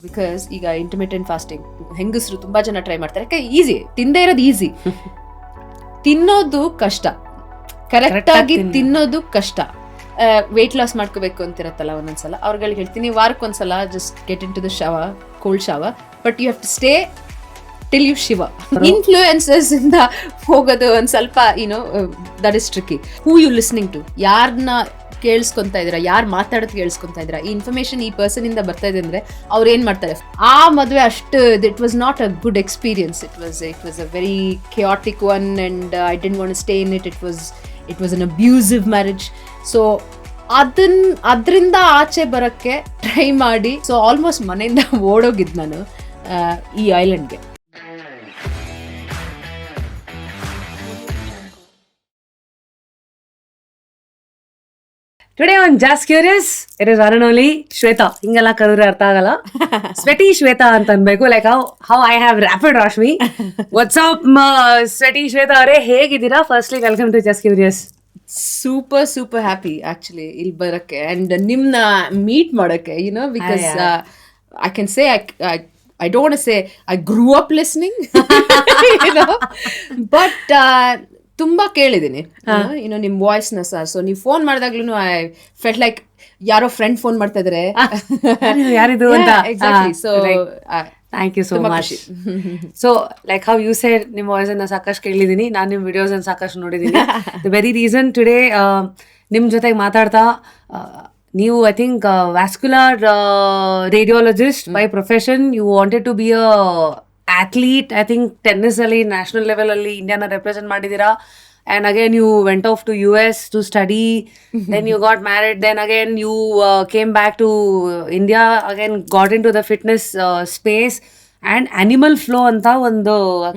Because ಈಗ intermittent fasting ಹೆಂಗಸರು ತುಂಬಾ ಜನ ಟ್ರೈ ಮಾಡ್ತಾರೆ. ಯಾಕೆ ಈಸಿ, ತಿಂದೇ ಇರೋದು ಈಸಿ, ತಿನ್ನೋದು ಕಷ್ಟ, ಕರೆಕ್ಟ್ ಆಗಿ ತಿನ್ನೋದು ಕಷ್ಟ. ವೆಯ್ಟ್ ಲಾಸ್ ಮಾಡ್ಕೋಬೇಕು ಅಂತಿರತ್ತಲ್ಲ ಒಂದೊಂದ್ಸಲ, ಅವ್ರಿಗೆ ಹೇಳ್ತೀನಿ ವಾರಕ್ಕೊಂದ್ಸಲ just get into the shower, cold shower, but you have to stay till you shiver. Influencers ಇಂದ ಹೋಗೋದು ಒಂದ್ ಸ್ವಲ್ಪ that is tricky. Who you listening to, ಯಾರನ್ನ ಕೇಳಿಸ್ಕೊಂತಾ ಇದ್ದೀರಾ, ಯಾರು ಮಾತಾಡೋದು ಕೇಳಿಸ್ಕೊಂತಾ ಇದ್ದೀರಾ, ಈ ಇನ್ಫಾರ್ಮೇಶನ್ ಈ ಪರ್ಸನ್ ಇಂದ ಬರ್ತಾ ಇದೆ ಅಂದ್ರೆ ಅವ್ರು ಏನ್ ಮಾಡ್ತಾರೆ. ಆ ಮದುವೆ ಅಷ್ಟು it was not a good experience. It was a very chaotic one and I didn't want to stay in it. It was an abusive marriage. So ಅದರಿಂದ ಆಚೆ ಬರೋಕ್ಕೆ ಟ್ರೈ ಮಾಡಿ, ಸೊ ಆಲ್ಮೋಸ್ಟ್ ಮನೆಯಿಂದ ಓಡೋಗಿದ್ದು ನಾನು ಈ ಐಲ್ಯಾಂಡ್ಗೆ. Today on Just Curious, it is one and only Shweta. ಹಿಂಗೆಲ್ಲ ಕರೆದ್ರೆ ಅರ್ಥ ಆಗಲ್ಲ. ಸ್ವೆಟಿ ಶ್ವೇತಾ ಅಂತ ಅನ್ಬೇಕು. Like how I have rapid Rashmi. What's up, Sweety Shwetha ಅವರೇ, ಹೇಗಿದ್ದೀರಾ? Firstly welcome to Just Curious. Super happy actually ಇಲ್ಲಿ ಬರಕ್ಕೆ ಅಂಡ್ ನಿಮ್ನ ಮೀಟ್ ಮಾಡಕ್ಕೆ, because I can say I don't want to say I grew up listening, but ತುಂಬಾ ಕೇಳಿದ್ದೀನಿ ನಿಮ್ voice ನ ಸರ್. ಸೊ ನೀವು ಫೋನ್ ಮಾಡಿದಾಗ್ಲೂ ಐ ಫೆಲ್ಟ್ ಲೈಕ್ ಯಾರೋ ಫ್ರೆಂಡ್ ಫೋನ್ ಮಾಡ್ತಾ ಇದಾರೆ, ಯಾರಿದು ಅಂತ. Exactly. So thank you so much. So like how you said, ನಿಮ್ಮ ವಾಯ್ಸ್ ಅನ್ನ ಸಾಕಷ್ಟು ಕೇಳಿದ್ದೀನಿ, ನಾನು ನಿಮ್ಮ ವಿಡಿಯೋಸ್ ಅನ್ನು ಸಾಕಷ್ಟು ನೋಡಿದ್ದೀನಿ. ದ ವೆರಿ ರೀಸನ್ ಟುಡೇ ನಿಮ್ಮ ಜೊತೆಗೆ ಮಾತಾಡ್ತಾ, ನೀವು I think vascular radiologist by profession, you wanted to be a athlete. I think tennis ಅಲ್ಲಿ national level ಅಲ್ಲಿ ಇಂಡಿಯಾನ represent ಮಾಡಿದ್ದೀರಾ. And again you went off to US to study. Then you got married. Then again you came back to India. Again got into the fitness space. And animal flow ಅಂತ ಒಂದು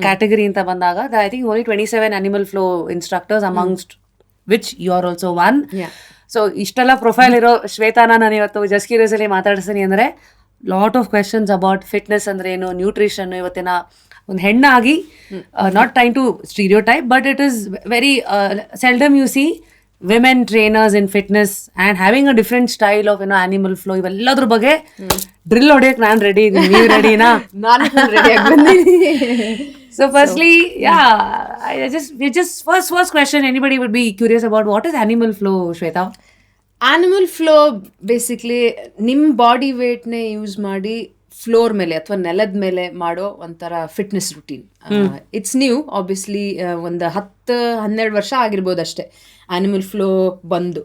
category ಅಂತ ಬಂದಾಗ, I think only 27 animal flow instructors amongst which you are also one. So ಇಷ್ಟೆಲ್ಲ profile ಇರೋ ಶ್ವೇತಾನ ನಾನು ಇವತ್ತು Just Curious ಅಲ್ಲಿ ಮಾತಾಡಿಸ್ತೀನಿ ಅಂದರೆ, lot of questions about fitness ಅಂದ್ರೆ ಏನು, ನ್ಯೂಟ್ರಿಷನ್. ಇವತ್ತಿನ ಒಂದು ಹೆಣ್ಣಾಗಿ, not trying to stereotype, but it is very seldom you see women trainers in fitness and having a different style of animal flow. ಇವೆಲ್ಲದ್ರ ಬಗ್ಗೆ ಡ್ರಿಲ್ ಹೊಡೆಯಕ್ಕೆ ನಾನು ರೆಡಿ ಇದ್ದೀನಿ. ನೀವು ರೆಡಿನಾ? So firstly first question anybody would be curious about what is animal flow, Shweta? Animal flow basically ನಿಮ್ಮ body ವೇಟ್ನೇ use ಮಾಡಿ floor ಮೇಲೆ ಅಥವಾ ನೆಲದ ಮೇಲೆ ಮಾಡೋ ಒಂಥರ fitness routine. It's new obviously, ಒಂದು 10-12 ವರ್ಷ ಆಗಿರ್ಬೋದು ಅಷ್ಟೇ ಆನಿಮಲ್ ಫ್ಲೋ ಬಂದು.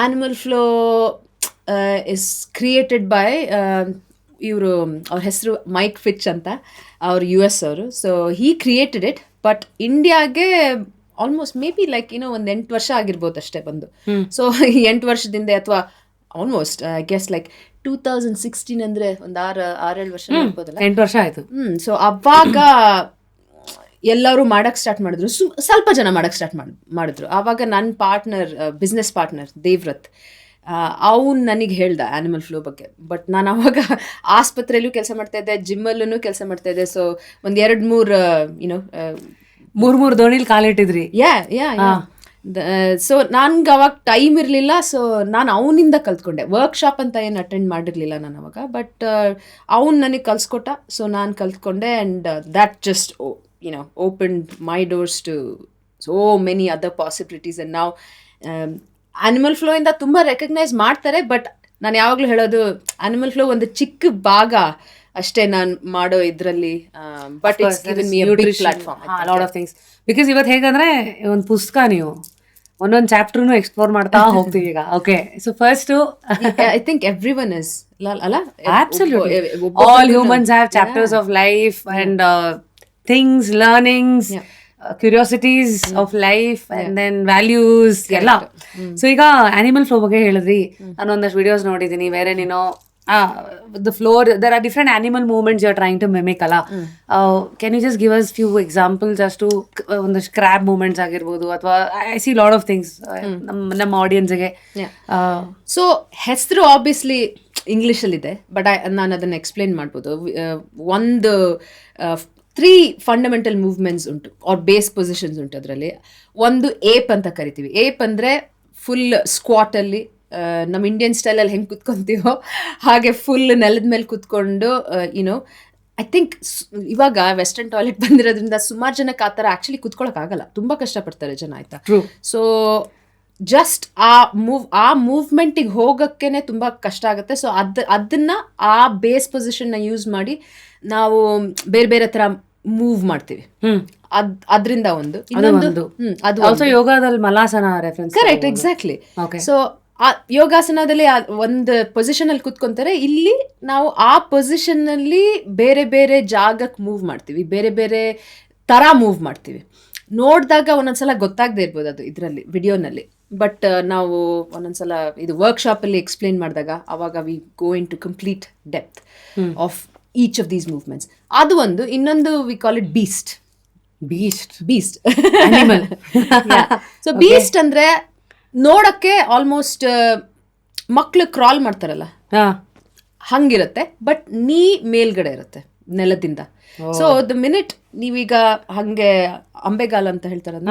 Animal flow is created by ಇವರು, ಅವ್ರ ಹೆಸರು ಮೈಕ್ ಫಿಚ್ ಅಂತ, ಅವ್ರು US ಅವರು. So he created it, but ಇಂಡಿಯಾಗೆ ಆಲ್ಮೋಸ್ಟ್ ಮೇ ಬಿ ಲೈಕ್ ಒಂದು 8 ವರ್ಷ ಆಗಿರ್ಬೋದು ಅಷ್ಟೇ ಬಂದು. ಸೊ 8 ವರ್ಷದಿಂದ ಅಥವಾ ಆಲ್ಮೋಸ್ಟ್ ಐ ಗೆಸ್ ಲೈಕ್ 2016 ಅಂದ್ರೆ ಒಂದು 6-7 ವರ್ಷ ಇರ್ಬೋದಲ್ಲ. 8 ವರ್ಷ ಆಯ್ತು. ಸೊ ಅವಾಗ ಎಲ್ಲರೂ ಮಾಡಕ್ ಸ್ಟಾರ್ಟ್ ಮಾಡಿದ್ರು, ಸ್ವಲ್ಪ ಜನ ಮಾಡಕ್ ಸ್ಟಾರ್ಟ್ ಮಾಡಿದ್ರು. ಆವಾಗ ನನ್ನ ಪಾರ್ಟ್ನರ್, ಬಿಸ್ನೆಸ್ ಪಾರ್ಟ್ನರ್ ದೇವ್ರತ್, ಅವ್ನು ನನಗೆ ಹೇಳ್ದ ಆನಿಮಲ್ ಫ್ಲೋ ಬಗ್ಗೆ. ಬಟ್ ನಾನು ಅವಾಗ ಆಸ್ಪತ್ರೆಯಲ್ಲೂ ಕೆಲಸ ಮಾಡ್ತಾ ಇದ್ದೆ, ಜಿಮ್ಮಲ್ಲೂ ಕೆಲಸ ಮಾಡ್ತಾ ಇದ್ದೆ. ಸೊ ಒಂದು 2-3 ದೋಣಿಲಿ ಕಾಲಿಟ್ಟಿದ್ರಿ. ಸೊ ನನ್ಗೆ ಅವಾಗ ಟೈಮ್ ಇರಲಿಲ್ಲ. ಸೊ ನಾನು ಅವನಿಂದ ಕಲ್ತ್ಕೊಂಡೆ. ವರ್ಕ್ಶಾಪ್ ಅಂತ ಏನು ಅಟೆಂಡ್ ಮಾಡಿರಲಿಲ್ಲ ನಾನು ಅವಾಗ, ಬಟ್ ಅವ್ನು ನನಗೆ ಕಲ್ಸ್ಕೊಟ್ಟ. ಸೊ ನಾನು ಕಲ್ತ್ಕೊಂಡೆ and that just opened my doors to so many other possibilities. And ನಾವು ಆನಿಮಲ್ ಫ್ಲೋ ಇಂದ ತುಂಬ ರೆಕಗ್ನೈಸ್ ಮಾಡ್ತಾರೆ, ಬಟ್ ನಾನು ಯಾವಾಗಲೂ ಹೇಳೋದು ಆನಿಮಲ್ ಫ್ಲೋ ಒಂದು ಚಿಕ್ಕ ಭಾಗ ಅಷ್ಟೇ ನಾನು ಮಾಡೋ ಇದ್ರಲ್ಲಿ. But it's given me a big platform, lot of things. Because ಇವತ್ತು ಹೇಗಂದ್ರೆ ಒಂದು ಪುಸ್ತಕ, ನೀವು ಒಂದೊಂದು ಚಾಪ್ಟರ್ನು ಎಕ್ಸ್ಪ್ಲೋರ್ ಮಾಡ್ತಾ ಹೋಗ್ತೀವಿ ಈಗ. Okay, so first I think everyone is ಅಲ್ಲ, absolutely all humans have chapters of life and things, learnings, curiosities of life and then values ಎಲ್ಲ. ಸೊ ಈಗ ಆನಿಮಲ್ ಫ್ಲೋ ಬಗ್ಗೆ ಹೇಳಿದ್ರಿ, ನಾನು ಒಂದಷ್ಟು ವಿಡಿಯೋಸ್ ನೋಡಿದ್ದೀನಿ. ಬೇರೆ ನೀನು the floor, there are different animal movements you're trying to mimic ಅಲ್ಲ. Can you just give us few examples as to ಒಂದಷ್ಟು crab movements ಆಗಿರ್ಬೋದು, ಅಥವಾ I see lot of things ನಮ್ಮ ಆಡಿಯನ್ಸ್ಗೆ. ಸೊ ಹೆಸರು ಆಬ್ವಿಯಸ್ಲಿ ಇಂಗ್ಲೀಷಲ್ಲಿದೆ, ಬಟ್ ನಾನು ಅದನ್ನು ಎಕ್ಸ್ಪ್ಲೇನ್ ಮಾಡ್ಬೋದು. ಒಂದು 3 ಫಂಡಮೆಂಟಲ್ ಮೂವ್ಮೆಂಟ್ಸ್ ಉಂಟು, ಆರ್ ಬೇಸ್ ಪೊಸಿಷನ್ಸ್ ಉಂಟು ಅದರಲ್ಲಿ. ಒಂದು ಏಪ್ ಅಂತ ಕರಿತೀವಿ. ಏಪ್ ಅಂದರೆ ಫುಲ್ ಸ್ಕ್ವಾಟಲ್ಲಿ ನಮ್ಮ ಇಂಡಿಯನ್ ಸ್ಟೈಲಲ್ಲಿ ಹೆಂಗೆ ಕುತ್ಕೊಂತೀವೋ ಹಾಗೆ ಫುಲ್ ನೆಲದ ಮೇಲೆ ಕುತ್ಕೊಂಡು ಯುನೋ ಐ ಥಿಂಕ್ ಇವಾಗ ವೆಸ್ಟರ್ನ್ ಟಾಯ್ಲೆಟ್ ಬಂದಿರೋದ್ರಿಂದ ಸುಮಾರು ಜನಕ್ಕೆ ಆ ಥರ ಆ್ಯಕ್ಚುಲಿ ಕುತ್ಕೊಳ್ಳೋಕ್ಕಾಗಲ್ಲ, ತುಂಬ ಕಷ್ಟಪಡ್ತಾರೆ ಜನ, ಆಯಿತಾ. ಸೊ ಜಸ್ಟ್ ಆ ಮೂವ್ಮೆಂಟಿಗೆ ಹೋಗೋಕ್ಕೇ ತುಂಬ ಕಷ್ಟ ಆಗುತ್ತೆ. ಸೊ ಅದನ್ನು ಆ ಬೇಸ್ ಪೊಸಿಷನ್ನ ಯೂಸ್ ಮಾಡಿ ನಾವು ಬೇರೆ ಬೇರೆ ಥರ ಮೂವ್ ಮಾಡ್ತೀವಿ. ಅದರಿಂದ ಒಂದು ಅದು ಆಲ್ಸೋ ಯೋಗದಲ್ಲಿ ಮಲಾಸನ ರೆಫರೆನ್ಸ್. Correct, exactly. ಸೊ ಆ ಯೋಗಾಸನದಲ್ಲಿ ಒಂದು ಪೊಸಿಷನ್ ಅಲ್ಲಿ ಕುತ್ಕೊಂತಾರೆ, ಇಲ್ಲಿ ನಾವು ಆ ಪೊಸಿಷನ್ ಅಲ್ಲಿ ಬೇರೆ ಬೇರೆ ಜಾಗಕ್ಕೆ ಮೂವ್ ಮಾಡ್ತೀವಿ, ಬೇರೆ ಬೇರೆ ತರ ಮೂವ್ ಮಾಡ್ತೀವಿ. ನೋಡಿದಾಗ ಒಂದೊಂದ್ಸಲ ಗೊತ್ತಾಗದೇ ಇರ್ಬೋದು ಅದು ಇದರಲ್ಲಿ ವಿಡಿಯೋನಲ್ಲಿ, ಬಟ್ ನಾವು ಒಂದೊಂದ್ಸಲ ಇದು ವರ್ಕ್ಶಾಪ್ ಅಲ್ಲಿ ಎಕ್ಸ್ಪ್ಲೇನ್ ಮಾಡಿದಾಗ ಅವಾಗ we go into complete depth of each of these movements. ಅದು ಒಂದು. ಇನ್ನೊಂದು we call it beast. So beast ಅಂದ್ರೆ ನೋಡಕ್ಕೆ ಆಲ್ಮೋಸ್ಟ್ ಮಕ್ಳು ಕ್ರಾಲ್ ಮಾಡ್ತಾರಲ್ಲ ಹಂಗಿರುತ್ತೆ, ಬಟ್ ನೀ ಮೇಲ್ಗಡೆ ಇರುತ್ತೆ ನೆಲದಿಂದ. ಸೊ ದ ಮಿನಿಟ್ ನೀವೀಗ ಹಂಗೆ ಅಂಬೆಗಾಲ ಅಂತ ಹೇಳ್ತಾರಲ್ಲ,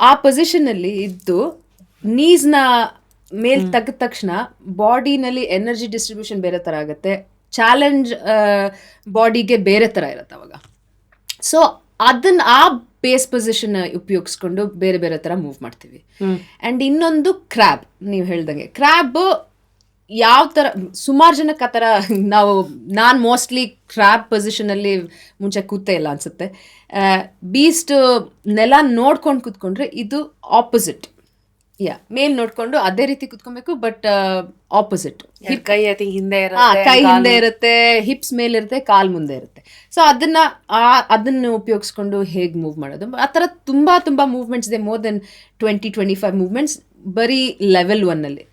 ಆ ಪೊಸಿಷನ್ ಅಲ್ಲಿ ಇದ್ದು ನೀಸ್ನ ಮೇಲ್ ತೆಗೆದ ತಕ್ಷಣ ಬಾಡಿನಲ್ಲಿ ಎನರ್ಜಿ ಡಿಸ್ಟ್ರಿಬ್ಯೂಷನ್ ಬೇರೆ ತರ ಆಗುತ್ತೆ, ಚಾಲೆಂಜ್ ಬಾಡಿಗೆ ಬೇರೆ ತರ ಇರುತ್ತೆ ಅವಾಗ. ಸೊ ಅದನ್ನ ಆ ಬೇಸ್ ಪೊಸಿಷನ್ ಉಪಯೋಗಿಸ್ಕೊಂಡು ಬೇರೆ ಬೇರೆ ತರ ಮೂವ್ ಮಾಡ್ತೀವಿ. ಅಂಡ್ ಇನ್ನೊಂದು ಕ್ರ್ಯಾಬ್, ನೀವು ಹೇಳ್ದಂಗೆ ಕ್ರ್ಯಾಬ್ ಯಾವ ತರ ಸುಮಾರು ಜನಕ್ಕೆ ಆ ಥರ ನಾನು ಮೋಸ್ಟ್ಲಿ ಕ್ರ್ಯಾಬ್ ಪೊಸಿಷನ್ ಅಲ್ಲಿ ಮುಂಚೆ ಕೂತೇ ಇಲ್ಲ ಅನ್ಸುತ್ತೆ. ಬೀಸ್ಟ್ ನೆಲ ನೋಡ್ಕೊಂಡು ಕೂತ್ಕೊಂಡ್ರೆ ಇದು ಆಪೋಸಿಟ್. ಮೇಲ್ ನೋಡ್ಕೊಂಡು ಅದೇ ರೀತಿ ಕುತ್ಕೊಬೇಕು, ಬಟ್ ಆಪೋಸಿಟ್. ಕೈ ಹಿಂದೆ ಇರುತ್ತೆ, ಹಿಪ್ಸ್ ಮೇಲೆ ಇರುತ್ತೆ, ಕಾಲ್ ಮುಂದೆ ಇರುತ್ತೆ. ಸೊ ಅದನ್ನ ಉಪಯೋಗಿಸ್ಕೊಂಡು ಹೇಗೆ ಮೂವ್ ಮಾಡೋದು, ಆ ಥರ ತುಂಬಾ ತುಂಬಾ ಮೂವ್ಮೆಂಟ್ಸ್ ಇದೆ. ಮೋರ್ ದೆನ್ 20-25 ಮೂವ್ಮೆಂಟ್ಸ್ ಬರೀ ಲೆವೆಲ್ 1 ಅಲ್ಲಿ.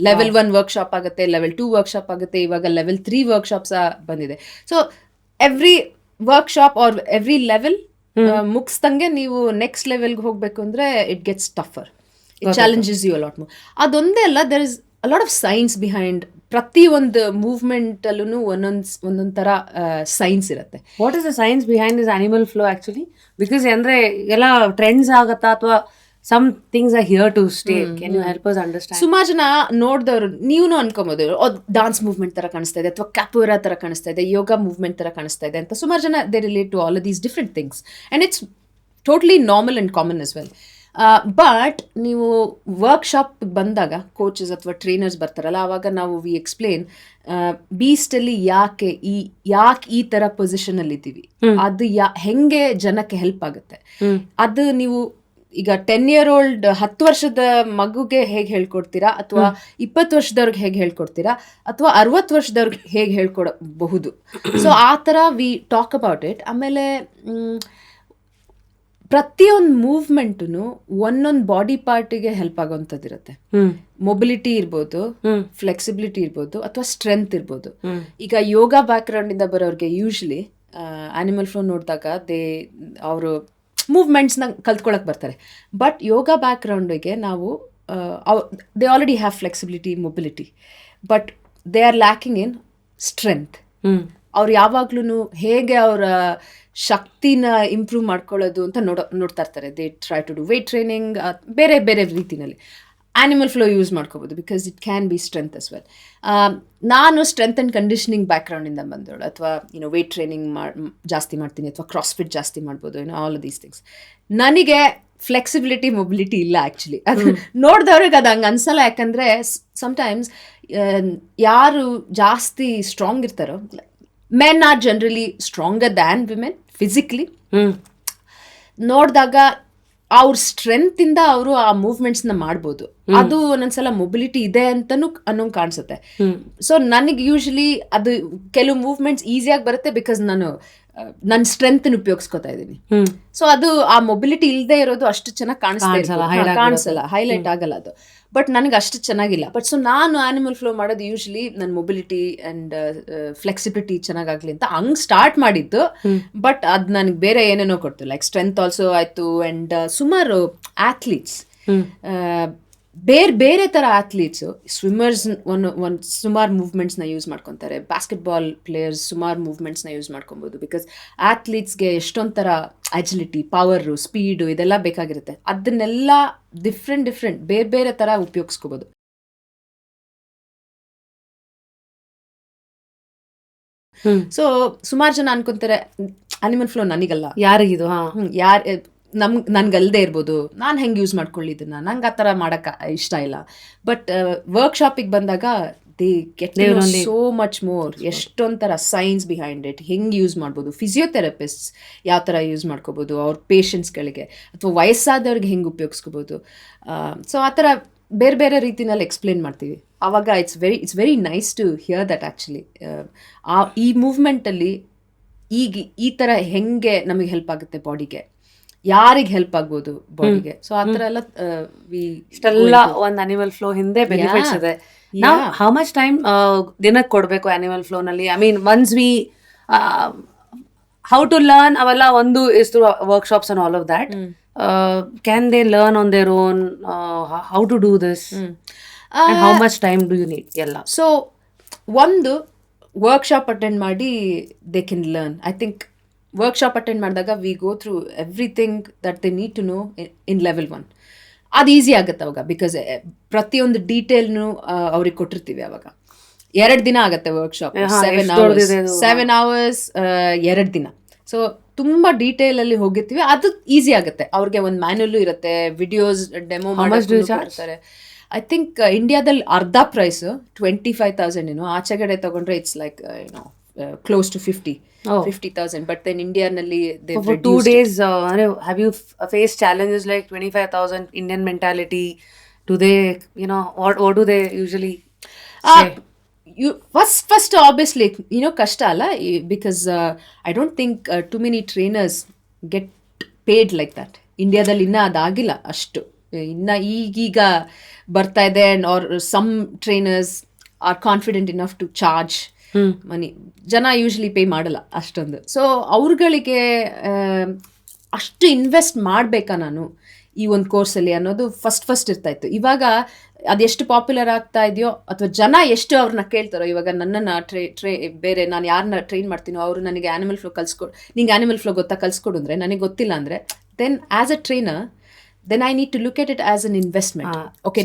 ಲೆವೆಲ್ 1 ವರ್ಕ್ಶಾಪ್ ಆಗುತ್ತೆ, ಲೆವೆಲ್ 2 ವರ್ಕ್ಶಾಪ್ ಆಗುತ್ತೆ, ಇವಾಗ ಲೆವೆಲ್ 3 ವರ್ಕ್ಶಾಪ್ಸ್ ಬಂದಿದೆ. So every workshop or every level ಮುಗಿಸ್ದಂಗೆ ನೀವು ನೆಕ್ಸ್ಟ್ ಲೆವೆಲ್ಗೆ ಹೋಗ್ಬೇಕು ಅಂದ್ರೆ it gets tougher. It challenges you a lot more. ಅದೊಂದೇ ಅಲ್ಲ, there is a lot of science behind ಪ್ರತಿ ಒಂದು ಮೂವ್ಮೆಂಟ್ ಅಲ್ಲೂ ಒಂದೊಂದ್ ತರ ಸೈನ್ಸ್ ಇರುತ್ತೆ. What is the science behind this animal flow actually? Because ಅಂದ್ರೆ ಎಲ್ಲ ಟ್ರೆಂಡ್ಸ್ ಆಗತ್ತಾ ಅಥವಾ some things are here to stay? Can you help us understand? ಸುಮಾರು ಜನ ನೋಡಿದವರು ನೀವು ಅನ್ಕೋಬಹುದು ಡಾನ್ಸ್ ಮೂವ್ಮೆಂಟ್ ತರ ಕಾಣಿಸ್ತಾ ಇದೆ, ಅಥವಾ ಕ್ಯಾಪೋರಾ ತರ ಕಾಣಿಸ್ತಾ ಇದೆ, ಯೋಗ ಮೂವ್ಮೆಂಟ್ ತರ ಕಾಣಿಸ್ತಾ ಇದೆ ಅಂತ. ಸುಮಾರು ಜನ they relate to all of these different things and it's totally normal and common as well. But ನೀವು ವರ್ಕ್ಶಾಪ್ ಬಂದಾಗ ಕೋಚಸ್ ಅಥವಾ ಟ್ರೈನರ್ಸ್ ಬರ್ತಾರಲ್ಲ, ಆವಾಗ ನಾವು ವಿ ಎಕ್ಸ್ಪ್ಲೇನ್ ಬೀಸ್ಟಲ್ಲಿ ಯಾಕೆ ಈ ಥರ ಪೊಸಿಷನಲ್ಲಿ ಇದ್ದೀವಿ, ಅದು ಹೆಂಗೆ ಜನಕ್ಕೆ ಹೆಲ್ಪ್ ಆಗುತ್ತೆ. ಅದು ನೀವು ಈಗ 10 year old 10 ವರ್ಷದ ಮಗುಗೆ ಹೇಗೆ ಹೇಳ್ಕೊಡ್ತೀರಾ, ಅಥವಾ 20 ವರ್ಷದವ್ರಿಗೆ ಹೇಗೆ ಹೇಳ್ಕೊಡ್ತೀರಾ, ಅಥವಾ 60 ವರ್ಷದವ್ರಿಗೆ ಹೇಗೆ ಹೇಳ್ಕೊಡಬಹುದು. ಸೊ ಆ ಥರ ವಿ ಟಾಕ್ ಅಬೌಟ್ ಇಟ್. ಆಮೇಲೆ ಪ್ರತಿಯೊಂದು ಮೂವ್ಮೆಂಟು ಒಂದೊಂದು ಬಾಡಿ ಪಾರ್ಟಿಗೆ ಹೆಲ್ಪ್ ಆಗೋಂಥದ್ದಿರುತ್ತೆ. ಮೊಬಿಲಿಟಿ ಇರ್ಬೋದು, ಫ್ಲೆಕ್ಸಿಬಿಲಿಟಿ ಇರ್ಬೋದು, ಅಥವಾ ಸ್ಟ್ರೆಂತ್ ಇರ್ಬೋದು. ಈಗ ಯೋಗ ಬ್ಯಾಕ್ ಗ್ರೌಂಡ್ ಇಂದ ಬರೋರಿಗೆ ಯೂಶ್ವಲಿ ಆನಿಮಲ್ ಫ್ಲೋ ನೋಡಿದಾಗ ಅವರು ಮೂವ್ಮೆಂಟ್ಸ್ನ ಕಲ್ತ್ಕೊಳಕ್ ಬರ್ತಾರೆ. ಬಟ್ ಯೋಗ ಬ್ಯಾಕ್ ಗ್ರೌಂಡಿಗೆ ನಾವು they already have flexibility, mobility, but they are lacking in strength. ಅವ್ರು ಯಾವಾಗ್ಲೂ ಹೇಗೆ ಅವರ ಶಕ್ತಿನ ಇಂಪ್ರೂವ್ ಮಾಡ್ಕೊಳ್ಳೋದು ಅಂತ ನೋಡ್ತಾ ಇರ್ತಾರೆ. They try to do weight training, ಬೇರೆ ಬೇರೆ ರೀತಿನಲ್ಲಿ ಆನಿಮಲ್ ಫ್ಲೋ ಯೂಸ್ ಮಾಡ್ಕೋಬೋದು, because it can be strength as well. ನಾನು ಸ್ಟ್ರೆಂತ್ ಆ್ಯಂಡ್ ಕಂಡೀಷನಿಂಗ್ ಬ್ಯಾಕ್ಗ್ರೌಂಡಿಂದ ಬಂದವಳು, ಅಥವಾ ವೇಟ್ ಟ್ರೈನಿಂಗ್ ಜಾಸ್ತಿ ಮಾಡ್ತೀನಿ, ಅಥವಾ ಕ್ರಾಸ್ಫಿಟ್ ಜಾಸ್ತಿ ಮಾಡ್ಬೋದು, ಆಲ್ ಆಫ್ ದೀಸ್ ಥಿಂಗ್ಸ್. ನನಗೆ ಫ್ಲೆಕ್ಸಿಬಿಲಿಟಿ, ಮೊಬಿಲಿಟಿ ಇಲ್ಲ ಆ್ಯಕ್ಚುಲಿ. ಅದು ನೋಡಿದವ್ರಿಗೆ ಅದು ಹಂಗೆ ಅನ್ಸಲ್ಲ, ಯಾಕಂದರೆ ಸಮ್ಟೈಮ್ಸ್ ಯಾರು ಜಾಸ್ತಿ ಸ್ಟ್ರಾಂಗ್ ಇರ್ತಾರೋ, men are generally stronger than women physically. ನೋಡಿದಾಗ ಅವ್ರ ಸ್ಟ್ರೆಂತ್ ಇಂದ ಅವರು ಆ ಮೂವ್ಮೆಂಟ್ಸ್ ನ ಮಾಡ್ಬೋದು. ಅದು ಒಂದೊಂದ್ಸಲ ಮೊಬಿಲಿಟಿ ಇದೆ ಅಂತಾನು ಅನ್ನೋಂಗ್ ಕಾಣಿಸುತ್ತೆ. ಸೊ ನನಗೆ ಯೂಶಲಿ ಅದು ಕೆಲವು ಮೂವ್ಮೆಂಟ್ಸ್ ಈಸಿಯಾಗಿ ಬರುತ್ತೆ, ಬಿಕಾಸ್ ನಾನು ನನ್ನ ಸ್ಟ್ರೆಂತ್ ಉಪಯೋಗಿಸ್ಕೊತಾ ಇದ್ದೀನಿ. ಸೊ ಅದು ಆ ಮೊಬಿಲಿಟಿ ಇಲ್ಲದೆ ಇರೋದು ಅಷ್ಟು ಚೆನ್ನಾಗಿ ಕಾಣಿಸಲ್ಲ, ಹೈಲೈಟ್ ಆಗಲ್ಲ ಅದು. ಬಟ್ ನನಗೆ ಅಷ್ಟು ಚೆನ್ನಾಗಿಲ್ಲ. ಬಟ್ ಸೊ ನಾನು ಆನಿಮಲ್ ಫ್ಲೋ ಮಾಡೋದು ಯೂಶಲಿ ನನ್ನ ಮೊಬಿಲಿಟಿ ಆ್ಯಂಡ್ ಫ್ಲೆಕ್ಸಿಬಿಲಿಟಿ ಚೆನ್ನಾಗಾಗಲಿ ಅಂತ ಹಂಗೆ ಸ್ಟಾರ್ಟ್ ಮಾಡಿದ್ದು. ಬಟ್ ಅದು ನನಗೆ ಬೇರೆ ಏನೇನೋ ಕೊಡ್ತು, ಲೈಕ್ ಸ್ಟ್ರೆಂತ್ ಆಲ್ಸೋ ಆಯಿತು. ಆ್ಯಂಡ್ ಸುಮಾರು ಆ್ಯಥ್ಲೀಟ್ಸ್, ಬೇರೆ ಬೇರೆ ಥರ ಆ್ಯಥ್ಲೀಟ್ಸು, ಸ್ವಿಮ್ಮರ್ಸ್ ಒಂದು ಸುಮಾರು ಮೂವ್ಮೆಂಟ್ಸ್ನ ಯೂಸ್ ಮಾಡ್ಕೊತಾರೆ. ಬಾಸ್ಕೆಟ್ಬಾಲ್ ಪ್ಲೇಯರ್ಸ್ ಸುಮಾರು ಮೂವ್ಮೆಂಟ್ಸ್ನ ಯೂಸ್ ಮಾಡ್ಕೊಬೋದು, ಬಿಕಾಸ್ ಆ್ಯಥ್ಲೀಟ್ಸ್ಗೆ ಎಷ್ಟೊಂದು ಥರ ಅಜಿಲಿಟಿ, ಪವರು, ಸ್ಪೀಡು ಇದೆಲ್ಲ ಬೇಕಾಗಿರುತ್ತೆ. ಅದನ್ನೆಲ್ಲ ಡಿಫ್ರೆಂಟ್ ಬೇರೆ ಬೇರೆ ಥರ ಉಪಯೋಗಿಸ್ಕೋಬೋದು. ಸೊ ಸುಮಾರು ಜನ ಅನ್ಕೊಂತಾರೆ ಅನಿಮಲ್ ಫ್ಲೋ ನನಗಲ್ಲ, ಯಾರಿಗಿದು? ಯಾರು ನನ್ಗಲ್ದೇ ಇರ್ಬೋದು, ನಾನು ಹೆಂಗೆ ಯೂಸ್ ಮಾಡ್ಕೊಳ್ಳಿ ಇದನ್ನ, ನಂಗೆ ಆ ಥರ ಮಾಡೋಕ್ಕೆ ಇಷ್ಟ ಇಲ್ಲ. ಬಟ್ ವರ್ಕ್ಶಾಪಿಗೆ ಬಂದಾಗ they get so much more, ಎಷ್ಟೊಂಥರ ಸೈನ್ಸ್ ಬಿಹೈಂಡ್ ಇಟ್, ಹೆಂಗೆ ಯೂಸ್ ಮಾಡ್ಬೋದು, ಫಿಸಿಯೋಥೆರಪಿಸ್ಟ್ಸ್ ಯಾವ ಥರ ಯೂಸ್ ಮಾಡ್ಕೋಬೋದು ಅವ್ರ ಪೇಷಂಟ್ಸ್ಗಳಿಗೆ, ಅಥವಾ ವಯಸ್ಸಾದವ್ರಿಗೆ ಹೆಂಗೆ ಉಪಯೋಗಿಸ್ಕೋಬೋದು. ಸೊ ಆ ಥರ ಬೇರೆ ಬೇರೆ ರೀತಿನಲ್ಲಿ ಎಕ್ಸ್ಪ್ಲೇನ್ ಮಾಡ್ತೀವಿ. ಆವಾಗ it's very nice to hear that actually. ಈ ಮೂವ್ಮೆಂಟಲ್ಲಿ ಈಗ ಈ ಥರ ಹೆಂಗೆ ನಮಗೆ ಹೆಲ್ಪ್ ಆಗುತ್ತೆ ಬಾಡಿಗೆ, ಯಾರಿಗೆ ಹೆಲ್ಪ್ ಆಗ್ಬೋದು ಬಾಡಿಗೆ. ಸೊ ಆ ಥರ ಎಲ್ಲ ಇಷ್ಟೆಲ್ಲ ಒಂದು ಅನಿಮಲ್ ಫ್ಲೋ ಹಿಂದೆ ಬೆನಿಫಿಟ್ಸ್ ಇದೆ. ನಾವು ಹೌ ಮಚ್ ಟೈಮ್ ದಿನಕ್ಕೆ ಕೊಡಬೇಕು ಅನಿಮಲ್ ಫ್ಲೋನಲ್ಲಿ? I mean once we how to learn ಅವೆಲ್ಲ ಒಂದು is through workshops and all of that. Can they learn on their own how to do this and how much time do you need ಎಲ್ಲ? So ಒಂದು workshop attend ಮಾಡಿ they can learn. I think workshop attend ಮಾಡಿದಾಗ we go through everything that they need to know in level 1. ಅದು easy ಆಗುತ್ತೆ ಅವಾಗ, because ಪ್ರತಿಯೊಂದು ಡೀಟೇಲ್ನು ಅವ್ರಿಗೆ ಕೊಟ್ಟಿರ್ತೀವಿ. ಅವಾಗ 2 ದಿನ ಆಗುತ್ತೆ ವರ್ಕ್ಶಾಪ್, 7 hours 2 ದಿನ. ಸೊ ತುಂಬ ಡೀಟೇಲಲ್ಲಿ ಹೋಗಿರ್ತೀವಿ, ಅದು ಈಸಿ ಆಗುತ್ತೆ. ಅವ್ರಿಗೆ ಒಂದು ಮ್ಯಾನ್ಯಲ್ಲೂ ಇರುತ್ತೆ, ವಿಡಿಯೋಸ್ ಡೆಮೋ ಮಾಡ್ತಾರೆ. ಐ ಥಿಂಕ್ ಇಂಡಿಯಾದಲ್ಲಿ ಅರ್ಧ ಪ್ರೈಸ್ 25,000 ಏನೋ, ಆಚೆಗಡೆ ತಗೊಂಡ್ರೆ it's like close to 50,000. But then ಇಂಡಿಯಾನಲ್ಲಿ for 2 days have you faced challenges like 25,000 Indian mentality? Do they, what do they usually say? You first obviously ಕಷ್ಟ ಅಲ್ಲ, because I don't think too many trainers get paid like that. ಇಂಡಿಯಾದಲ್ಲಿ ಇನ್ನೂ ಅದಾಗಿಲ್ಲ ಅಷ್ಟು, ಇನ್ನು ಈಗೀಗ ಬರ್ತಾ ಇದೆ. Or some trainers are confident enough to charge money. ಜನ ಯೂಶ್ವಲಿ ಪೇ ಮಾಡಲ್ಲ ಅಷ್ಟೊಂದು. ಸೊ ಅವ್ರುಗಳಿಗೆ ಅಷ್ಟು ಇನ್ವೆಸ್ಟ್ ಮಾಡಬೇಕಾ ನಾನು ಈ ಒಂದು ಕೋರ್ಸಲ್ಲಿ ಅನ್ನೋದು ಫಸ್ಟ್ ಇರ್ತಾಯಿತ್ತು. ಇವಾಗ ಅದೆಷ್ಟು ಪಾಪ್ಯುಲರ್ ಆಗ್ತಾ ಇದೆಯೋ, ಅಥವಾ ಜನ ಎಷ್ಟು ಅವ್ರನ್ನ ಕೇಳ್ತಾರೋ, ಇವಾಗ ನನ್ನನ್ನು ಬೇರೆ ನಾನು ಯಾರನ್ನ ಟ್ರೈನ್ ಮಾಡ್ತೀನೋ ಅವರು ನನಗೆ ಆ್ಯನಿಮಲ್ ಫ್ಲೋ ನಿಂಗೆ ಆ್ಯನಿಮಲ್ ಫ್ಲೋ ಗೊತ್ತಾ, ಕಲಿಸ್ಕೊಡು ಅಂದರೆ, ನನಗೆ ಗೊತ್ತಿಲ್ಲ ಅಂದರೆ, then as a trainer then I need to look at it as an investment. Okay,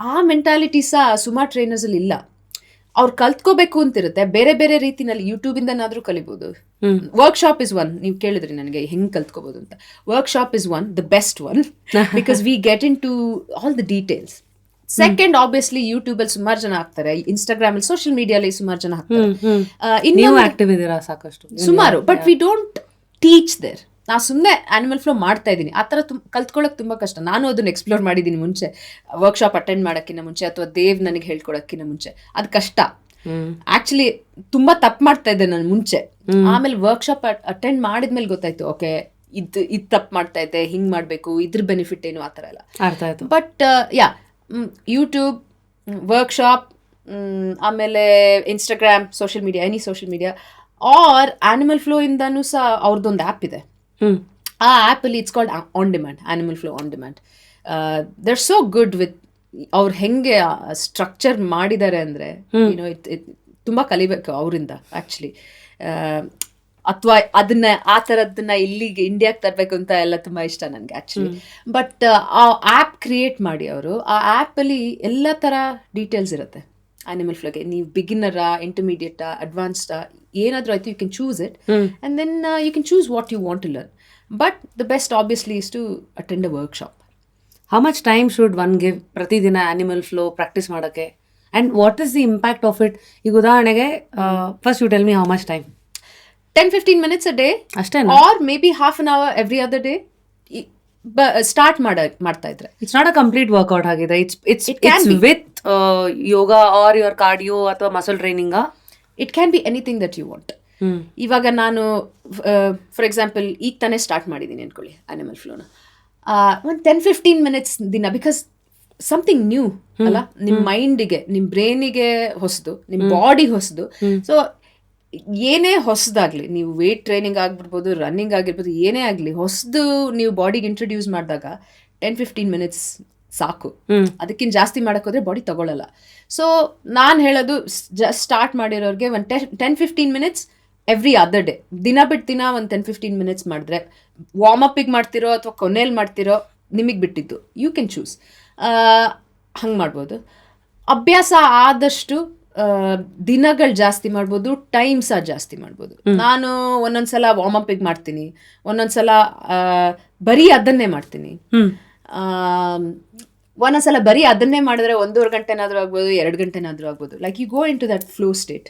ಆ ಮೆಂಟಾಲಿಟಿ ಸಹ ಸುಮಾರು ಟ್ರೈನರ್ಸಲ್ಲಿ ಇಲ್ಲ. ಅವ್ರು ಕಲ್ತ್ಕೋಬೇಕು ಅಂತಿರುತ್ತೆ, ಬೇರೆ ಬೇರೆ ರೀತಿನಲ್ಲಿ ಯೂಟ್ಯೂಬಿಂದನಾದರೂ ಕಲಿಬೋದು. Workshop is one. ನೀವು ಕೇಳಿದ್ರಿ ನನಗೆ ಹೆಂಗೆ ಕಲ್ತ್ಕೋಬೋದು ಅಂತ. Workshop is one, the best one, because we get into all the details. Second, obviously ಯೂಟ್ಯೂಬಲ್ಲಿ ಸುಮಾರು ಜನ ಹಾಕ್ತಾರೆ, ಇನ್ಸ್ಟಾಗ್ರಾಮಲ್ಲಿ, ಸೋಷಿಯಲ್ ಮೀಡಿಯಾಲಿ ಸುಮಾರು ಜನ ಹಾಕ್ತಾರೆ. ನೀವು ಆಕ್ಟಿವ್ ಇದ್ದೀರಾ ಸಾಕಷ್ಟು ಸುಮಾರು, but we don't teach there. ನಾನು ಸುಮ್ಮನೆ ಆ್ಯನಿಮಲ್ ಫ್ಲೋ ಮಾಡ್ತಾ ಇದ್ದೀನಿ. ಆ ಥರ ಕಲ್ತ್ಕೊಳ್ಳೋಕೆ ತುಂಬ ಕಷ್ಟ. ನಾನು ಅದನ್ನು ಎಕ್ಸ್ಪ್ಲೋರ್ ಮಾಡಿದ್ದೀನಿ ಮುಂಚೆ, ವರ್ಕ್ಶಾಪ್ ಅಟೆಂಡ್ ಮಾಡೋಕ್ಕಿಂತ ಮುಂಚೆ, ಅಥವಾ ದೇವ್ ನನಗೆ ಹೇಳ್ಕೊಡೋಕ್ಕಿಂತ ಮುಂಚೆ. ಅದು ಕಷ್ಟ ಆ್ಯಕ್ಚುಲಿ. ತುಂಬ ತಪ್ಪು ಮಾಡ್ತಾ ಇದ್ದೆ ನಾನು ಮುಂಚೆ. ಆಮೇಲೆ ವರ್ಕ್ಶಾಪ್ ಅಟೆಂಡ್ ಮಾಡಿದ್ಮೇಲೆ ಗೊತ್ತಾಯ್ತು, ಓಕೆ ಇದು ತಪ್ಪು ಮಾಡ್ತಾ ಇದ್ದೆ, ಹಿಂಗೆ ಮಾಡಬೇಕು, ಇದ್ರ ಬೆನಿಫಿಟ್ ಏನು, ಆ ಥರ ಎಲ್ಲ ಅರ್ಥ ಆಯಿತು. ಬಟ್ ಯೂಟ್ಯೂಬ್, ವರ್ಕ್ಶಾಪ್, ಆಮೇಲೆ Instagram, social media, any social media, or animal flow ಇಂದನೂ ಸಹ ಅವ್ರದ್ದೊಂದು ಆ್ಯಪ್ ಇದೆ. ಆ ಆ್ಯಪಲ್ಲಿ it's called on demand, animal flow on demand. They're so good with ಅವ್ರು ಹೆಂಗೆ ಸ್ಟ್ರಕ್ಚರ್ ಮಾಡಿದ್ದಾರೆ ಅಂದರೆ, ತುಂಬ ಕಲಿಬೇಕು ಅವರಿಂದ ಆ್ಯಕ್ಚುಲಿ. ಅಥವಾ ಆ ಥರದ್ದನ್ನ ಇಲ್ಲಿಗೆ ಇಂಡಿಯಾಗೆ ತರಬೇಕು ಅಂತ ಎಲ್ಲ ತುಂಬ ಇಷ್ಟ ನನಗೆ ಆ್ಯಕ್ಚುಲಿ. ಬಟ್ ಆ ಆ್ಯಪ್ ಕ್ರಿಯೇಟ್ ಮಾಡಿ ಅವರು, ಆ ಆ್ಯಪಲ್ಲಿ ಎಲ್ಲ ಥರ ಡೀಟೇಲ್ಸ್ ಇರುತ್ತೆ ಆ್ಯನಿಮಲ್ ಫ್ಲೋಗೆ. ನೀವು ಬಿಗಿನರಾ, ಇಂಟರ್ಮೀಡಿಯೇಟಾ, ಅಡ್ವಾನ್ಸ್ಡಾ, ಏನಾದರೂ ಆಯಿತು, you can choose it and then you can choose what you want to learn. But the best obviously is to attend a workshop. How much time should one give ಪ್ರತಿದಿನ animal flow practice ಮಾಡೋಕ್ಕೆ? And what is the impact of it? ಈಗ ಉದಾಹರಣೆಗೆ first you tell me how much time. 10-15 minutes a day ಅಷ್ಟೇ, or maybe half an hour every other day. Start ಮಾಡ್ತಾ ಇದ್ರೆ it's not a complete workout ಆಗಿದೆ. It's with yoga or your cardio ಅಥವಾ muscle ಟ್ರೈನಿಂಗಾ? It can be anything that you want. ಇವಾಗ ನಾನು for example ಈಗ ತಾನೇ ಸ್ಟಾರ್ಟ್ ಮಾಡಿದ್ದೀನಿ ಅನ್ಕೊಳ್ಳಿ ಆ್ಯನಿಮಲ್ ಫ್ಲೋನ, ಒಂದು 10-15 minutes ದಿನ, ಬಿಕಾಸ್ ಸಮಥಿಂಗ್ ನ್ಯೂ ಅಲ್ಲ, ನಿಮ್ಮ ಮೈಂಡಿಗೆ, ನಿಮ್ಮ ಬ್ರೈನಿಗೆ ಹೊಸದು, ನಿಮ್ಮ ಬಾಡಿ ಹೊಸದು. ಸೊ ಏನೇ ಹೊಸದಾಗಲಿ, ನೀವು ವೇಟ್ ಟ್ರೈನಿಂಗ್ ಆಗಿಬಿಡ್ಬೋದು, ರನ್ನಿಂಗ್ ಆಗಿರ್ಬೋದು, ಏನೇ ಆಗಲಿ ಹೊಸದು ನೀವು ಬಾಡಿಗೆ ಇಂಟ್ರೊಡ್ಯೂಸ್ ಮಾಡಿದಾಗ 10-15 minutes ಸಾಕು. ಅದಕ್ಕಿಂತ ಜಾಸ್ತಿ ಮಾಡೋಕ್ಕೋದ್ರೆ ಬಾಡಿ ತಗೊಳ್ಳಲ್ಲ. ಸೊ ನಾನು ಹೇಳೋದು, ಸ್ಟಾರ್ಟ್ ಮಾಡಿರೋರಿಗೆ ಒಂದು 10-15 minutes ಎವ್ರಿ ಅದರ್ ಡೇ, ದಿನ ಬಿಟ್ಟು ದಿನ ಒಂದು 10-15 minutes ಮಾಡಿದ್ರೆ, ವಾರ್ಮಪ್ಪಿಗೆ ಮಾಡ್ತಿರೋ ಅಥವಾ ಕೊನೆಯಲ್ಲಿ ಮಾಡ್ತಿರೋ ನಿಮಗೆ ಬಿಟ್ಟಿದ್ದು, ಯು ಕ್ಯಾನ್ ಚೂಸ್. ಹಂಗೆ ಮಾಡ್ಬೋದು. ಅಭ್ಯಾಸ ಆದಷ್ಟು ದಿನಗಳು ಜಾಸ್ತಿ ಮಾಡ್ಬೋದು, ಟೈಮ್ ಸಹ ಜಾಸ್ತಿ ಮಾಡ್ಬೋದು. ನಾನು ಒಂದೊಂದ್ಸಲ ವಾರ್ಮ್ ಅಪ್ ಮಾಡ್ತೀನಿ, ಒಂದೊಂದ್ಸಲ ಬರೀ ಅದನ್ನೇ ಮಾಡ್ತೀನಿ, ಒಂದೊಂದ್ಸಲ ಬರೀ ಅದನ್ನೇ ಮಾಡಿದ್ರೆ 1.5 ಗಂಟೆನಾದ್ರೂ ಆಗ್ಬೋದು, 2 ಗಂಟೆನಾದ್ರೂ ಆಗ್ಬೋದು. Like you go into that flow state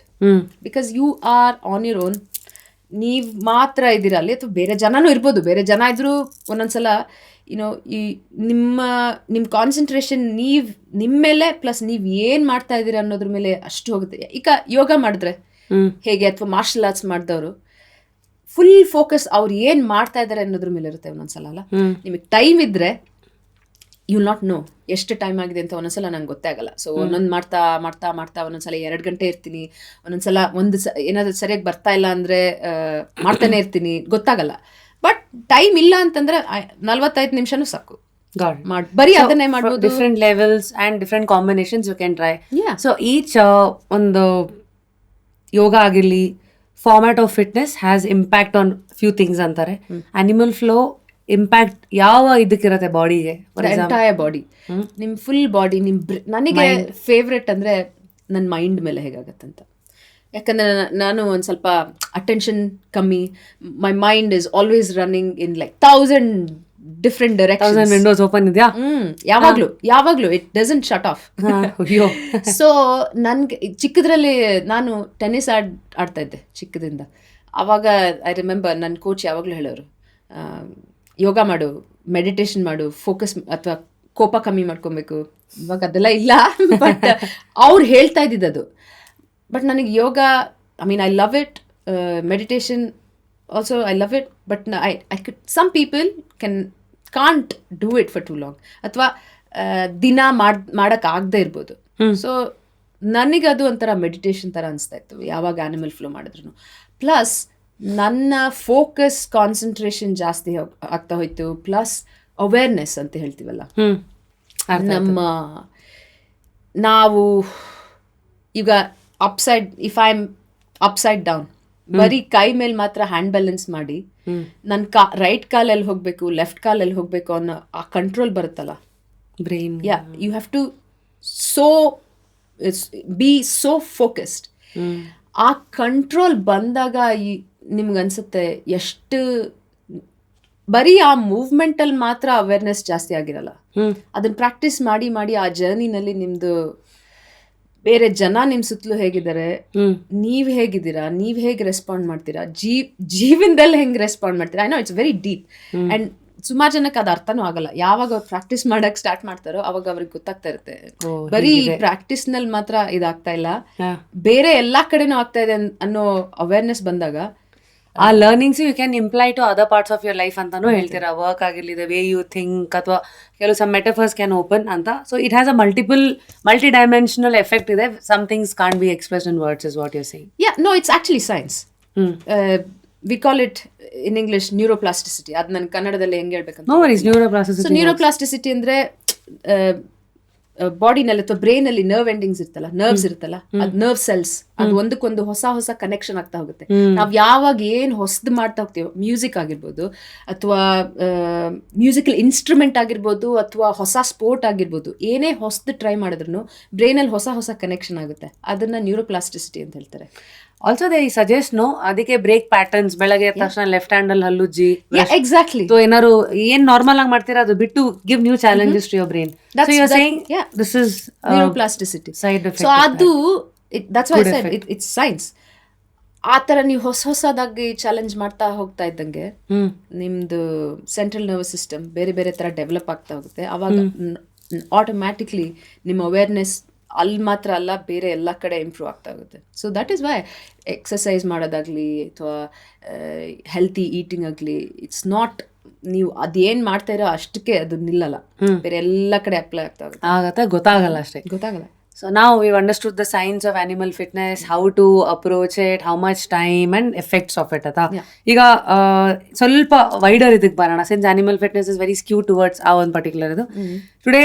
because you are on your own. ನೀವ್ ಮಾತ್ರ ಇದ್ದೀರಾ ಅಲ್ಲಿ, ಅಥವಾ ಬೇರೆ ಜನನೂ ಇರ್ಬೋದು, ಬೇರೆ ಜನ ಇದ್ರೂ ಒಂದೊಂದ್ಸಲ ಈ ನಿಮ್ಮ ಕಾನ್ಸಂಟ್ರೇಷನ್ ನಿಮ್ಮ ಮೇಲೆ ಪ್ಲಸ್ ನೀವ್ ಏನ್ ಮಾಡ್ತಾ ಇದ್ದೀರಾ ಅನ್ನೋದ್ರ ಮೇಲೆ ಅಷ್ಟು ಹೋಗುತ್ತೆ. ಈಗ ಯೋಗ ಮಾಡಿದ್ರೆ ಹೇಗೆ, ಅಥವಾ ಮಾರ್ಷಲ್ ಆರ್ಟ್ಸ್ ಮಾಡಿದವರು ಫುಲ್ ಫೋಕಸ್ ಅವ್ರು ಏನ್ ಮಾಡ್ತಾ ಇದಾರೆ ಅನ್ನೋದ್ರ ಮೇಲೆ ಇರುತ್ತೆ ಒಂದೊಂದ್ಸಲ ಅಲ್ಲ. ನಿಮಗೆ ಟೈಮ್ ಇದ್ರೆ ಯು ನಾಟ್ ನೋ ಎಷ್ಟು ಟೈಮ್ ಆಗಿದೆ ಅಂತ ಒಂದೊಂದ್ಸಲ ನಂಗೆ ಗೊತ್ತೇ ಆಗಲ್ಲ. ಸೊ ಒಂದೊಂದು ಮಾಡ್ತಾ ಮಾಡ್ತಾ ಮಾಡ್ತಾ ಒಂದೊಂದ್ಸಲ 2 ಗಂಟೆ ಇರ್ತೀನಿ, ಒಂದೊಂದ್ಸಲ ಏನಾದ್ರು ಸರಿಯಾಗಿ ಬರ್ತಾ ಇಲ್ಲ ಅಂದ್ರೆ ಮಾಡ್ತಾನೆ ಇರ್ತೀನಿ, ಗೊತ್ತಾಗಲ್ಲ. ಬಟ್ ಟೈಮ್ ಇಲ್ಲ ಅಂತಂದ್ರೆ 45 ನಿಮಿಷನೂ ಸಾಕು. ಬರೀ ಅದನ್ನೇ ಮಾಡ್ಬೋದು. Different levels and different combinations you can try. So each ಒಂದು ಯೋಗ ಆಗಿರ್ಲಿ, format of fitness has impact on few things ಅಂತಾರೆ. ಅನಿಮಲ್ ಫ್ಲೋ ಇಂಪ್ಯಾಕ್ಟ್ ಯಾವ ಇದಕ್ಕಿರತ್ತೆ ಬಾಡಿಗೆ? ಎಂಟೈರ್ ಬಾಡಿ, ನಿಮ್ ಫುಲ್ ಬಾಡಿ. ನನಗೆ ಫೇವ್ರೆಟ್ ಅಂದ್ರೆ ನನ್ನ ಮೈಂಡ್ ಮೇಲೆ ಹೇಗಾಗತ್ತಂತ. ಯಾಕಂದ್ರೆ ನಾನು ಒಂದ್ ಸ್ವಲ್ಪ ಅಟೆನ್ಷನ್ ಕಮ್ಮಿ. My mind is always running in like 1000 different directions. Windows open ಇದೆಯಾ ಯಾವಾಗ್ಲೂ it doesn't shut of. So ನನ್ಗೆ ಚಿಕ್ಕದ್ರಲ್ಲಿ ನಾನು ಟೆನ್ನಿಸ್ ಆಡ್ತಾ ಇದ್ದೆ ಚಿಕ್ಕದಿಂದ. ಅವಾಗ ಐ ರಿಮೆಂಬರ್ ನನ್ನ ಕೋಚ್ ಯಾವಾಗ್ಲೂ ಹೇಳೋರು, ಯೋಗ ಮಾಡು, ಮೆಡಿಟೇಷನ್ ಮಾಡು, ಫೋಕಸ್ ಅಥವಾ ಕೋಪ ಕಮ್ಮಿ ಮಾಡ್ಕೊಬೇಕು. ಇವಾಗ ಅದೆಲ್ಲ ಇಲ್ಲ, ಬಟ್ ಅವ್ರು ಹೇಳ್ತಾ ಇದ್ದಿದ್ದು. ಬಟ್ ನನಗೆ yoga, I love it. Meditation also I love it. But I could, some people can't do it for too long, ಅಥವಾ ದಿನ ಮಾಡೋಕ್ಕಾಗದೇ ಇರ್ಬೋದು. ಸೊ ನನಗದು ಒಂಥರ ಮೆಡಿಟೇಷನ್ ಥರ ಅನಿಸ್ತಾ ಇತ್ತು ಯಾವಾಗ ಆ್ಯನಿಮಲ್ ಫ್ಲೋ ಮಾಡಿದ್ರು. ಪ್ಲಸ್ ನನ್ನ ಫೋಕಸ್, ಕಾನ್ಸಂಟ್ರೇಷನ್ ಜಾಸ್ತಿ ಆಗ್ತಾ ಹೋಯ್ತು. ಪ್ಲಸ್ ಅವೇರ್ನೆಸ್ ಅಂತ ಹೇಳ್ತೀವಲ್ಲ, ನಾವು ಈಗ if I am upside down, ಬರೀ ಕೈ ಮೇಲೆ ಮಾತ್ರ ಹ್ಯಾಂಡ್ ಬ್ಯಾಲೆನ್ಸ್ ಮಾಡಿ ನನ್ನ ರೈಟ್ ಕಾಲಲ್ಲಿ ಹೋಗ್ಬೇಕು, ಲೆಫ್ಟ್ ಕಾಲಲ್ಲಿ ಹೋಗ್ಬೇಕು ಅನ್ನೋ ಆ ಕಂಟ್ರೋಲ್ ಬರುತ್ತಲ್ಲ brain. You have to be so focused. ಆ ಕಂಟ್ರೋಲ್ ಬಂದಾಗ ನಿಮ್ಗನ್ಸುತ್ತೆ ಎಷ್ಟು ಬರೀ ಆ ಮೂವ್ಮೆಂಟಲ್ಲಿ ಮಾತ್ರ ಅವೇರ್ನೆಸ್ ಜಾಸ್ತಿ ಆಗಿರಲ್ಲ. ಅದನ್ನ ಪ್ರಾಕ್ಟೀಸ್ ಮಾಡಿ ಮಾಡಿ ಆ ಜರ್ನಿನಲ್ಲಿ ನಿಮ್ದು ಬೇರೆ ಜನ ನಿಮ್ ಸುತ್ತಲೂ ಹೇಗಿದ್ದಾರೆ, ನೀವ್ ಹೇಗಿದ್ದೀರಾ, ನೀವ್ ಹೇಗೆ ರೆಸ್ಪಾಂಡ್ ಮಾಡ್ತೀರಾ, ಜೀವನದಲ್ಲಿ ಹೆಂಗ್ ರೆಸ್ಪಾಂಡ್ ಮಾಡ್ತೀರಾ. I know it's very deep and ಸುಮಾರು ಜನಕ್ಕೆ ಅದು ಅರ್ಥನೂ ಆಗಲ್ಲ. ಯಾವಾಗ ಅವ್ರು ಪ್ರಾಕ್ಟೀಸ್ ಮಾಡಕ್ ಸ್ಟಾರ್ಟ್ ಮಾಡ್ತಾರೋ ಅವಾಗ ಅವ್ರಿಗೆ ಗೊತ್ತಾಗ್ತಾ ಇರುತ್ತೆ. ಬರೀ ಪ್ರಾಕ್ಟೀಸ್ ನಲ್ಲಿ ಮಾತ್ರ ಇದಾಗ್ತಾ ಇಲ್ಲ, ಬೇರೆ ಎಲ್ಲಾ ಕಡೆನೂ ಆಗ್ತಾ ಇದೆ ಅನ್ನೋ ಅವೇರ್ನೆಸ್ ಬಂದಾಗ ಆ learnings you can imply to other parts of your life ಅಂತಾನು ಹೇಳ್ತೀರಾ. ವರ್ಕ್ ಆಗಿರ್ಲಿ, ದ ವೇ ಯು ಥಿಂಕ್, ಅಥವಾ ಕೆಲವು ಸಮ್ ಮೆಟಫರ್ಸ್ ಕ್ಯಾನ್ ಓಪನ್ ಅಂತ. So it has a multi dimensional effect ಇದೆ. Some things can't be expressed in words is what you are saying. No, it's actually science. We call it in English neuroplasticity. ಅದು ನನ್ನ ಕನ್ನಡದಲ್ಲಿ ಹೆಂಗೆ ಹೇಳ್ಬೇಕಂತ. Neuroplasticity ಅಂದ್ರೆ ಬಾಡಿನಲ್ಲಿ ಅಥವಾ brain ಅಲ್ಲಿ nerves ಇರುತ್ತಲ್ಲ, ಅದು ನರ್ವ್ ಸೆಲ್ಸ್, ಅದು ಒಂದಕ್ಕೊಂದು ಹೊಸ ಕನೆಕ್ಷನ್ ಆಗ್ತಾ ಹೋಗುತ್ತೆ. ನಾವ್ ಯಾವಾಗ ಏನ್ ಹೊಸದು ಮಾಡ್ತಾ ಹೋಗ್ತೀವೋ, ಮ್ಯೂಸಿಕ್ ಆಗಿರ್ಬೋದು, ಅಥವಾ ಮ್ಯೂಸಿಕಲ್ ಇನ್ಸ್ಟ್ರೂಮೆಂಟ್ ಆಗಿರ್ಬೋದು, ಅಥವಾ ಹೊಸ ಸ್ಪೋರ್ಟ್ ಆಗಿರ್ಬೋದು, ಏನೇ ಹೊಸದು ಟ್ರೈ ಮಾಡಿದ್ರು ಬ್ರೈನ್ ಅಲ್ಲಿ ಹೊಸ ಕನೆಕ್ಷನ್ ಆಗುತ್ತೆ. ಅದನ್ನ ನ್ಯೂರೋಪ್ಲಾಸ್ಟಿಸಿಟಿ ಅಂತ ಹೇಳ್ತಾರೆ. ಆಲ್ಸೋ ದೇ ಸಜೆಸ್ಟ್ ಅದಕ್ಕೆ ಬ್ರೇಕ್ ಪ್ಯಾಟರ್ನ್ಸ್, ಬೆಳಗ್ಗೆ ಎದ್ದ ತಕ್ಷಣ ಲೆಫ್ಟ್ ಹ್ಯಾಂಡ್ ಅಲ್ಲಿ ಹಲ್ಲುಜ್ಜಿ, ಎಕ್ಸಾಕ್ಟ್ಲಿ, ಏನಾದ್ರು ಏನ್ ನಾರ್ಮಲ್ ಆಗಿ ಮಾಡ್ತೀರಾ ಅದು ಬಿಟ್ಟು give new challenges to your brain. So you're saying this is neuroplasticity side effect. So adu that's why I said it's science. ಆ ಥರ ನೀವು ಹೊಸದಾಗಿ ಚಾಲೆಂಜ್ ಮಾಡ್ತಾ ಹೋಗ್ತಾ ಇದ್ದಂಗೆ ನಿಮ್ದು ಸೆಂಟ್ರಲ್ ನರ್ವಸ್ ಸಿಸ್ಟಮ್ ಬೇರೆ ಥರ ಡೆವಲಪ್ ಆಗ್ತಾ ಹೋಗುತ್ತೆ. ಅವಾಗ ಆಟೋಮ್ಯಾಟಿಕ್ಲಿ ನಿಮ್ಮ ಅವೇರ್ನೆಸ್ ಅಲ್ಲಿ ಮಾತ್ರ ಅಲ್ಲ, ಬೇರೆ ಎಲ್ಲ ಕಡೆ ಇಂಪ್ರೂವ್ ಆಗ್ತಾ ಹೋಗುತ್ತೆ. So that is why exercise ಮಾಡೋದಾಗ್ಲಿ ಅಥವಾ ಹೆಲ್ತಿ ಈಟಿಂಗ್ ಆಗಲಿ, ಇಟ್ಸ್ ನಾಟ್ ನೀವು ಅದೇನ್ ಮಾಡ್ತಾ ಇರೋ ಅಷ್ಟಕ್ಕೆ ಅದು ನಿಲ್ಲಲ್ಲ, ಬೇರೆ ಎಲ್ಲ ಕಡೆ ಅಪ್ಲೈ ಆಗ್ತಾ ಗೊತ್ತಾಗಲ್ಲ ಅಷ್ಟೇ. So now we've understood the science of animal fitness, how to approach it, how much time and effects of it. ಈಗ ಸ್ವಲ್ಪ ವೈಡರ್ ಇದಕ್ಕೆ ಬರೋಣ. Since animal fitness is very ಸ್ಕ್ಯೂ towards ಆ ಒಂದು ಪರ್ಟಿಕ್ಯುಲರ್ ಇದು. ಟುಡೇ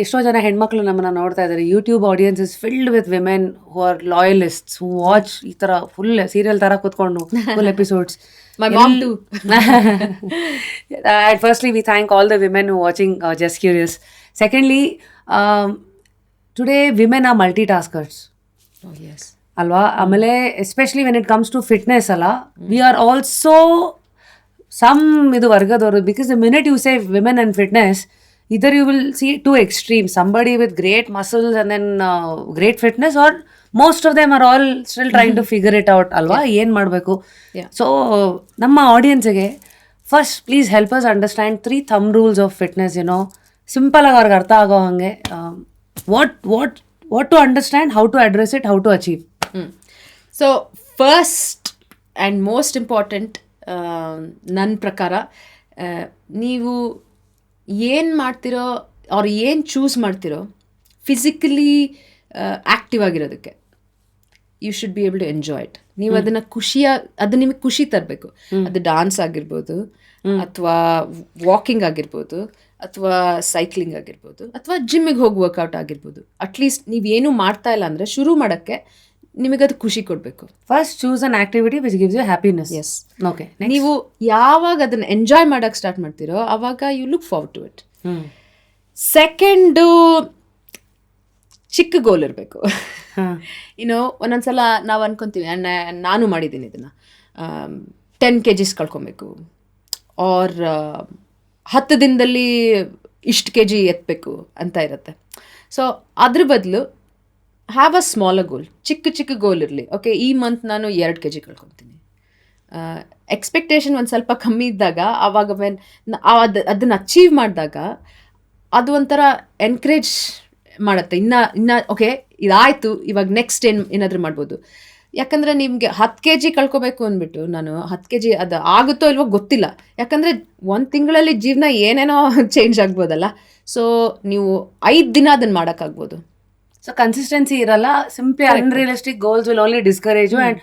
ಎಷ್ಟೋ ಜನ ಹೆಣ್ಮಕ್ಳು ನಮ್ಮನ್ನ ನೋಡ್ತಾ ಇದ್ದಾರೆ. YouTube audience is filled with women who are loyalists, who watch ಈ ತರ ಫುಲ್ ಸೀರಿಯಲ್ ತರ ಕೂತ್ಕೊಂಡು full episodes. My mom too. And firstly, we thank all the women who are watching Just Curious. Secondly, today women are multitaskers. Yes ಅಲ್ವಾ. ಆಮೇಲೆ especially when it comes to fitness ಅಲ್ಲ, we are also some ಇದು ವರ್ಗದವರು, because the minute you say women and fitness, either you will see two extremes, somebody with great muscles and then great fitness, or most of them are all still trying to figure it out ಅಲ್ವಾ, ಏನು ಮಾಡಬೇಕು. So ನಮ್ಮ ಆಡಿಯನ್ಸ್ಗೆ first please help us understand 3 thumb rules of fitness, simple ಆಗಿ ಅವ್ರಿಗೆ ಅರ್ಥ ಆಗೋ ಹಾಗೆ, what to understand, how to address it, how to achieve. So first and most important ನನ್ನ ಪ್ರಕಾರ, ನೀವು ಏನು ಮಾಡ್ತಿರೋ ಅವ್ರು ಏನು ಚೂಸ್ ಮಾಡ್ತಿರೋ ಫಿಸಿಕಲಿ ಆ್ಯಕ್ಟಿವ್ ಆಗಿರೋದಕ್ಕೆ, you should be able to enjoy it. ನೀವು ಅದನ್ನು ಅದು ನಿಮಗೆ ಖುಷಿ ತರಬೇಕು. ಅದು ಡಾನ್ಸ್ ಆಗಿರ್ಬೋದು, ಅಥವಾ ವಾಕಿಂಗ್ ಆಗಿರ್ಬೋದು, ಅಥವಾ ಸೈಕ್ಲಿಂಗ್ ಆಗಿರ್ಬೋದು, ಅಥವಾ ಜಿಮ್ಮಿಗೆ ಹೋಗಿ ವರ್ಕೌಟ್ ಆಗಿರ್ಬೋದು. ಅಟ್ಲೀಸ್ಟ್ ನೀವೇನು ಮಾಡ್ತಾ ಇಲ್ಲ ಅಂದರೆ ಶುರು ಮಾಡೋಕ್ಕೆ ನಿಮಗದು ಖುಷಿ ಕೊಡಬೇಕು. First choose an activity which gives you happiness. Yes, okay. ನೀವು ಯಾವಾಗ ಅದನ್ನು ಎಂಜಾಯ್ ಮಾಡೋಕ್ಕೆ ಸ್ಟಾರ್ಟ್ ಮಾಡ್ತೀರೋ ಆವಾಗ you look forward to it. Second, ಚಿಕ್ಕ ಗೋಲ್ ಇರಬೇಕು. ಒಂದೊಂದ್ಸಲ ನಾವು ಅನ್ಕೊತೀವಿ, ನಾನು ಮಾಡಿದ್ದೀನಿ ಇದನ್ನು, 10 kgs ಕಳ್ಕೊಬೇಕು, ಆರ್ 10 ದಿನದಲ್ಲಿ ಇಷ್ಟು kg ಎತ್ತಬೇಕು ಅಂತ ಇರುತ್ತೆ. ಸೊ ಅದ್ರ ಬದಲು ಹ್ಯಾವ್ ಅ ಸ್ಮಾಲರ್ ಗೋಲ್, ಚಿಕ್ಕ ಗೋಲ್ ಇರಲಿ. ಓಕೆ, ಈ ಮಂತ್ ನಾನು 2 kg ಕಳ್ಕೊತೀನಿ. ಎಕ್ಸ್ಪೆಕ್ಟೇಷನ್ ಒಂದು ಸ್ವಲ್ಪ ಕಮ್ಮಿ ಇದ್ದಾಗ, ಆವಾಗ ಅದನ್ನು ಅಚೀವ್ ಮಾಡಿದಾಗ ಅದು ಒಂಥರ ಎನ್ಕರೇಜ್ ಮಾಡುತ್ತೆ. ಇನ್ನು ಓಕೆ ಇದಾಯಿತು, ಇವಾಗ ನೆಕ್ಸ್ಟ್ ಏನಾದರೂ ಮಾಡ್ಬೋದು. ಯಾಕಂದರೆ ನಿಮಗೆ 10 kg ಕಳ್ಕೊಬೇಕು ಅಂದ್ಬಿಟ್ಟು ನಾನು 10 kg ಅದು ಆಗುತ್ತೋ ಇಲ್ವೋ ಗೊತ್ತಿಲ್ಲ, ಯಾಕಂದರೆ 1 ತಿಂಗಳಲ್ಲಿ ಜೀವನ ಏನೇನೋ ಚೇಂಜ್ ಆಗ್ಬೋದಲ್ಲ. ಸೊ ನೀವು 5 ದಿನ ಅದನ್ನು ಮಾಡೋಕ್ಕಾಗ್ಬೋದು. ಸೊ ಕನ್ಸಿಸ್ಟೆನ್ಸಿ ಇರಲ್ಲ. Simply unrealistic goals will only discourage you, and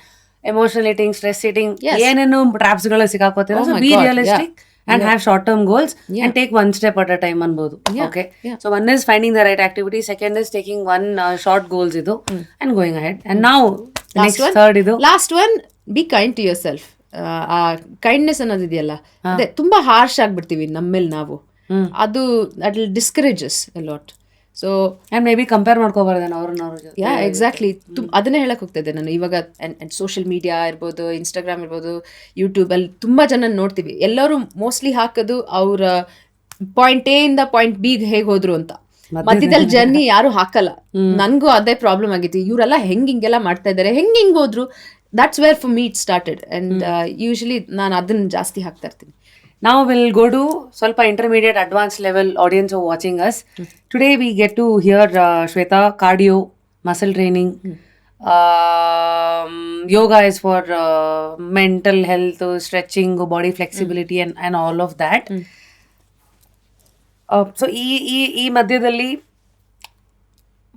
emotional eating, stress eating, ಏನೇನು ಟ್ರಾಪ್ಸ್ಗಳು ಸಿಕ್ಕಾಕೋತೀರ. So be realistic and have short term goals and take one step at a time ಅನ್ಬೋದು. Okay, so one is finding the right activity, second is taking one short goals ಇದು and going ahead, and now third ಇದು last one, be kind to yourself. ಆ kindness ಅನ್ನೋದಿದೆಯಲ್ಲ, ಅದೇ ತುಂಬಾ harsh ಆಗ್ಬಿಡ್ತೀವಿ ನಮ್ಮೇಲೆ ನಾವು, ಅದು that will discourage us a lot. So and maybe compare ಮಾಡ್ಕೋಬಾರ್ದೇನೋ ಅವ್ರ ಜೊತೆ. ಯಾ ಎಕ್ಸಾಕ್ಟ್ಲಿ, ಅದನ್ನೇ ಹೇಳಕ್ಕೆ ಹೋಗ್ತಾಯಿದ್ದೆ ನಾನು ಇವಾಗ. ಆ್ಯಂಡ್ ಸೋಷಿಯಲ್ ಮೀಡಿಯಾ ಇರ್ಬೋದು, ಇನ್ಸ್ಟಾಗ್ರಾಮ್ ಇರ್ಬೋದು, ಯೂಟ್ಯೂಬಲ್ಲಿ ತುಂಬ ಜನ ನೋಡ್ತೀವಿ. ಎಲ್ಲರೂ ಮೋಸ್ಟ್ಲಿ ಹಾಕೋದು ಅವರ ಪಾಯಿಂಟ್ ಎ ಇಂದ ಪಾಯಿಂಟ್ ಬಿಗೆ ಹೇಗೆ ಹೋದ್ರು ಅಂತ. ಮಧ್ಯದಲ್ಲಿ ಜರ್ನಿ ಯಾರು ಹಾಕಲ್ಲ. ನನಗೂ ಅದೇ ಪ್ರಾಬ್ಲಮ್ ಆಗಿತ್ತು, ಇವರೆಲ್ಲ ಹಿಂಗೆಲ್ಲ ಮಾಡ್ತಾ ಇದ್ದಾರೆ, ಹೆಂಗೆ ಹೋದ್ರು. That's where for me it started, and usually ನಾನು ಅದನ್ನು ಜಾಸ್ತಿ ಹಾಕ್ತಾ ಇರ್ತೀನಿ. Now we'll go to ಸ್ವಲ್ಪ intermediate advanced level audience who are watching us. Today we get to hear Shweta, cardio, muscle training. Yoga is for mental health, stretching, body flexibility and all of that. So ಈ ಮಧ್ಯದಲ್ಲಿ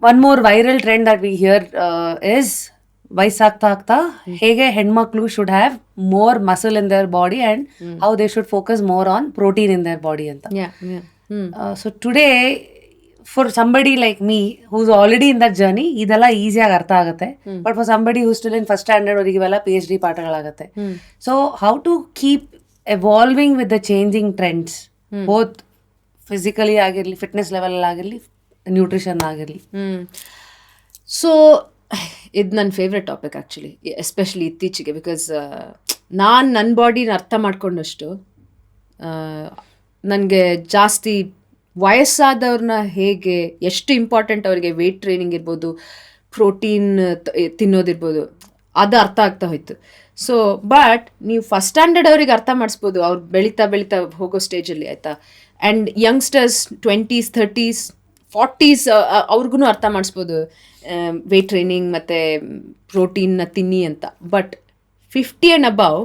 one more viral trend that we hear is ವಯಸ್ಸಾಗ್ತಾ ಹೇಗೆ ಹೆಣ್ಮಕ್ಳು should have more muscle in their body and how they should focus more on protein in their body ಅಂತ. So today for somebody like me who's already in that journey ಇದೆಲ್ಲ ಈಸಿಯಾಗಿ ಅರ್ಥ ಆಗುತ್ತೆ. But for somebody who still in first standard ಅವರಿಗೆ ಇವೆಲ್ಲ PhD ಪಾಠಗಳಾಗುತ್ತೆ. So how to keep evolving with the changing trends, both physically ಆಗಿರಲಿ, fitness level ಆಗಿರಲಿ, nutrition ಆಗಿರಲಿ. ಸೊ ಇದು ನನ್ನ ಫೇವ್ರೆಟ್ ಟಾಪಿಕ್ ಆ್ಯಕ್ಚುಲಿ, ಎಸ್ಪೆಷಲಿ ಇತ್ತೀಚೆಗೆ. ಬಿಕಾಸ್ ನಾನು ನನ್ನ ಬಾಡಿನ ಅರ್ಥ ಮಾಡ್ಕೊಂಡಷ್ಟು ನನಗೆ ಜಾಸ್ತಿ ವಯಸ್ಸಾದವ್ರನ್ನ ಹೇಗೆ ಎಷ್ಟು ಇಂಪಾರ್ಟೆಂಟ್ ಅವರಿಗೆ ವೆಯ್ಟ್ ಟ್ರೈನಿಂಗ್ ಇರ್ಬೋದು, ಪ್ರೋಟೀನ್ ತಿನ್ನೋದಿರ್ಬೋದು, ಅದು ಅರ್ಥ ಆಗ್ತಾ ಹೋಯ್ತು. ಸೊ ಬಟ್ ನೀವು ಫಸ್ಟ್ ಸ್ಟ್ಯಾಂಡರ್ಡ್ ಅವ್ರಿಗೆ ಅರ್ಥ ಮಾಡಿಸ್ಬೋದು, ಅವ್ರು ಬೆಳೀತಾ ಹೋಗೋ ಸ್ಟೇಜಲ್ಲಿ, ಆಯಿತಾ. And youngsters 20s 30s 40s ಅವ್ರಿಗೂ ಅರ್ಥ ಮಾಡಿಸ್ಬೋದು ವೆಯ್ಟ್ ಟ್ರೈನಿಂಗ್ ಮತ್ತು ಪ್ರೋಟೀನ್ನ ತಿನ್ನಿ ಅಂತ. ಬಟ್ 50 and above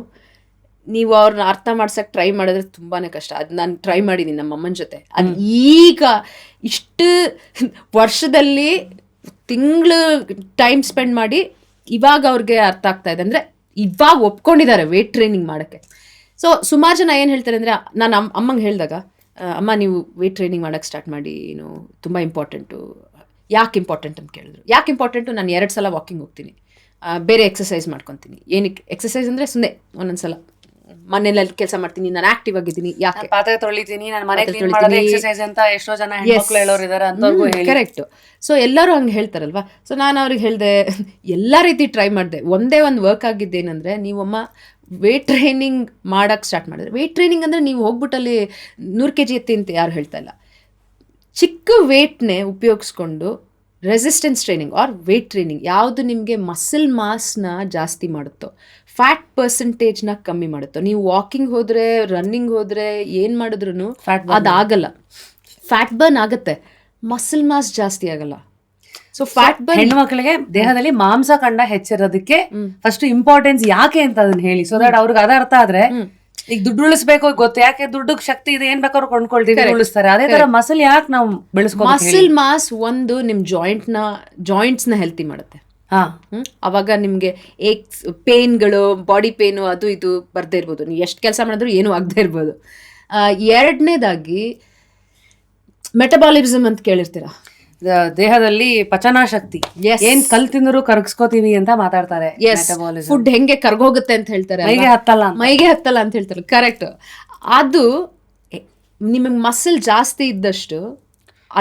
ನೀವು ಅವ್ರನ್ನ ಅರ್ಥ ಮಾಡ್ಸೋಕ್ಕೆ ಟ್ರೈ ಮಾಡಿದ್ರೆ ತುಂಬಾ ಕಷ್ಟ. ಅದು ನಾನು ಟ್ರೈ ಮಾಡಿದ್ದೀನಿ ನಮ್ಮ ಅಮ್ಮನ ಜೊತೆ. ಅದು ಈಗ ಇಷ್ಟು ವರ್ಷದಲ್ಲಿ ತಿಂಗಳು ಟೈಮ್ ಸ್ಪೆಂಡ್ ಮಾಡಿ ಇವಾಗ ಅವ್ರಿಗೆ ಅರ್ಥ ಆಗ್ತಾ ಇದೆ. ಅಂದರೆ ಇವಾಗ ಒಪ್ಕೊಂಡಿದ್ದಾರೆ ವೆಯ್ಟ್ ಟ್ರೈನಿಂಗ್ ಮಾಡೋಕ್ಕೆ. ಸೊ ಸುಮಾರು ಜನ ಏನು ಹೇಳ್ತಾರೆ ಅಂದರೆ, ನಾನು ಅಮ್ಮಂಗೆ ಹೇಳಿದಾಗ, ಅಮ್ಮ ನೀವು ವೆಯ್ಟ್ ಟ್ರೈನಿಂಗ್ ಮಾಡೋಕ್ಕೆ ಸ್ಟಾರ್ಟ್ ಮಾಡಿ, ತುಂಬ ಇಂಪಾರ್ಟೆಂಟು. ಯಾಕೆ ಇಂಪಾರ್ಟೆಂಟ್ ಅಂತ ಕೇಳಿದ್ರು. ಯಾಕೆ ಇಂಪಾರ್ಟೆಂಟು? ನಾನು 2 ಸಲ ವಾಕಿಂಗ್ ಹೋಗ್ತೀನಿ, ಬೇರೆ ಎಕ್ಸಸೈಸ್ ಮಾಡ್ಕೊತೀನಿ. ಏನಕ್ಕೆ ಎಕ್ಸಸೈಸ್ ಅಂದರೆ ಸುಮ್ಮನೆ ಒಂದೊಂದು ಸಲ ಮನೇಲಿ ಕೆಲಸ ಮಾಡ್ತೀನಿ, ನಾನು ಆಕ್ಟಿವ್ ಆಗಿದ್ದೀನಿ. ಯಾಕೆ? ಪಾತ್ರೆ ತೊಳಿತೀನಿ, ನಾನು ಮನೆ ಕ್ಲೀನ್ ಮಾಡೋದು ಎಕ್ಸರ್ಸೈಸ್ ಅಂತ ಎಷ್ಟೋ ಜನ ಹೆಣ್ಮಕ್ಳು ಹೇಳೋರು ಇದಾರೆ, ಅಂತವ್ರಿಗೂ ಹೇಳಿ. ಕರೆಕ್ಟ್. ಸೊ ಎಲ್ಲರೂ ಹಂಗೆ ಹೇಳ್ತಾರಲ್ವಾ. ಸೊ ನಾನು ಅವ್ರಿಗೆ ಹೇಳಿದೆ, ಎಲ್ಲ ರೀತಿ ಟ್ರೈ ಮಾಡಿದೆ. ಒಂದೇ ಒಂದು ವರ್ಕ್ ಆಗಿದ್ದೇನೆಂದರೆ, ನೀವಮ್ಮ ವೇಟ್ ಟ್ರೈನಿಂಗ್ ಮಾಡೋಕ್ಕೆ ಸ್ಟಾರ್ಟ್ ಮಾಡಿದ್ರೆ, ವೇಟ್ ಟ್ರೈನಿಂಗ್ ಅಂದರೆ ನೀವು ಹೋಗ್ಬಿಟ್ಟಲ್ಲಿ 100 kg ಎತ್ತಿ ಅಂತ ಯಾರು ಹೇಳ್ತಾ ಇಲ್ಲ. ಚಿಕ್ಕ ವೇಟ್ನೇ ಉಪಯೋಗಿಸ್ಕೊಂಡು resistance training or weight training ಯಾವುದು ನಿಮಗೆ ಮಸಲ್ ಮಾಸ್ನ ಜಾಸ್ತಿ ಮಾಡುತ್ತೋ, ಫ್ಯಾಟ್ ಪರ್ಸೆಂಟೇಜ್ನ ಕಮ್ಮಿ ಮಾಡುತ್ತೋ. ನೀವು ವಾಕಿಂಗ್ ಹೋದರೆ, ರನ್ನಿಂಗ್ ಹೋದರೆ, ಏನು ಮಾಡಿದ್ರು ಅದಾಗಲ್ಲ. ಫ್ಯಾಟ್ ಬರ್ನ್ ಆಗುತ್ತೆ, ಮಸಲ್ ಮಾಸ್ ಜಾಸ್ತಿ ಆಗಲ್ಲ. ಸೊ ಫ್ಯಾಟ್ ಬರ್ನ್ ಹೆಣ್ಮಕ್ಳಿಗೆ ದೇಹದಲ್ಲಿ ಮಾಂಸ ಖಂಡ ಹೆಚ್ಚಿರೋದಕ್ಕೆ ಫಸ್ಟ್ ಇಂಪಾರ್ಟೆನ್ಸ್ ಯಾಕೆ ಅಂತ ಅದನ್ನ ಹೇಳಿ, ಸೊ ದಟ್ ಅವ್ರಿಗೆ ಅದ ಅರ್ಥ ಆದ್ರೆ ಈಗ ದುಡ್ಡು ಉಳಿಸ್ಬೇಕು ಗೊತ್ತು, ಯಾಕೆ ದುಡ್ಡು ಶಕ್ತಿ ಇದೆ, ಏನ್ ಬೇಕಾದ್ರೂ ಕೊಂಡ್ಕೊಳ್ತೀವಿ, ಉಳಿಸ್ತಾರೆ. ಅದೇ ತರ ಮಸಲ್ ಯಾಕೆ ನಾವು ಬೆಳೆಸ್ಕೊ, ಮಸಲ್ ಮಾಸ್ ಒಂದು ನಿಮ್ ಜಾಯಿಂಟ್ಸ್ನ ಹೆಲ್ತಿ ಮಾಡುತ್ತೆ. ಅವಾಗ ನಿಮ್ಗೆ ಪೇನ್ಗಳು, ಬಾಡಿ ಪೇನು ಅದು ಇದು ಬರ್ದೇ ಇರ್ಬೋದು, ನೀವು ಎಷ್ಟು ಕೆಲಸ ಮಾಡಿದ್ರು ಏನೂ ಆಗದೆ ಇರ್ಬೋದು. ಎರಡನೇದಾಗಿ ಮೆಟಬಾಲಿಸಮ್ ಅಂತ ಕೇಳಿರ್ತೀರಾ, ದೇಹದಲ್ಲಿ ಪಚನ ಶಕ್ತಿ, ಏನ್ ಕಲ್ ತಿಂದ್ರು ಕರಗಿಸ್ಕೋತೀವಿ ಅಂತ ಮಾತಾಡ್ತಾರೆ. ಫುಡ್ ಹೆಂಗೆ ಕರ್ಗೋಗುತ್ತೆ ಅಂತ ಹೇಳ್ತಾರೆ, ಮೈಗೆ ಹತ್ತಲ್ಲ ಅಂತ ಹೇಳ್ತಾರೆ. ಕರೆಕ್ಟ್. ಅದು ನಿಮಗೆ ಮಸಲ್ ಜಾಸ್ತಿ ಇದ್ದಷ್ಟು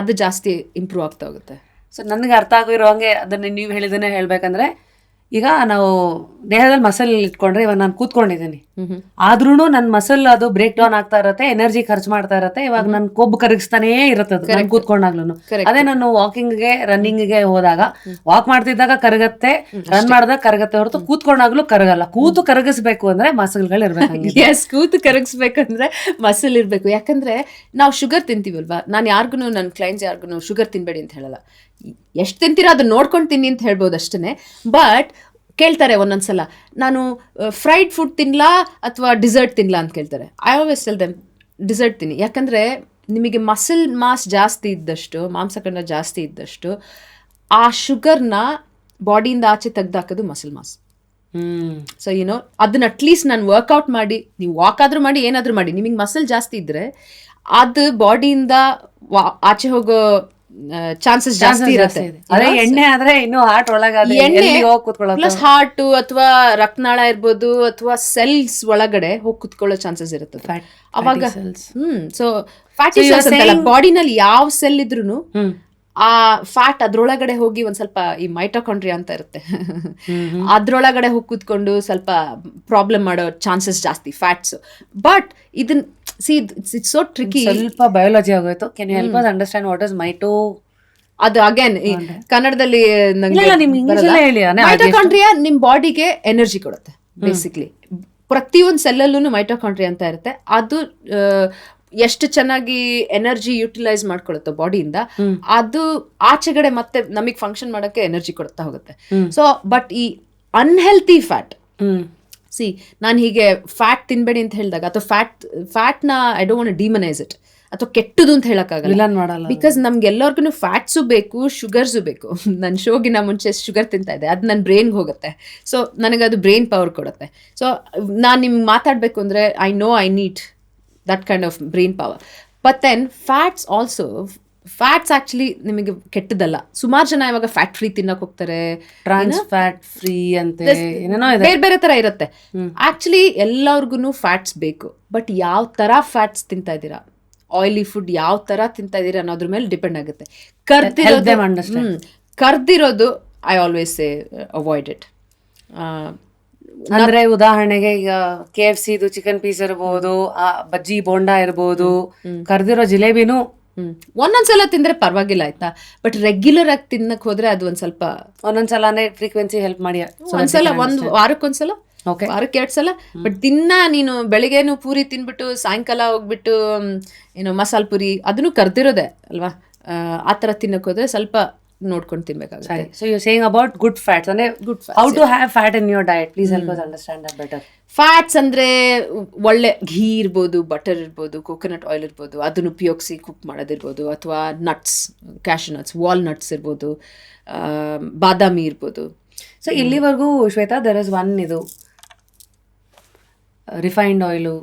ಅದು ಜಾಸ್ತಿ ಇಂಪ್ರೂವ್ ಆಗ್ತಾ ಹೋಗುತ್ತೆ. ಸೊ ನನಗೆ ಅರ್ಥ ಆಗಿರೋ ಹಂಗೆ ಅದನ್ನ ನೀವು ಹೇಳಿದನ್ನೇ ಹೇಳ್ಬೇಕಂದ್ರೆ, ಈಗ ನಾವು ದೇಹದಲ್ಲಿ ಮಸಲ್ ಇಟ್ಕೊಂಡ್ರೆ, ಇವಾಗ ನಾನು ಕೂತ್ಕೊಂಡಿದ್ದೀನಿ ಆದ್ರೂ ನನ್ನ ಮಸಲ್ ಅದು ಬ್ರೇಕ್ ಡೌನ್ ಆಗ್ತಾ ಇರತ್ತೆ, ಎನರ್ಜಿ ಖರ್ಚು ಮಾಡ್ತಾ ಇರತ್ತೆ. ಇವಾಗ ನನ್ ಕೊಬ್ಬು ಕರಗಿಸ್ತಾನೇ ಇರತ್ತೆ ಕೂತ್ಕೊಂಡಾಗ್ಲೂ. ಅದೇ ನಾನು ವಾಕಿಂಗ್ಗೆ ರನ್ನಿಂಗ್ಗೆ ಹೋದಾಗ ವಾಕ್ ಮಾಡ್ತಿದ್ದಾಗ ಕರಗತ್ತೆ, ರನ್ ಮಾಡಿದಾಗ ಕರಗತ್ತೆ ಹೊರತು ಕೂತ್ಕೊಂಡಾಗ್ಲೂ ಕರಗಲ್ಲ. ಕೂತು ಕರಗಿಸ್ಬೇಕು ಅಂದ್ರೆ ಮಸಲ್ಗಳು ಇರ್ಬೇಕು. ಎಸ್, ಕೂತು ಕರಗಿಸ್ಬೇಕಂದ್ರೆ ಮಸಲ್ ಇರ್ಬೇಕು. ಯಾಕಂದ್ರೆ ನಾವು ಶುಗರ್ ತಿಂತೀವಲ್ವಾ, ನಾನು ಯಾರಿಗೂ, ನನ್ನ ಕ್ಲೈಂಟ್ಸ್ ಯಾರಿಗೂ ಶುಗರ್ ತಿನ್ಬೇಡಿ ಅಂತ ಹೇಳಲ್ಲ. ಎಷ್ಟು ತಿಂತೀರಾ ಅದನ್ನ ನೋಡ್ಕೊಂಡು ತಿನ್ನಿ ಅಂತ ಹೇಳ್ಬೋದು ಅಷ್ಟೇ. ಬಟ್ ಕೇಳ್ತಾರೆ ಒಂದೊಂದ್ಸಲ, ನಾನು ಫ್ರೈಡ್ ಫುಡ್ ತಿನ್ಲಾ ಅಥವಾ ಡಿಸರ್ಟ್ ತಿನ್ಲಾ ಅಂತ ಕೇಳ್ತಾರೆ. I always tell them desert ತಿನ್ನಿ. ಯಾಕಂದರೆ ನಿಮಗೆ ಮಸಲ್ ಮಾಸ್ ಜಾಸ್ತಿ ಇದ್ದಷ್ಟು, ಮಾಂಸಖಂಡ ಜಾಸ್ತಿ ಇದ್ದಷ್ಟು ಆ ಶುಗರ್ನ ಬಾಡಿಯಿಂದ ಆಚೆ ತೆಗ್ದಾಕೋದು ಮಸಲ್ ಮಾಸ್. ಸೊ ಅದನ್ನ ಅಟ್ಲೀಸ್ಟ್ ನಾನು ವರ್ಕೌಟ್ ಮಾಡಿ, ನೀವು ವಾಕ್ ಆದ್ರೂ ಮಾಡಿ, ಏನಾದರೂ ಮಾಡಿ, ನಿಮಗೆ ಮಸಲ್ ಜಾಸ್ತಿ ಇದ್ರೆ ಅದು ಬಾಡಿಯಿಂದ ಆಚೆ ಹೋಗೋ ಚಾನ್ಸಸ್ ಜಾಸ್ತಿ ಇರುತ್ತೆ. ಅದೇ ಎಣ್ಣೆ ಆದ್ರೆ ಇನ್ನು ಹಾರ್ಟ್ ಒಳಗೆ ಪ್ಲಸ್ ಹಾರ್ಟ್ ಅಥವಾ ರಕ್ತನಾಳ ಇರ್ಬೋದು ಅಥವಾ ಸೆಲ್ಸ್ ಒಳಗಡೆ ಹೋಗಿ ಕುತ್ಕೊಳ್ಳೋ ಚಾನ್ಸಸ್ ಇರುತ್ತೆ ಅವಾಗ. ಸೊ ಫ್ಯಾಟಿ ಸೆಲ್ಸ್ ಅಂತಲ್ಲ, ಬಾಡಿನಲ್ಲಿ ಯಾವ ಸೆಲ್ ಇದ್ರೂ ಆ ಫ್ಯಾಟ್ ಅದ್ರೊಳಗಡೆ ಹೋಗಿ ಒಂದ್ ಸ್ವಲ್ಪ, ಈ ಮೈಟೋಕಾಂಡ್ರಿಯಾ ಅಂತ ಇರುತ್ತೆ, ಅದ್ರೊಳಗಡೆ ಹೋಗಿ ಕೂತ್ಕೊಂಡು ಸ್ವಲ್ಪ ಪ್ರಾಬ್ಲಮ್ ಮಾಡೋ ಚಾನ್ಸಸ್ ಜಾಸ್ತಿ ಫ್ಯಾಟ್ಸ್. ಬಟ್ ಇದನ್ ಇಟ್ಸ್ ಸೋ ಟ್ರಿಕಿ. ಸ್ವಲ್ಪ ಬಯಾಲಜಿ ಆಗೋಯ್ತು. Can you help us understand what is mito? ಅದು ಅಗೇನ್ ಕನ್ನಡದಲ್ಲಿ ಮೈಟೋಕಾಂಡ್ರಿಯಾ ನಿಮ್ ಬಾಡಿಗೆ ಎನರ್ಜಿ ಕೊಡುತ್ತೆ ಬೇಸಿಕ್ಲಿ. ಪ್ರತಿಯೊಂದು ಸೆಲ್ಲಲ್ಲೂ ಮೈಟೋಕಾಂಡ್ರಿಯಾ ಅಂತ ಇರುತ್ತೆ. ಅದು ಎಷ್ಟು ಚೆನ್ನಾಗಿ ಎನರ್ಜಿ ಯುಟಿಲೈಸ್ ಮಾಡ್ಕೊಳುತ್ತೋ ಬಾಡಿಯಿಂದ, ಅದು ಆಚೆಗಡೆ ಮತ್ತೆ ನಮಗ್ ಫಂಕ್ಷನ್ ಮಾಡಕ್ಕೆ ಎನರ್ಜಿ ಕೊಡ್ತಾ ಹೋಗುತ್ತೆ. ಸೊ ಬಟ್ ಈ ಅನ್ಹೆಲ್ತಿ ಫ್ಯಾಟ್, ನಾನು ಹೀಗೆ ಫ್ಯಾಟ್ ತಿನ್ಬೇಡಿ ಅಂತ ಹೇಳಿದಾಗ, ಅಥವಾ ಫ್ಯಾಟ್ನ I don't want to demonise it ಅಥವಾ ಕೆಟ್ಟದು ಅಂತ ಹೇಳಕ್ಕಾಗಲ್ಲ. ಬಿಕಾಸ್ ನಮ್ಗೆಲ್ಲರಿಗೂ ಫ್ಯಾಟ್ಸು ಬೇಕು, ಶುಗರ್ಸು ಬೇಕು. ನನ್ನ ಶೋಗಿನ ಮುಂಚೆ ಶುಗರ್ ತಿಂತಾ ಇದ್ದೆ, ಅದು ನನ್ನ ಬ್ರೈನ್ಗೆ ಹೋಗುತ್ತೆ. ಸೊ ನನಗದು ಬ್ರೈನ್ ಪವರ್ ಕೊಡುತ್ತೆ. ಸೊ ನಾನು ನಿಮ್ಗೆ ಮಾತಾಡಬೇಕು ಅಂದರೆ I know I need that kind of brain power. But then fats also, fats actually ನಿಮಗೆ ಕೆಟ್ಟದಲ್ಲ. ಸುಮಾರು ಜನ ಇವಾಗ ಫ್ಯಾಟ್ ಫ್ರೀ ತಿನ್ನಕ್ ಹೋಗ್ತಾರೆ, ಟ್ರಾನ್ಸ್ ಫ್ಯಾಟ್ ಫ್ರೀ ಅಂತ ಬೇರೆ ಬೇರೆ ತರ ಇರುತ್ತೆ. ಆಕ್ಚುಲಿ ಎಲ್ಲರಿಗೂ ಫ್ಯಾಟ್ಸ್ ಬೇಕು. ಬಟ್ ಯಾವ ತರ ಫ್ಯಾಟ್ಸ್ ತಿಂತಾ ಇದ್ದೀರಾ, ಆಯಿಲಿ ಫುಡ್ ಯಾವ ತರ ತಿಂತಾ ಇದ್ದೀರಾ ಅನ್ನೋದ್ರ ಮೇಲೆ ಡಿಪೆಂಡ್ ಆಗುತ್ತೆ. ಕರ್ದಿರೋದು I always say avoid it. ಅಂದ್ರೆ ಉದಾಹರಣೆಗೆ ಈಗ KFC ಚಿಕನ್ ಪೀಸ್ ಇರ್ಬೋದು, ಬಜ್ಜಿ ಬೋಂಡಾ ಇರ್ಬೋದು, ಕರ್ದಿರೋ ಜಿಲೇಬಿನೂ ಒಂದೊಂದ್ಸಲ ತಿಂದ್ರೆ ಪರವಾಗಿಲ್ಲ ಆಯ್ತಾ. ಬಟ್ ರೆಗ್ಯುಲರ್ ಆಗಿ ತಿನ್ನಕ್ ಹೋದ್ರೆ ಅದು ಒಂದ್ ಸ್ವಲ್ಪ, ಒಂದೊಂದ್ಸಲ ಅಂದ್ರೆ ಫ್ರೀಕ್ವೆನ್ಸಿ ಹೆಲ್ಪ್ ಮಾಡಿ, ಒಂದ್ಸಲ ವಾರಕ್ಕೊಂದ್ಸಲ, ವಾರಕ್ಕೆ 2 ಸಲ. ಬಟ್ ದಿನ ನೀನು ಬೆಳಿಗ್ಗೆನು ಪೂರಿ ತಿನ್ಬಿಟ್ಟು ಸಾಯಂಕಾಲ ಹೋಗ್ಬಿಟ್ಟು ಮಸಾಲೆ ಪೂರಿ ಅದನ್ನು ಕರ್ದಿರೋದೆ ಅಲ್ವಾ, ಆ ತರ ತಿನ್ನಕ್ ಹೋದ್ರೆ ಸ್ವಲ್ಪ ನೋಡ್ಕೊಂಡು ತಿನ್ಬೇಕಾಗುತ್ತೆ. So you saying about good fats, ಅಂದ್ರೆ good how to have fat in your diet. Please help us understand that better. Fats ಅಂದರೆ ಒಳ್ಳೆ ಘೀ ಇರ್ಬೋದು, ಬಟರ್ ಇರ್ಬೋದು, ಕೋಕೋನಟ್ ಆಯಿಲ್ ಇರ್ಬೋದು, ಅದನ್ನು ಉಪಯೋಗಿಸಿ ಕುಕ್ ಮಾಡೋದಿರ್ಬೋದು, ಅಥವಾ ನಟ್ಸ್, ಕ್ಯಾಶ್ಯೂ ನಟ್ಸ್, ವಾಲ್ನಟ್ಸ್ ಇರ್ಬೋದು, ಬಾದಾಮಿ ಇರ್ಬೋದು. ಸೊ ಇಲ್ಲಿವರೆಗೂ ಶ್ವೇತಾ, ದರ್ ಇಸ್ ಒನ್ ಇದು refined oil,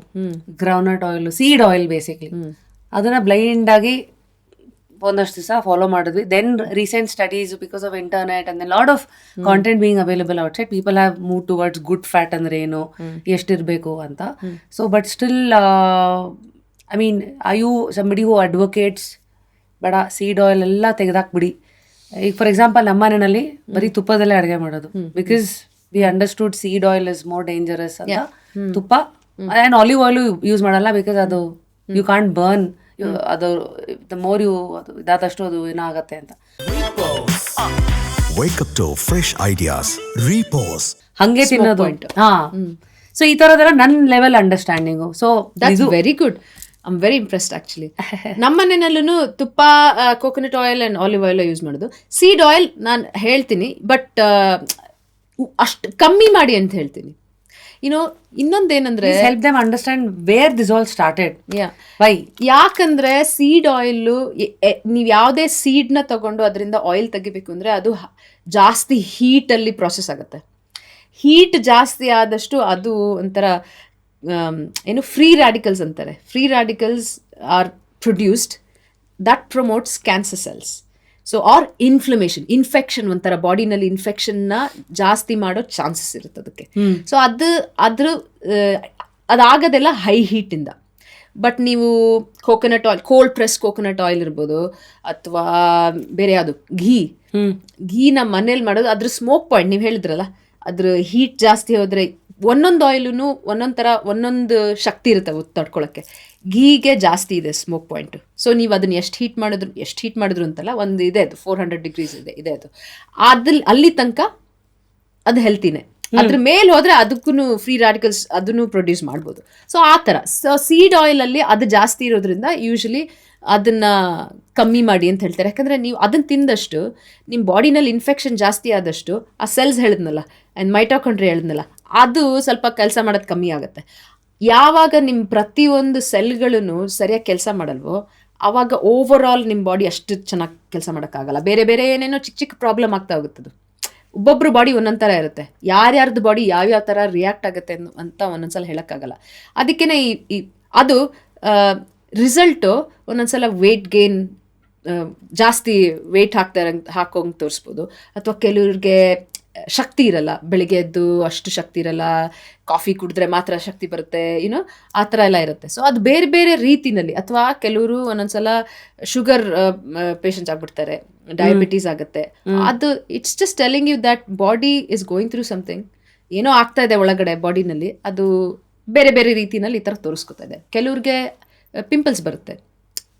groundnut oil, seed oil basically, ಅದನ್ನ ಬ್ಲೈಂಡ್ ಆಗಿ ಒಂದಷ್ಟು ದಿವಸ ಫಾಲೋ ಮಾಡಿದ್ವಿ. Then recent studies because of internet and lot of content being available outside, people have move towards good fat ಅಂದ್ರೆ ಏನು, ಎಷ್ಟಿರಬೇಕು ಅಂತ. So but still I mean I you somebody who advocates ಬೇಡ seed oil ಎಲ್ಲ ತೆಗೆದಾಕ್ಬಿಡಿ. ಈಗ for example ನಮ್ಮ ಮನೆಯಲ್ಲಿ ಬರೀ ತುಪ್ಪದಲ್ಲೇ ಅಡುಗೆ ಮಾಡೋದು, because we understood seed oil is more dangerous ಅಂತ. ತುಪ್ಪ ಆ್ಯಂಡ್ ಆಲಿವ್ ಆಯಿಲ್ ಯೂಸ್ ಮಾಡಲ್ಲ, ಬಿಕಾಸ್ ಅದು ಯು ಕಾಂಟ್ ಬರ್ನ್, ಅದು ದ ಮೋರ್ ಯು ಅದು ಇದಾದಷ್ಟು ಅದು ಏನಾಗತ್ತೆ ಅಂತ. Wake up to fresh ideas. Repose. ಹಂಗೆ ತಿನ್ನೋದು. ಹಾ, ಸೊ ಈ ಥರದೆಲ್ಲ ನನ್ನ level understanding. So that's very good. I am very impressed actually. ನಮ್ಮ ಮನೆಯಲ್ಲೂ ತುಪ್ಪ, coconut oil and olive oil use ಮಾಡೋದು. ಸೀಡ್ ಆಯಿಲ್ ನಾನು ಹೇಳ್ತೀನಿ, ಬಟ್ ಅಷ್ಟು ಕಮ್ಮಿ ಮಾಡಿ ಅಂತ ಹೇಳ್ತೀನಿ. ಇನ್ನೊಂದೇನಂದ್ರೆ help them understand where this all started. Why? ಯಾಕಂದ್ರೆ ಸೀಡ್ ಆಯಿಲ್, ನೀವು ಯಾವುದೇ ಸೀಡ್ನ ತಗೊಂಡು ಅದರಿಂದ ಆಯಿಲ್ ತೆಗಿಬೇಕು ಅಂದರೆ ಅದು ಜಾಸ್ತಿ ಹೀಟಲ್ಲಿ ಪ್ರಾಸೆಸ್ ಆಗುತ್ತೆ. ಹೀಟ್ ಜಾಸ್ತಿ ಆದಷ್ಟು ಅದು ಒಂಥರ ಏನು ಫ್ರೀ ರ್ಯಾಡಿಕಲ್ಸ್ ಅಂತಾರೆ. Free radicals are produced that promotes cancer cells. So or infection ಒಂಥರ ಬಾಡಿನಲ್ಲಿ ಇನ್ಫೆಕ್ಷನ್ನ ಜಾಸ್ತಿ ಮಾಡೋ ಚಾನ್ಸಸ್ ಇರುತ್ತೆ ಅದಕ್ಕೆ. ಸೊ ಅದಾಗೋದೆಲ್ಲ ಹೈ ಹೀಟಿಂದ. ಬಟ್ ನೀವು coconut oil, cold press coconut oil ಇರ್ಬೋದು, ಅಥವಾ ಬೇರೆ ಯಾವುದು ಘೀನ ಮನೇಲಿ ಮಾಡೋದು, ಅದ್ರ ಸ್ಮೋಕ್ ಪಾಯಿಂಟ್ ನೀವು ಹೇಳಿದ್ರಲ್ಲ, ಅದ್ರ ಹೀಟ್ ಜಾಸ್ತಿ ಹೋದರೆ ಒಂದೊಂದು ಆಯಿಲೂ ಒಂದೊಂದು ಶಕ್ತಿ ಇರುತ್ತೆ ತಡ್ಕೊಳ್ಳೋಕ್ಕೆ. ಘೀಗೆ ಜಾಸ್ತಿ ಇದೆ ಸ್ಮೋಕ್ ಪಾಯಿಂಟು. ಸೊ ನೀವು ಅದನ್ನು ಎಷ್ಟು ಹೀಟ್ ಮಾಡಿದ್ರು ಅಂತಲ್ಲ, ಒಂದು ಇದೆ ಅದು 400 degrees ಇದೆ ಅದು. ಅಲ್ಲಿ ತನಕ ಅದು ಹೆಲ್ತಿನೇ. ಅದ್ರ ಮೇಲೆ ಹೋದರೆ ಅದಕ್ಕೂ ಫ್ರೀ ರ್ಯಾಡಿಕಲ್ಸ್ ಅದನ್ನು ಪ್ರೊಡ್ಯೂಸ್ ಮಾಡ್ಬೋದು. ಸೊ ಆ ಥರ. ಸೊ ಸೀಡ್ ಆಯಿಲಲ್ಲಿ ಅದು ಜಾಸ್ತಿ ಇರೋದ್ರಿಂದ ಯೂಶಲಿ ಅದನ್ನು ಕಮ್ಮಿ ಮಾಡಿ ಅಂತ ಹೇಳ್ತಾರೆ. ಯಾಕಂದರೆ ನೀವು ಅದನ್ನು ತಿಂದಷ್ಟು ನಿಮ್ಮ ಬಾಡಿನಲ್ಲಿ ಇನ್ಫೆಕ್ಷನ್ ಜಾಸ್ತಿ ಆದಷ್ಟು ಆ ಸೆಲ್ಸ್ ಹೇಳಿದ್ನಲ್ಲ, ಆ್ಯಂಡ್ ಮೈಟೋಕಾಂಡ್ರಿಯಾ ಹೇಳಿದ್ನಲ್ಲ, ಅದು ಸ್ವಲ್ಪ ಕೆಲಸ ಮಾಡೋದು ಕಮ್ಮಿ ಆಗುತ್ತೆ. ಯಾವಾಗ ನಿಮ್ಮ ಪ್ರತಿಯೊಂದು ಸೆಲ್ಗಳೂ ಸರಿಯಾಗಿ ಕೆಲಸ ಮಾಡಲ್ವೋ ಆವಾಗ ಓವರ್ ಆಲ್ ನಿಮ್ಮ ಬಾಡಿ ಅಷ್ಟು ಚೆನ್ನಾಗಿ ಕೆಲಸ ಮಾಡೋಕ್ಕಾಗಲ್ಲ. ಬೇರೆ ಬೇರೆ ಏನೇನೋ ಚಿಕ್ಕ ಚಿಕ್ಕ ಪ್ರಾಬ್ಲಮ್ ಆಗ್ತಾ ಹೋಗುತ್ತದು. ಒಬ್ಬೊಬ್ಬರು ಬಾಡಿ ಒಂದೊಂದು ಥರ ಇರುತ್ತೆ. ಯಾರ್ಯಾರ್ದು ಬಾಡಿ ಯಾವ್ಯಾವ ಥರ ರಿಯಾಕ್ಟ್ ಆಗುತ್ತೆ ಅಂತ ಒಂದೊಂದ್ಸಲ ಹೇಳೋಕ್ಕಾಗಲ್ಲ. ಅದಕ್ಕೇ ಅದು ರಿಸಲ್ಟು ಒಂದೊಂದ್ಸಲ ವೆಯ್ಟ್ ಗೇನ್, ಜಾಸ್ತಿ ವೆಯ್ಟ್ ಹಾಕೋಂಗೆ ತೋರಿಸ್ಬೋದು. ಅಥವಾ ಕೆಲವ್ರಿಗೆ ಶಕ್ತಿ ಇರಲ್ಲ, ಬೆಳಿಗ್ಗೆ ಎದ್ದು ಅಷ್ಟು ಶಕ್ತಿ ಇರಲ್ಲ, ಕಾಫಿ ಕುಡಿದ್ರೆ ಮಾತ್ರ ಶಕ್ತಿ ಬರುತ್ತೆ, ಆ ಥರ ಎಲ್ಲ ಇರುತ್ತೆ. ಸೊ ಅದು ಬೇರೆ ಬೇರೆ ರೀತಿನಲ್ಲಿ. ಅಥವಾ ಕೆಲವರು ಒಂದೊಂದ್ಸಲ ಶುಗರ್ ಪೇಷಂಟ್ಸ್ ಆಗ್ಬಿಡ್ತಾರೆ, ಡಯಾಬಿಟೀಸ್ ಆಗುತ್ತೆ. ಅದು it's just telling you that body is going through something. ಏನೋ ಆಗ್ತಾ ಇದೆ ಒಳಗಡೆ ಬಾಡಿನಲ್ಲಿ, ಅದು ಬೇರೆ ಬೇರೆ ರೀತಿನಲ್ಲಿ ಈ ಥರ ತೋರಿಸ್ಕೊತಾ ಇದೆ. ಕೆಲವ್ರಿಗೆ ಪಿಂಪಲ್ಸ್ ಬರುತ್ತೆ.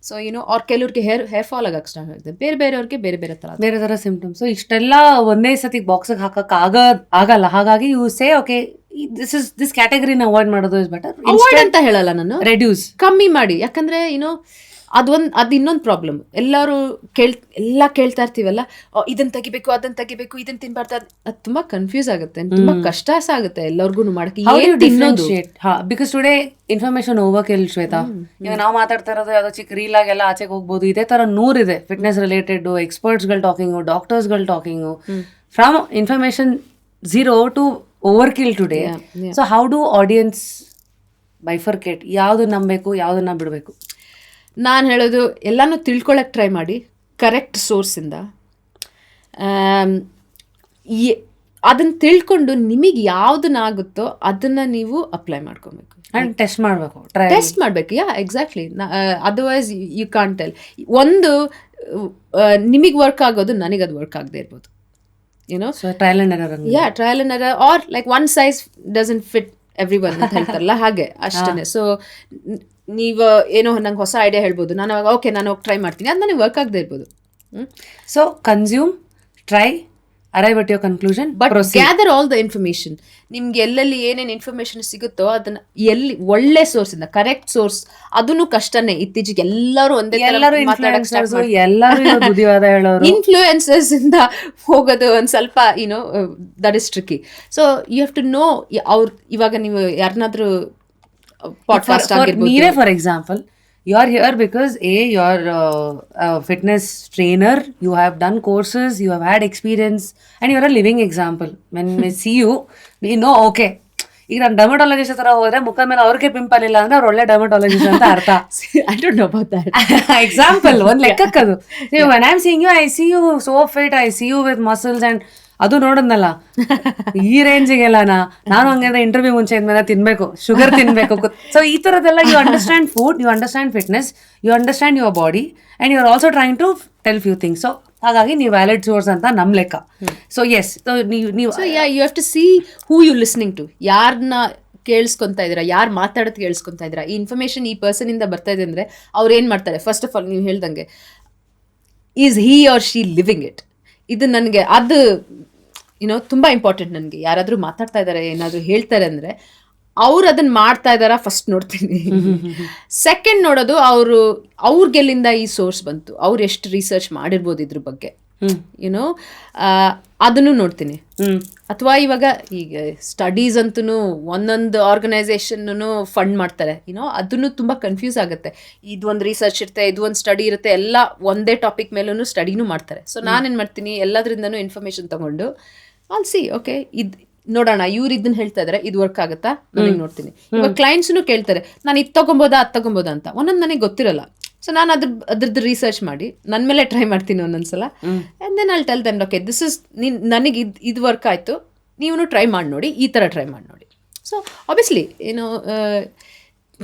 ಸೊ ಅವ್ರ ಕೆಲವ್ರಿಗೆ ಹೇರ್ ಫಾಲ್ ಆಗಕ್ಕೆ ಸ್ಟಾರ್ಟ್ ಆಗುತ್ತೆ. ಬೇರೆ ಬೇರೆಯವ್ರಿಗೆ ಬೇರೆ ಬೇರೆ ಥರ ಸಿಂಪ್ಟಮ್ಸ್. ಸೊ ಇಷ್ಟೆಲ್ಲ ಒಂದೇ ಸತಿ ಬಾಕ್ಸಿಗೆ ಹಾಕಕ್ಕೆ ಆಗಲ್ಲ. ಹಾಗಾಗಿ ಯು ಸೇ ಓಕೆ, ದಿಸ್ ಕ್ಯಾಟಗರಿನ ಅವಾಯ್ಡ್ ಮಾಡೋದು ಇಸ್ ಬೆಟರ್. ಅವಾಯ್ಡ್ ಅಂತ ಹೇಳಲ್ಲ ನಾನು, ರೆಡ್ಯೂಸ್, ಕಮ್ಮಿ ಮಾಡಿ. ಯಾಕಂದ್ರೆ ಅದು ಇನ್ನೊಂದು ಪ್ರಾಬ್ಲಮ್. ಎಲ್ಲರೂ ಕೇಳ್ತಾ ಇರ್ತೀವಲ್ಲ, ಇದನ್ನ ತೆಗಿಬೇಕು, ಅದನ್ನ ತೆಗಿಬೇಕು, ಇದನ್ನ ತಿನ್ಬಾರ್ದು. ಅದು ತುಂಬಾ ಕನ್ಫ್ಯೂಸ್ ಆಗುತ್ತೆ, ತುಂಬಾ ಕಷ್ಟ ಆಗುತ್ತೆ ಎಲ್ಲರಿಗೂ ಮಾಡಕ್ಕೆ. Because today information overkill Shwetha. ಈಗ ನಾವು ಮಾತಾಡ್ತಾ ಇರೋದು ಯಾವುದೋ ಚಿಕ್ಕ ರೀಲ್ ಆಗೆಲ್ಲ ಆಚೆಗೆ ಹೋಗ್ಬೋದು. ಇದೇ ತರ 100 ಇದೆ ಫಿಟ್ನೆಸ್ ರಿಲೇಟೆಡ್, ಎಕ್ಸ್ಪರ್ಟ್ಸ್ಗಳು ಟಾಕಿಂಗು, ಡಾಕ್ಟರ್ಸ್ಗಳು talking, from information 0 to overkill today. So how do audience bifurcate? ಯಾವ್ದು ನಂಬಬೇಕು, ಯಾವ್ದನ್ನ ಬಿಡಬೇಕು? ನಾನು ಹೇಳೋದು, ಎಲ್ಲನೂ ತಿಳ್ಕೊಳಕ್ಕೆ ಟ್ರೈ ಮಾಡಿ ಕರೆಕ್ಟ್ ಸೋರ್ಸಿಂದ. ಅದನ್ನು ತಿಳ್ಕೊಂಡು ನಿಮಗೆ ಯಾವುದನ್ನಾಗುತ್ತೋ ಅದನ್ನು ನೀವು ಅಪ್ಲೈ ಮಾಡ್ಕೊಬೇಕು. ಆ್ಯಂಡ್ ಟೆಸ್ಟ್ ಮಾಡಬೇಕು. Yeah, exactly. Otherwise you can't tell. ಒಂದು ನಿಮಗೆ ವರ್ಕ್ ಆಗೋದು ನನಗದು ವರ್ಕ್ ಆಗದೆ ಇರ್ಬೋದು. Trial and error. Trial and error, or like one size doesn't fit everyone ಅಂತ ಹೇಳ್ತಾರಲ್ಲ, ಹಾಗೆ ಅಷ್ಟೇ. ಸೊ ನೀವು ಏನೋ ನಂಗೆ ಹೊಸ ಐಡಿಯಾ ಹೇಳ್ಬೋದು, ನಾನು ಓಕೆ ನಾನು ಹೋಗಿ ಟ್ರೈ ಮಾಡ್ತೀನಿ, ಅದು ನನಗೆ ವರ್ಕ್ ಆಗದೆ ಇರ್ಬೋದು. So consume, try, arrive at your conclusion, but gather all the information. ನಿಮ್ಗೆ ಎಲ್ಲೆಲ್ಲಿ ಏನೇನು ಇನ್ಫಾರ್ಮೇಶನ್ ಸಿಗುತ್ತೋ ಅದನ್ನ ಒಳ್ಳೆ ಸೋರ್ಸಿಂದ, ಕರೆಕ್ಟ್ ಸೋರ್ಸ್. ಅದನ್ನು ಕಷ್ಟನೇ. ಇತ್ತೀಚೆಗೆ ಎಲ್ಲರೂ ಒಂದೇ ಇನ್ಫ್ಲೂಯೆನ್ಸರ್ಸ್ ಇಂದ ಹೋಗೋದು ಒಂದು ಸ್ವಲ್ಪ that is tricky. So you have to know. ಇವಾಗ ನೀವು ಯಾರನ್ನಾದ್ರೂ ಪಾಡ್ಕಾಸ್ಟ್ ನೀವೇ for example, you are here because you're a fitness trainer, you have done courses, you have had experience, and you're a living example. When we see you, we know, okay, ಈಗ ನಾನು dermatologist ಹತ್ರ ಹೋದ್ರೆ ಮುಖದ ಮೇಲೆ ಅವ್ರಿಗೆ pimple ಇಲ್ಲ ಅಂದ್ರೆ ಅವ್ರು ಒಳ್ಳೆ ಡರ್ಮಟಾಲಜಿಸ್ಟ್ ಅಂತ ಅರ್ಥ. I don't know about that. Example ಒಂದ್ ಲೆಕ್ಕಕ್ಕದು. when I'm seeing you, I see you so fit, I see you with muscles and ಅದು ನೋಡದ್ನಲ್ಲ ಈ ರೇಂಜಿಗೆಲ್ಲ ನಾನು ಹಂಗಂದ್ರೆ ಇಂಟರ್ವ್ಯೂ ಮುಂಚೆ ಇದ್ಮೇಲೆ ತಿನ್ಬೇಕು, ಶುಗರ್ ತಿನ್ಬೇಕು. ಸೊ ಈ ತರದೆಲ್ಲ you understand food, you understand fitness, you understand your body and you are also trying to tell few things. So ಹಾಗಾಗಿ ನೀವು ವ್ಯಾಲಿಡ್ ಸೋರ್ಸ್ ಅಂತ ನಮ್ ಲೆಕ್ಕ. ಸೊ ಎಸ್, ನೀವು So yeah, you have to see who you listening to. ಯಾರನ್ನ ಕೇಳಿಸ್ಕೊಂತಾ ಇದ್ದೀರಾ, ಯಾರು ಮಾತಾಡೋದು ಕೇಳಿಸ್ಕೊಂತಾ ಇದ್ದೀರಾ. ಈ ಇನ್ಫಾರ್ಮೇಶನ್ ಈ ಪರ್ಸನ್ ಇಂದ ಬರ್ತಾ ಇದೆ ಅಂದ್ರೆ ಅವ್ರು ಏನ್ ಮಾಡ್ತಾರೆ, ಫಸ್ಟ್ ಆಫ್ ಆಲ್ ನೀವು ಹೇಳ್ದಂಗೆ is he or she living it. ಇದು ನನಗೆ ಅದು ತುಂಬ ಇಂಪಾರ್ಟೆಂಟ್. ನನಗೆ ಯಾರಾದರೂ ಮಾತಾಡ್ತಾ ಇದ್ದಾರೆ, ಏನಾದರೂ ಹೇಳ್ತಾರೆ ಅಂದರೆ ಅವ್ರು ಅದನ್ನು ಮಾಡ್ತಾ ಇದ್ದಾರಾ ಫಸ್ಟ್ ನೋಡ್ತೀನಿ. ಸೆಕೆಂಡ್ ನೋಡೋದು ಅವ್ರಿಗೆಲ್ಲಿಂದ ಈ ಸೋರ್ಸ್ ಬಂತು, ಅವ್ರು ಎಷ್ಟು ರಿಸರ್ಚ್ ಮಾಡಿರ್ಬೋದು ಇದ್ರ ಬಗ್ಗೆ, ಅದನ್ನು ನೋಡ್ತೀನಿ. ಅಥವಾ ಇವಾಗ ಈಗ ಸ್ಟಡೀಸ್ ಅಂತೂ ಒಂದೊಂದು ಆರ್ಗನೈಸೇಷನ್ನು ಫಂಡ್ ಮಾಡ್ತಾರೆ, ಅದನ್ನು ತುಂಬ ಕನ್ಫ್ಯೂಸ್ ಆಗುತ್ತೆ. ಇದು ಒಂದು ರಿಸರ್ಚ್ ಇರುತ್ತೆ, ಇದು ಒಂದು ಸ್ಟಡಿ ಇರುತ್ತೆ, ಎಲ್ಲ ಒಂದೇ ಟಾಪಿಕ್ ಮೇಲೂ ಸ್ಟಡಿನೂ ಮಾಡ್ತಾರೆ. ಸೊ ನಾನೇನು ಮಾಡ್ತೀನಿ, ಎಲ್ಲದ್ರಿಂದನೂ ಇನ್ಫಾರ್ಮೇಷನ್ ತಗೊಂಡು ಆಲ್ ಸಿ ಓಕೆ ನೋಡೋಣ, ಇವ್ರು ಇದನ್ನ ಹೇಳ್ತಾ ಇದಾರೆ, ಇದು ವರ್ಕ್ ಆಗುತ್ತಾ ನನಗೆ ನೋಡ್ತೀನಿ. ಇವಾಗ ಕ್ಲೈಂಟ್ಸ್ನು ಕೇಳ್ತಾರೆ, ನಾನು ಇದು ತಗೊಬೋದಾ ಅದು ತಗೊಬೋದಾ ಅಂತ. ಒಂದೊಂದು ನನಗೆ ಗೊತ್ತಿರಲ್ಲ. ಸೊ ನಾನು ಅದ್ರದ್ದು ರಿಸರ್ಚ್ ಮಾಡಿ ನನ್ನ ಮೇಲೆ ಟ್ರೈ ಮಾಡ್ತೀನಿ ಒಂದೊಂದ್ಸಲ. And then I'll tell them okay this is ನನಗೆ ಇದು ವರ್ಕ್ ಆಯಿತು, ನೀವು ಟ್ರೈ ಮಾಡಿ ನೋಡಿ, ಈ ಥರ ಟ್ರೈ ಮಾಡಿ ನೋಡಿ. ಸೊ ಆಬ್ವಿಯಸ್ಲಿ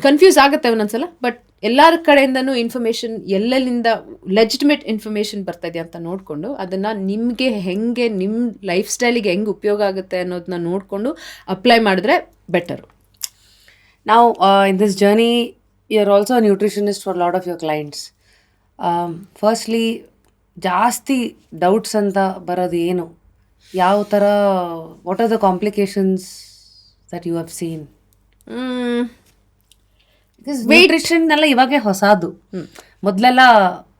ಕನ್ಫ್ಯೂಸ್ ಆಗುತ್ತೆ ಒಂದೊಂದ್ಸಲ, ಬಟ್ ಎಲ್ಲರ ಕಡೆಯಿಂದನೂ ಇನ್ಫಾರ್ಮೇಷನ್ ಎಲ್ಲೆಲ್ಲಿಂದ ಲೆಜಿಟಿಮೇಟ್ ಇನ್ಫಾರ್ಮೇಷನ್ ಬರ್ತಾ ಇದೆಯಾ ಅಂತ ನೋಡಿಕೊಂಡು ಅದನ್ನು ನಿಮಗೆ ಹೆಂಗೆ ನಿಮ್ಮ ಲೈಫ್ ಸ್ಟೈಲಿಗೆ ಹೆಂಗೆ ಉಪಯೋಗ ಆಗುತ್ತೆ ಅನ್ನೋದನ್ನ ನೋಡಿಕೊಂಡು ಅಪ್ಲೈ ಮಾಡಿದ್ರೆ ಬೆಟರು. ನಾವು in this journey you are also nutritionist for lot of your clients. Firstly ಜಾಸ್ತಿ ಡೌಟ್ಸ್ ಅಂತ ಬರೋದು ಏನು, ಯಾವ ಥರ, what are the complications that you have seen? Nutrition ಎಲ್ಲ ಇವಾಗೆ ಹೊಸದು. ಮೊದಲೆಲ್ಲ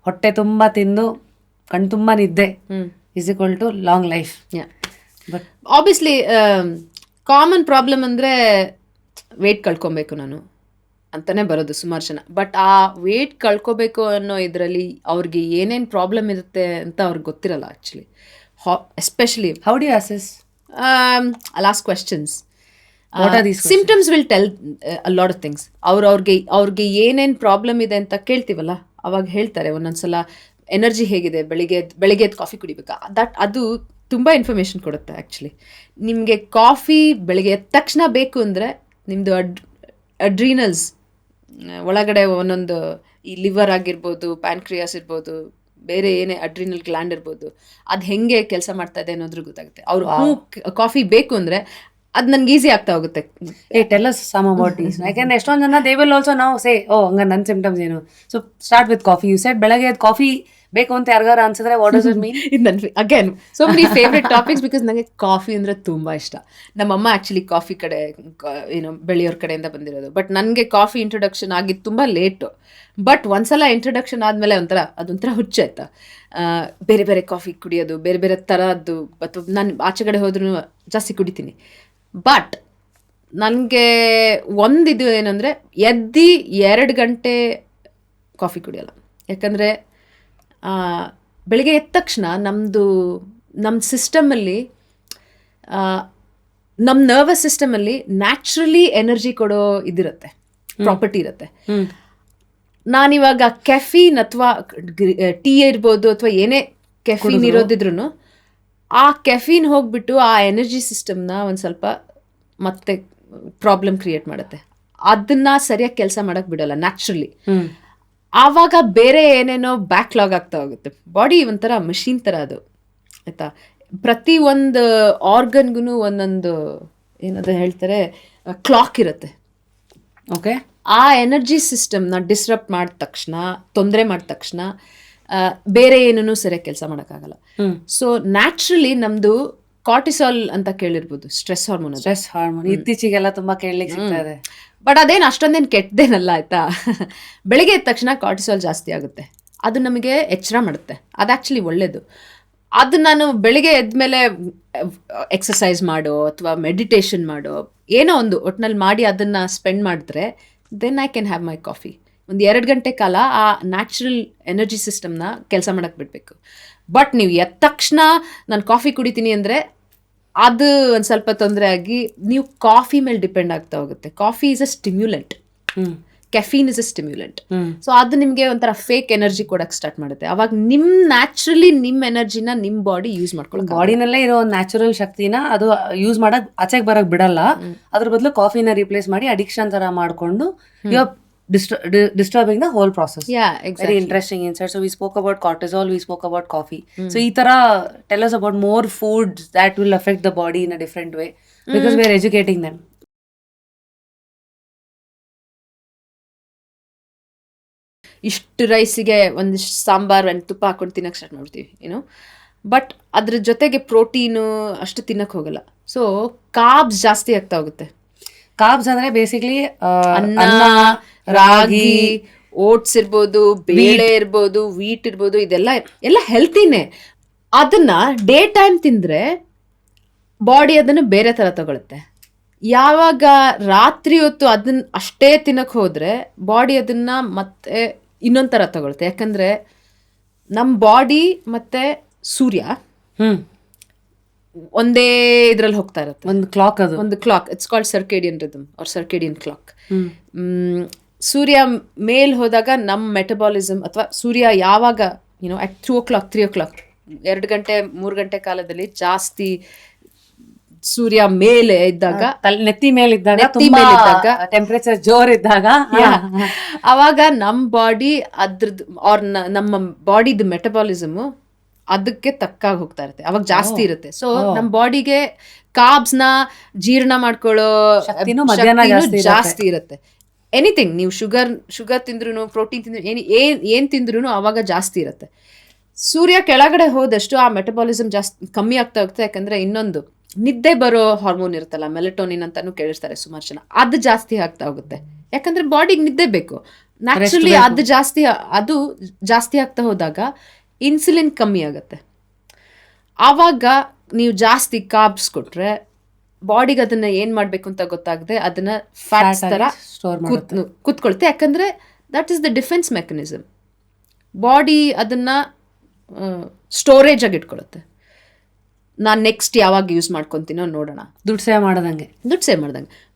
ಹೊಟ್ಟೆ ತುಂಬ ತಿಂದು ಕಣ್ ತುಂಬ ನಿದ್ದೆ is equal to long life. But obviously common problem ಅಂದರೆ ವೆಯ್ಟ್ ಕಳ್ಕೊಬೇಕು ನಾನು ಅಂತಲೇ ಬರೋದು ಸುಮಾರು ಜನ. ಬಟ್ ಆ ವೆಯ್ಟ್ ಕಳ್ಕೊಬೇಕು ಅನ್ನೋ ಇದರಲ್ಲಿ ಅವ್ರಿಗೆ ಏನೇನು ಪ್ರಾಬ್ಲಮ್ ಇರುತ್ತೆ ಅಂತ ಅವ್ರಿಗೆ ಗೊತ್ತಿರಲ್ಲ actually. Especially how do you assess? I'll ask questions. What are these questions? Symptoms will tell a lot of things. ಅವ್ರಿಗೆ ಏನೇನು ಪ್ರಾಬ್ಲಮ್ ಇದೆ ಅಂತ ಕೇಳ್ತೀವಲ್ಲ, ಅವಾಗ ಹೇಳ್ತಾರೆ ಒಂದೊಂದ್ಸಲ ಎನರ್ಜಿ ಹೇಗಿದೆ, ಬೆಳಿಗ್ಗೆ ಎದ್ದು ಕಾಫಿ ಕುಡಿಬೇಕಾ, ಅದು ತುಂಬ ಇನ್ಫಾರ್ಮೇಷನ್ ಕೊಡುತ್ತೆ ಆ್ಯಕ್ಚುಲಿ. ನಿಮಗೆ ಕಾಫಿ ಬೆಳಿಗ್ಗೆ ಎದ್ದ ತಕ್ಷಣ ಬೇಕು ಅಂದರೆ ನಿಮ್ಮದು ಅಡ್ರೀನಲ್ಸ್ ಒಳಗಡೆ ಒಂದೊಂದು ಈ ಲಿವರ್ ಆಗಿರ್ಬೋದು, ಪ್ಯಾನ್ಕ್ರಿಯಾಸ್ ಇರ್ಬೋದು, ಬೇರೆ ಏನೇ ಅಡ್ರಿನಲ್ ಗ್ಲ್ಯಾಂಡ್ ಇರ್ಬೋದು, ಅದು ಹೆಂಗೆ ಕೆಲಸ ಮಾಡ್ತಾ ಇದೆ ಅನ್ನೋದ್ರ ಗೊತ್ತಾಗುತ್ತೆ. ಅವ್ರು ಕಾಫಿ ಬೇಕು ಅಂದರೆ ಅದು ನನ್ಗೆ ಈಸಿ ಆಗ್ತಾ ಹೋಗುತ್ತೆ. Tell us some about these. ಯಾಕೆಂದ್ರೆ ಎಷ್ಟೊಂದು ಜನ ದೇ ವಿಲ್ ಆಲ್ಸೋ ನಾವು ಸೇ ಹಂಗ ನನ್ನ ಸಿಂಪ್ಟಮ್ಸ್ ಏನು. So start with coffee. You said ಬೆಳಗ್ಗೆ ಅದು ಕಾಫಿ ಬೇಕು ಅಂತ ಯಾರಿಗಾರು ಅನ್ಸಿದ್ರೆ ವಾಟ್ ಡಸ್ ಇಟ್ ಮೀನ್? ಇದು ನನ್ನ again so many favourite topics because ನನಗೆ ಕಾಫಿ ಅಂದರೆ ತುಂಬ ಇಷ್ಟ. ನಮ್ಮಮ್ಮ ಆ್ಯಕ್ಚುಲಿ ಕಾಫಿ ಕಡೆ ಬೆಳೆಯೋರ ಕಡೆಯಿಂದ ಬಂದಿರೋದು. ಬಟ್ ನನಗೆ ಕಾಫಿ ಇಂಟ್ರೊಡಕ್ಷನ್ ಆಗಿದ್ದು ತುಂಬ ಲೇಟು. ಬಟ್ ಒಂದ್ಸಲ ಇಂಟ್ರೊಡಕ್ಷನ್ ಆದಮೇಲೆ ಅದೊಂಥರ ಹುಚ್ಚಾಯ್ತಾ, ಬೇರೆ ಬೇರೆ ಕಾಫಿ ಕುಡಿಯೋದು, ಬೇರೆ ಬೇರೆ ಥರದ್ದು. ಅಥವಾ ನಾನು ಆಚೆಗಡೆ ಹೋದ್ರೂ ಜಾಸ್ತಿ ಕುಡಿತೀನಿ. ಬಟ್ ನನಗೆ ಒಂದಿದು ಏನಂದರೆ ಎದ್ದು 2 ಗಂಟೆ ಕಾಫಿ ಕುಡಿಯೋಲ್ಲ. ಯಾಕಂದರೆ ಬೆಳಿಗ್ಗೆ ಎದ್ದ ತಕ್ಷಣ ನಮ್ಮ ಸಿಸ್ಟಮಲ್ಲಿ, ನಮ್ಮ ನರ್ವಸ್ ಸಿಸ್ಟಮಲ್ಲಿ ನ್ಯಾಚುರಲಿ ಎನರ್ಜಿ ಕೊಡೋ ಇದಿರುತ್ತೆ, ಪ್ರಾಪರ್ಟಿ ಇರುತ್ತೆ. ನಾನಿವಾಗ ಕೆಫೀನ್ ಅಥವಾ ಟೀ ಇರ್ಬೋದು ಅಥವಾ ಏನೇ ಕೆಫೀನ್ ಇರೋದಿದ್ರು ಆ ಕೆಫೀನ್ ಹೋಗ್ಬಿಟ್ಟು ಆ ಎನರ್ಜಿ ಸಿಸ್ಟಮ್ನ ಒಂದು ಸ್ವಲ್ಪ ಮತ್ತೆ ಪ್ರಾಬ್ಲಮ್ ಕ್ರಿಯೇಟ್ ಮಾಡುತ್ತೆ. ಅದನ್ನ ಸರಿಯಾಗಿ ಕೆಲಸ ಮಾಡಕ್ಕೆ ಬಿಡೋಲ್ಲ ನ್ಯಾಚುರಲಿ. ಆವಾಗ ಬೇರೆ ಏನೇನೋ ಬ್ಯಾಕ್ಲಾಗ್ ಆಗ್ತಾ ಹೋಗುತ್ತೆ. ಬಾಡಿ ಒಂಥರ ಮಷೀನ್ ಥರ ಅದು, ಆಯಿತಾ. ಪ್ರತಿ ಒಂದು ಆರ್ಗನ್ಗೂ ಒಂದೊಂದು ಏನದು ಹೇಳ್ತಾರೆ ಕ್ಲಾಕ್ ಇರುತ್ತೆ. ಓಕೆ. ಆ ಎನರ್ಜಿ ಸಿಸ್ಟಮ್ನ ಡಿಸ್ರಪ್ಟ್ ಮಾಡಿದ ತಕ್ಷಣ, ತೊಂದರೆ ಮಾಡಿದ ತಕ್ಷಣ ಬೇರೆ ಏನೂ ಸರಿಯಾಗಿ ಕೆಲಸ ಮಾಡೋಕ್ಕಾಗಲ್ಲ. ಸೊ ನ್ಯಾಚುರಲಿ ನಮ್ಮದು ಕಾರ್ಟಿಸಾಲ್ ಅಂತ ಕೇಳಿರ್ಬೋದು, ಸ್ಟ್ರೆಸ್ ಹಾರ್ಮೋನ್. ಇತ್ತೀಚೆಗೆಲ್ಲ ತುಂಬ ಕೇಳಲಿಕ್ಕೆ ಸಿಗ್ತಾ ಇದೆ. ಬಟ್ ಅದೇನು ಅಷ್ಟೊಂದೇನು ಕೆಟ್ಟದೇನಲ್ಲ, ಆಯಿತಾ. ಬೆಳಿಗ್ಗೆ ಎದ್ದ ತಕ್ಷಣ ಕಾರ್ಟಿಸಾಲ್ ಜಾಸ್ತಿ ಆಗುತ್ತೆ, ಅದು ನಮಗೆ ಎಚ್ಚರ ಮಾಡುತ್ತೆ. ಅದು ಆ್ಯಕ್ಚುಲಿ ಒಳ್ಳೆಯದು. ಅದು ನಾನು ಬೆಳಿಗ್ಗೆ ಎದ್ಮೇಲೆ ಎಕ್ಸಸೈಸ್ ಮಾಡೋ ಅಥವಾ ಮೆಡಿಟೇಷನ್ ಮಾಡೋ ಏನೋ ಒಂದು ಒಟ್ಟಿನಲ್ಲಿ ಮಾಡಿ ಅದನ್ನು ಸ್ಪೆಂಡ್ ಮಾಡಿದ್ರೆ then I can have my coffee. ಒಂದು 2 ಗಂಟೆ ಕಾಲ ಆ ನ್ಯಾಚುರಲ್ ಎನರ್ಜಿ ಸಿಸ್ಟಮ್ನ ಕೆಲಸ ಮಾಡೋಕ್ಕೆ ಬಿಡಬೇಕು. ಬಟ್ ನೀವು ಎದ್ದ ತಕ್ಷಣ ನಾನು ಕಾಫಿ ಕುಡಿತೀನಿ ಅಂದರೆ ಅದು ಒಂದು ಸ್ವಲ್ಪ ತೊಂದರೆ ಆಗಿ ನೀವು ಕಾಫಿ ಮೇಲೆ ಡಿಪೆಂಡ್ ಆಗ್ತಾ ಹೋಗುತ್ತೆ. Coffee is a stimulant, caffeine is a stimulant. So ಅದು ನಿಮಗೆ ಒಂಥರ ಫೇಕ್ ಎನರ್ಜಿ ಕೊಡಕ್ಕೆ ಸ್ಟಾರ್ಟ್ ಮಾಡುತ್ತೆ. ಅವಾಗ ನ್ಯಾಚುರಲಿ ನಿಮ್ಮ ಎನರ್ಜಿನ ನಿಮ್ಮ ಬಾಡಿ ಯೂಸ್ ಮಾಡ್ಕೊಳ್ಳೋಕೆ, ಬಾಡಿನಲ್ಲೇ ಇರೋ ಒಂದು ನ್ಯಾಚುರಲ್ ಶಕ್ತಿನ ಅದು ಯೂಸ್ ಮಾಡಕ್ ಆಚೆಗೆ ಬರಕ್ ಬಿಡಲ್ಲ. ಅದ್ರ ಬದಲು ಕಾಫಿನ ರಿಪ್ಲೇಸ್ ಮಾಡಿ ಅಡಿಕ್ಷನ್ ತರ ಮಾಡ್ಕೊಂಡು you disturbing the whole process. Yeah, exactly. Very interesting insight. So we spoke about cortisol, we spoke about coffee. So ee tara tell us about more foods that will affect the body in a different way, because we are educating them. ಇಷ್ಟು ರೈಸಿಗೆ ಒಂದಿಷ್ಟು ಸಾಂಬಾರ್ ಒಂದು ತುಪ್ಪ ಹಾಕೊಂಡು ತಿನ್ನಕ್ಕೆ start ಮಾಡ್ತೀವಿ, ಏನೋ. But ಅದ್ರ ಜೊತೆಗೆ ಪ್ರೋಟೀನು ಅಷ್ಟು ತಿನ್ನಕ್ಕೆ ಹೋಗಲ್ಲ. ಸೊ ಕಾರ್ಬ್ಸ್ ಜಾಸ್ತಿ ಆಗ್ತಾ ಹೋಗುತ್ತೆ. ಕಾರ್ಬ್ಸ್ ಅಂದ್ರೆ ಬೇಸಿಕ್ಲಿ ಅನ್ನ, ರಾಗಿ, ಓಟ್ಸ್ ಇರ್ಬೋದು, ಬೇಳೆ ಇರ್ಬೋದು, ವೀಟ್ ಇರ್ಬೋದು, ಇದೆಲ್ಲ ಹೆಲ್ತಿನೇ. ಅದನ್ನ ಡೇ ಟೈಮ್ ತಿಂದ್ರೆ ಬಾಡಿ ಅದನ್ನು ಬೇರೆ ಥರ ತಗೊಳುತ್ತೆ. ಯಾವಾಗ ರಾತ್ರಿ ಹೊತ್ತು ಅದನ್ನ ಅಷ್ಟೇ ತಿನ್ನಕ್ಕೆ ಹೋದ್ರೆ ಬಾಡಿ ಅದನ್ನ ಮತ್ತೆ ಇನ್ನೊಂದು ಥರ ತಗೊಳುತ್ತೆ. ಯಾಕಂದ್ರೆ ನಮ್ಮ ಬಾಡಿ ಮತ್ತೆ ಸೂರ್ಯ ಒಂದೇ ಇದ್ರಲ್ಲಿ ಹೋಗ್ತಾ ಇರುತ್ತೆ. ಒಂದು ಕ್ಲಾಕ್, ಅದು ಒಂದು clock. It's called circadian rhythm or circadian clock. ಸೂರ್ಯ ಮೇಲ್ ಹೋದಾಗ ನಮ್ಮ ಮೆಟಬಾಲಿಸಮ್, ಅಥವಾ ಸೂರ್ಯ ಯಾವಾಗ ಅಟ್ 2 o'clock 3 o'clock 2 ಗಂಟೆ 3 ಗಂಟೆ ಕಾಲದಲ್ಲಿ ಜಾಸ್ತಿ ಸೂರ್ಯ ಮೇಲೆ ಇದ್ದಾಗ, ನೆತ್ತಿ ಮೇಲಿದ್ದಾಗ, ಟೆಂಪರೇಚರ್ ಜೋರ್ ಇದ್ದಾಗ, ಅವಾಗ ನಮ್ಮ ಬಾಡಿ ಅದ್ರದ್ದು ನಮ್ಮ ಬಾಡಿದು ಮೆಟಬಾಲಿಸಮ್ ಅದಕ್ಕೆ ತಕ್ಕಾಗಿ ಹೋಗ್ತಾ ಇರುತ್ತೆ. ಅವಾಗ ಜಾಸ್ತಿ ಇರುತ್ತೆ. ಸೊ ನಮ್ಮ ಬಾಡಿಗೆ ಕಾರ್ಬ್ಸ್ನ ಜೀರ್ಣ ಮಾಡ್ಕೊಳ್ಳೋ ಜಾಸ್ತಿ ಇರುತ್ತೆ. ಎನಿಥಿಂಗ್, ನೀವು ಶುಗರ್ ತಿಂದ್ರು, ಪ್ರೋಟೀನ್ ತಿಂದ್ರು, ಏನ್ ತಿಂದ್ರು ಅವಾಗ ಜಾಸ್ತಿ ಇರುತ್ತೆ. ಸೂರ್ಯ ಕೆಳಗಡೆ ಹೋದಷ್ಟು ಆ ಮೆಟಬಾಲಿಸಮ್ ಜಾಸ್ತಿ ಕಮ್ಮಿ ಆಗ್ತಾ ಹೋಗುತ್ತೆ. ಯಾಕಂದ್ರೆ ಇನ್ನೊಂದು ನಿದ್ದೆ ಬರೋ ಹಾರ್ಮೋನ್ ಇರುತ್ತಲ್ಲ, ಮೆಲಟೋನಿನ್ ಅಂತಾನು ಕೇಳಿಸ್ತಾರೆ ಸುಮಾರು ಜನ, ಅದು ಜಾಸ್ತಿ ಆಗ್ತಾ ಹೋಗುತ್ತೆ. ಯಾಕಂದ್ರೆ ಬಾಡಿಗೆ ನಿದ್ದೆ ಬೇಕು ನ್ಯಾಚುರಲಿ. ಅದು ಜಾಸ್ತಿ ಆಗ್ತಾ ಹೋದಾಗ ಇನ್ಸುಲಿನ್ ಕಮ್ಮಿ ಆಗುತ್ತೆ. ಆವಾಗ ನೀವು ಜಾಸ್ತಿ ಕಾರ್ಬ್ಸ್ ಕೊಟ್ರೆ ಬಾಡಿಗೆ ಅದನ್ನ ಏನ್ ಮಾಡ್ಬೇಕು ಅಂತ ಗೊತ್ತಾಗದೆ ಅದನ್ನ ಫ್ಯಾಟ್ಸ್ ತರ ಕೂತ್ಕೊಳುತ್ತೆ. ಯಾಕಂದ್ರೆ that is the defence mechanism. Body ಅದನ್ನ ಸ್ಟೋರೇಜ್ ಆಗಿ ಇಟ್ಕೊಳ್ಳುತ್ತೆ. ನಾನು ನೆಕ್ಸ್ಟ್ ಯಾವಾಗ ಯೂಸ್ ಮಾಡ್ಕೊತೀನೋ ನೋಡೋಣ, ದುಡ್ಡು ಸೇವ್ ಮಾಡ್ದಂಗೆ.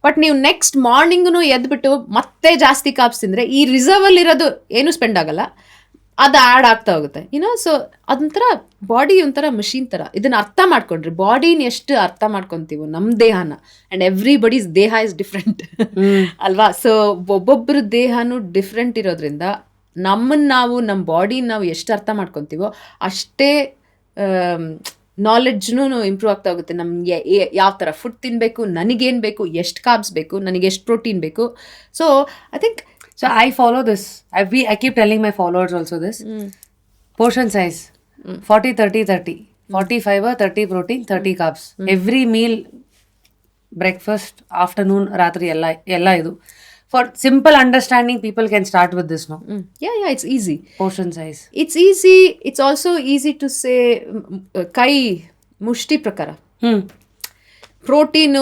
ಬಟ್ ನೀವು ನೆಕ್ಸ್ಟ್ ಮಾರ್ನಿಂಗ್ನು ಎದ್ಬಿಟ್ಟು ಮತ್ತೆ ಜಾಸ್ತಿ ಕಾರ್ಬ್ಸ್ ತಿಂದ್ರೆ ಈ ರಿಸರ್ವ್ ಅಲ್ಲಿ ಇರೋದು ಏನು ಸ್ಪೆಂಡ್ ಆಗಲ್ಲ, ಅದು ಆ್ಯಡ್ ಆಗ್ತಾ ಹೋಗುತ್ತೆ. ಸೊ ಅದೊಂಥರ ಬಾಡಿ ಒಂಥರ ಮಷೀನ್ ಥರ. ಇದನ್ನ ಅರ್ಥ ಮಾಡ್ಕೊಂಡ್ರಿ, ಬಾಡಿನ ಎಷ್ಟು ಅರ್ಥ ಮಾಡ್ಕೊತೀವೋ ನಮ್ಮ ದೇಹನ, ಆ್ಯಂಡ್ ಎವ್ರಿಬಡೀಸ್ ದೇಹ ಇಸ್ ಡಿಫ್ರೆಂಟ್ ಅಲ್ವಾ. ಸೊ ಒಬ್ಬೊಬ್ಬರ ದೇಹನೂ ಡಿಫ್ರೆಂಟ್ ಇರೋದ್ರಿಂದ ನಮ್ಮ ಬಾಡಿನ ನಾವು ಎಷ್ಟು ಅರ್ಥ ಮಾಡ್ಕೊತೀವೋ ಅಷ್ಟೇ ನಾಲೆಡ್ಜ್ನೂ ಇಂಪ್ರೂವ್ ಆಗ್ತಾ ಹೋಗುತ್ತೆ. ನಮಗೆ ಯಾವ ಥರ ಫುಡ್ ತಿನ್ನಬೇಕು, ನನಗೇನು ಬೇಕು, ಎಷ್ಟು ಕಾರ್ಬ್ಸ್ ಬೇಕು, ನನಗೆ ಎಷ್ಟು ಪ್ರೋಟೀನ್ ಬೇಕು. So I think So I follow this. I keep telling my followers also this. Portion size 40 30 30. 40 fiber, 30 protein, 30 carbs. Every meal, breakfast, afternoon, ratri ella idu. For simple understanding, people can start with this now. Yeah, it's easy. Portion size. It's easy. It's also easy to say kai mushti prakara. Protein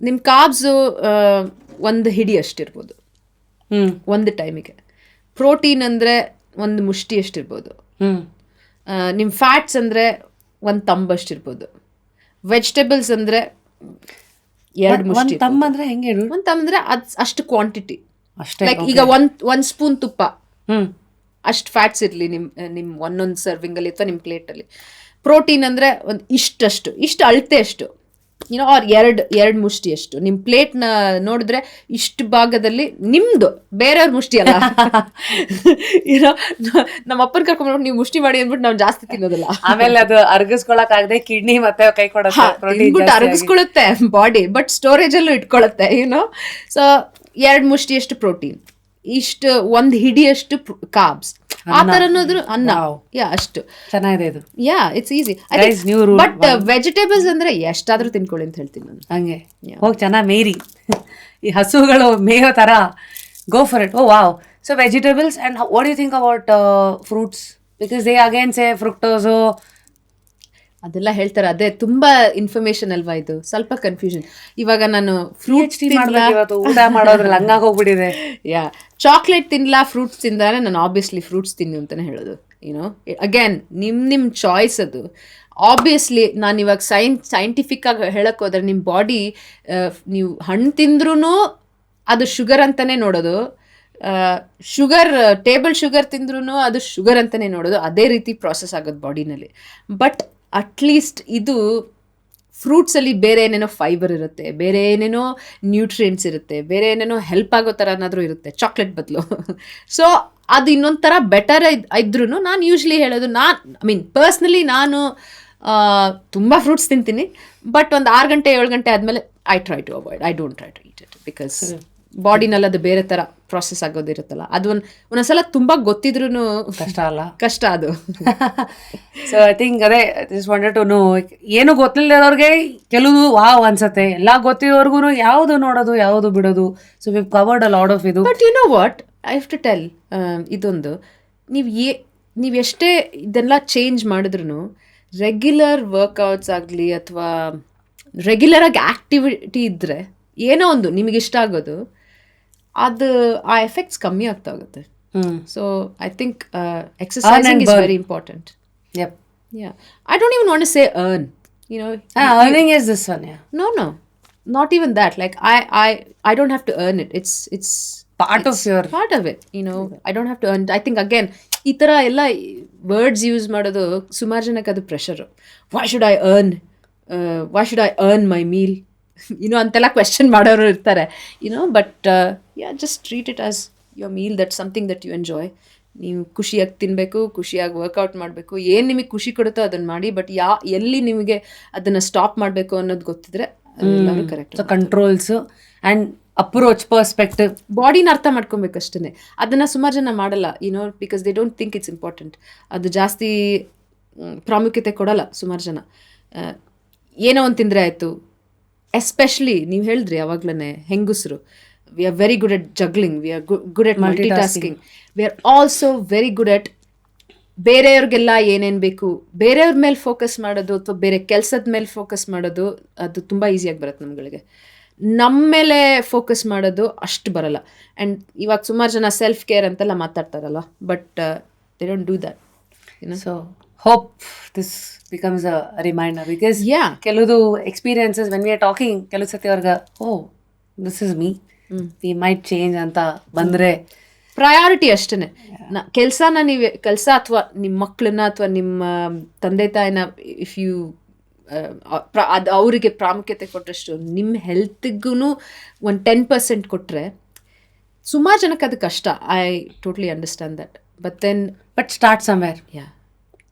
ನಿಮ್ಮ carbs ಒಂದು ಹಿಡಿ ಅಷ್ಟಿರ್ಬೋದು ಒಂದು ಟೈಮಿಗೆ. Protein ಅಂದರೆ ಒಂದು ಮುಷ್ಟಿ ಅಷ್ಟಿರ್ಬೋದು. ನಿಮ್ಮ fats ಅಂದರೆ ಒಂದು ತಂಬಷ್ಟಿರ್ಬೋದು. ವೆಜಿಟೇಬಲ್ಸ್ ಅಂದರೆ 2 ಮುಷ್ಟಿ. ತಮ್ಮ ಅಂದರೆ ಹೆಂಗೆ? ಒಂದು ತಮ್ಮ ಅಂದರೆ ಅದು ಅಷ್ಟು ಕ್ವಾಂಟಿಟಿ. ಲೈಕ್ ಈಗ ಒಂದು ಸ್ಪೂನ್ ತುಪ್ಪ ಅಷ್ಟು ಫ್ಯಾಟ್ಸ್ ಇರಲಿ ನಿಮ್ಮ ಒಂದೊಂದು ಸರ್ವಿಂಗಲ್ಲಿ ಅಥವಾ ನಿಮ್ಮ ಪ್ಲೇಟಲ್ಲಿ. ಪ್ರೋಟೀನ್ ಅಂದರೆ ಒಂದು ಇಷ್ಟು ಅಳತೆ ಅಷ್ಟು, ಆರ್ ಎರಡು ಮುಷ್ಟಿ ಅಷ್ಟು. ನಿಮ್ಮ ಪ್ಲೇಟ್ನ ನೋಡಿದ್ರೆ ಇಷ್ಟು ಭಾಗದಲ್ಲಿ ನಿಮ್ದು, ಬೇರೆಯವ್ರ ಮುಷ್ಟಿ ಅಲ್ಲ. ನಮ್ಮ ಅಪ್ಪನ ಕರ್ಕೊಂಡ್ಬಿಟ್ಟು ನೀವು ಮುಷ್ಟಿ ಮಾಡಿ ಅಂದ್ಬಿಟ್ಟು ನಾವು ಜಾಸ್ತಿ ತಿನ್ನೋದಿಲ್ಲ. ಆಮೇಲೆ ಅದು ಅರ್ಗಿಸ್ಕೊಳಕ್ ಆಗದೆ ಕಿಡ್ನಿ ಮತ್ತೆ ಕೈ ಕೊಡುತ್ತೆ, ಅರ್ಗಿಸ್ಕೊಳುತ್ತೆ ಬಾಡಿ, ಬಟ್ ಸ್ಟೋರೇಜ್ ಅಲ್ಲೂ ಇಟ್ಕೊಳುತ್ತೆ. ಸೊ 2 ಮುಷ್ಟಿ ಅಷ್ಟು ಪ್ರೋಟೀನ್, ಇಷ್ಟು ಒಂದು ಹಿಡಿಯಷ್ಟು ಕಾರ್ಬ್ಸ್, ಆ ತರ ಅನ್ನೋದ್ರು ಅನ್ನ. ಅಷ್ಟು ಚೆನ್ನಾಗಿದೆ ಇದು. It's easy. ಬಟ್ ವೆಜಿಟೇಬಲ್ಸ್ ಅಂದ್ರೆ ಎಷ್ಟಾದ್ರೂ ತಿನ್ಕೊಳ್ಳಿ ಅಂತ ಹೇಳ್ತೀನಿ ನಾನು. ಹಂಗೆ ಹೋಗಿ ಚೆನ್ನಾಗಿ ಮೇರಿ ಈ ಹಸುಗಳು ಮೇಯೋ ತರ go for it. Oh wow. So vegetables. And what you think about fruits? Because they again say fructose ಅದೆಲ್ಲ ಹೇಳ್ತಾರೆ. ಅದೇ ತುಂಬಾ ಇನ್ಫಾರ್ಮೇಶನ್ ಅಲ್ವಾ ಇದು, ಸ್ವಲ್ಪ ಕನ್ಫ್ಯೂಷನ್. ಇವಾಗ ನಾನು ಫ್ರೂಟ್ಸ್ ಊಟ ಮಾಡೋದ್ರಲ್ಲಿ ಹಂಗಾಗೋಗ್ಬಿಟ್ಟಿದೆ. ಚಾಕ್ಲೇಟ್ ತಿನ್ಲಾ ಫ್ರೂಟ್ಸ್ ತಿಂದಾರೆ, ನಾನು ಆಬ್ವಿಯಸ್ಲಿ ಫ್ರೂಟ್ಸ್ ತಿನ್ನು ಅಂತಾನೆ ಹೇಳೋದು. ಅಗೇನ್ ನಿಮ್ಮ ಚಾಯ್ಸ್ ಅದು. ಆಬ್ವಿಯಸ್ಲಿ ನಾನು ಇವಾಗ ಸೈಂಟಿಫಿಕ್ ಆಗಿ ಹೇಳಕ್ ಹೋದ್ರೆ ನಿಮ್ಮ ಬಾಡಿ ನೀವು ಹಣ್ಣು ತಿಂದ್ರೂ ಅದು ಶುಗರ್ ಅಂತಾನೆ ನೋಡೋದು, ಟೇಬಲ್ ಶುಗರ್ ತಿಂದ್ರೂ ಅದು ಶುಗರ್ ಅಂತಾನೆ ನೋಡೋದು, ಅದೇ ರೀತಿ ಪ್ರಾಸೆಸ್ ಆಗೋದು ಬಾಡಿನಲ್ಲಿ. ಬಟ್ ಅಟ್ಲೀಸ್ಟ್ ಇದು ಫ್ರೂಟ್ಸಲ್ಲಿ ಬೇರೆ ಏನೇನೋ ಫೈಬರ್ ಇರುತ್ತೆ, ಬೇರೆ ಏನೇನೋ ನ್ಯೂಟ್ರಿಯೆಂಟ್ಸ್ ಇರುತ್ತೆ, ಬೇರೆ ಏನೇನೋ ಹೆಲ್ಪ್ ಆಗೋ ಥರ ಏನಾದರೂ ಇರುತ್ತೆ ಚಾಕ್ಲೇಟ್ ಬದಲು. ಸೊ ಅದು ಇನ್ನೊಂದು ಥರ ಬೆಟರ್ ಇದ್ರೂ ನಾನು ಯೂಶ್ವಲಿ ಹೇಳೋದು, ಪರ್ಸ್ನಲಿ ನಾನು ತುಂಬ ಫ್ರೂಟ್ಸ್ ತಿಂತೀನಿ, ಬಟ್ ಒಂದು 6 ಗಂಟೆ 7 ಗಂಟೆ ಆದಮೇಲೆ I don't try to eat it, because ಬಾಡಿನಲ್ಲಿ ಅದು ಬೇರೆ ಥರ ಪ್ರಾಸೆಸ್ ಆಗೋದಿರುತ್ತಲ್ಲ, ಅದು ಒಂದೊಂದ್ಸಲ ತುಂಬ ಗೊತ್ತಿದ್ರೂ ಕಷ್ಟ ಅದು. ಸೊ ಐ ಥಿಂಕ್ ಅದೇ ಜಸ್ಟ್ ವಾಂಟೆಡ್ ಟು ನೋ, ಏನು ಗೊತ್ತಿಲ್ಲದವ್ರಿಗೆ ಕೆಲವು ವಾವ್ ಅನ್ಸತ್ತೆ, ಎಲ್ಲ ಗೊತ್ತಿರೋರ್ಗು ಯಾವುದು ನೋಡೋದು ಯಾವುದು ಬಿಡೋದು. So we covered a lot of ಇದು. But you know what I have to tell, ಇದೊಂದು ನೀವು ಎಷ್ಟೇ ಇದೆಲ್ಲ ಚೇಂಜ್ ಮಾಡಿದ್ರು ರೆಗ್ಯುಲರ್ ವರ್ಕೌಟ್ಸ್ ಆಗಲಿ ಅಥವಾ ರೆಗ್ಯುಲರ್ ಆಗಿ ಆ್ಯಕ್ಟಿವಿಟಿ ಇದ್ದರೆ ಏನೋ ಒಂದು ನಿಮಗೆ ಇಷ್ಟ ಆಗೋದು, ಅದು ಆ ಎಫೆಕ್ಟ್ಸ್ ಕಮ್ಮಿ ಆಗ್ತಾ ಹೋಗುತ್ತೆ. So I think ಎಕ್ಸರ್ಸೈಸಿಂಗ್ is very important. I don't even want to say earn, earning is this one. No, not even that. Like I don't have to earn it. It's part of it. I don't have to earn. I think again ಈ ಥರ ಎಲ್ಲ words use ಮಾಡೋದು ಸುಮಾರು ಜನಕ್ಕೆ ಅದು pressure. why should I earn my meal? ಅಂತೆಲ್ಲ question ಮಾಡೋರು ಇರ್ತಾರೆ. But just treat it as your meal, that something that you enjoy. ನೀವು ಖುಷಿಯಾಗಿ ತಿನ್ನಬೇಕು, ಖುಷಿಯಾಗಿ ವರ್ಕೌಟ್ ಮಾಡಬೇಕು, ಏನು ನಿಮಗೆ ಖುಷಿ ಕೊಡುತ್ತೋ ಅದನ್ನು ಮಾಡಿ. ಬಟ್ ಎಲ್ಲಿ ನಿಮಗೆ ಅದನ್ನು ಸ್ಟಾಪ್ ಮಾಡಬೇಕು ಅನ್ನೋದು ಗೊತ್ತಿದ್ರೆ ಎಲ್ಲರೂ correct. Controls and approach perspective, ಬಾಡಿನ ಅರ್ಥ ಮಾಡ್ಕೊಬೇಕಷ್ಟೇ. ಅದನ್ನು ಸುಮಾರು ಜನ ಮಾಡಲ್ಲ, because they don't think it's important. ಅದು ಜಾಸ್ತಿ ಪ್ರಾಮುಖ್ಯತೆ ಕೊಡಲ್ಲ ಸುಮಾರು ಜನ. ಏನೋ ಒಂದು ತಿಂದರೆ ಆಯಿತು. ಎಸ್ಪೆಷಲಿ ನೀವು ಹೇಳಿದ್ರಿ ಯಾವಾಗ್ಲೇ ಹೆಂಗಸರು, we are very good at juggling, we are good at multitasking, we are also very good at ಬೇರೆಯವ್ರಿಗೆಲ್ಲ ಏನೇನು ಬೇಕು ಬೇರೆಯವ್ರ ಮೇಲೆ ಫೋಕಸ್ ಮಾಡೋದು ಅಥವಾ ಬೇರೆ ಕೆಲಸದ ಮೇಲೆ ಫೋಕಸ್ ಮಾಡೋದು, ಅದು ತುಂಬ ಈಸಿಯಾಗಿ ಬರುತ್ತೆ ನಮ್ಗಳಿಗೆ. ನಮ್ಮ ಮೇಲೆ ಫೋಕಸ್ ಮಾಡೋದು ಅಷ್ಟು ಬರಲ್ಲ. ಆ್ಯಂಡ್ ಇವಾಗ ಸುಮಾರು ಜನ ಸೆಲ್ಫ್ ಕೇರ್ ಅಂತೆಲ್ಲ ಮಾತಾಡ್ತಾರಲ್ಲ, but they don't do that. So hope this becomes a reminder, because ಕೆಲವುದು experiences when we are talking ಕೆಲವು ಸತಿ ಅವ್ರಿಗೆ this is me, we might change ಅಂತ ಬಂದರೆ ಪ್ರಯಾರಿಟಿ ಅಷ್ಟೇ. ಕೆಲಸ ಅಥವಾ ನಿಮ್ಮ ಮಕ್ಕಳನ್ನ ಅಥವಾ ನಿಮ್ಮ ತಂದೆ ತಾಯಿನ ಇಫ್ ಯು ಅದು ಅವರಿಗೆ ಪ್ರಾಮುಖ್ಯತೆ ಕೊಟ್ಟಷ್ಟು ನಿಮ್ಮ ಹೆಲ್ತ್ಗೂ ಒಂದು 10% ಕೊಟ್ಟರೆ ಸುಮಾರು ಜನಕ್ಕೆ ಅದು ಕಷ್ಟ. I totally understand that. But start somewhere.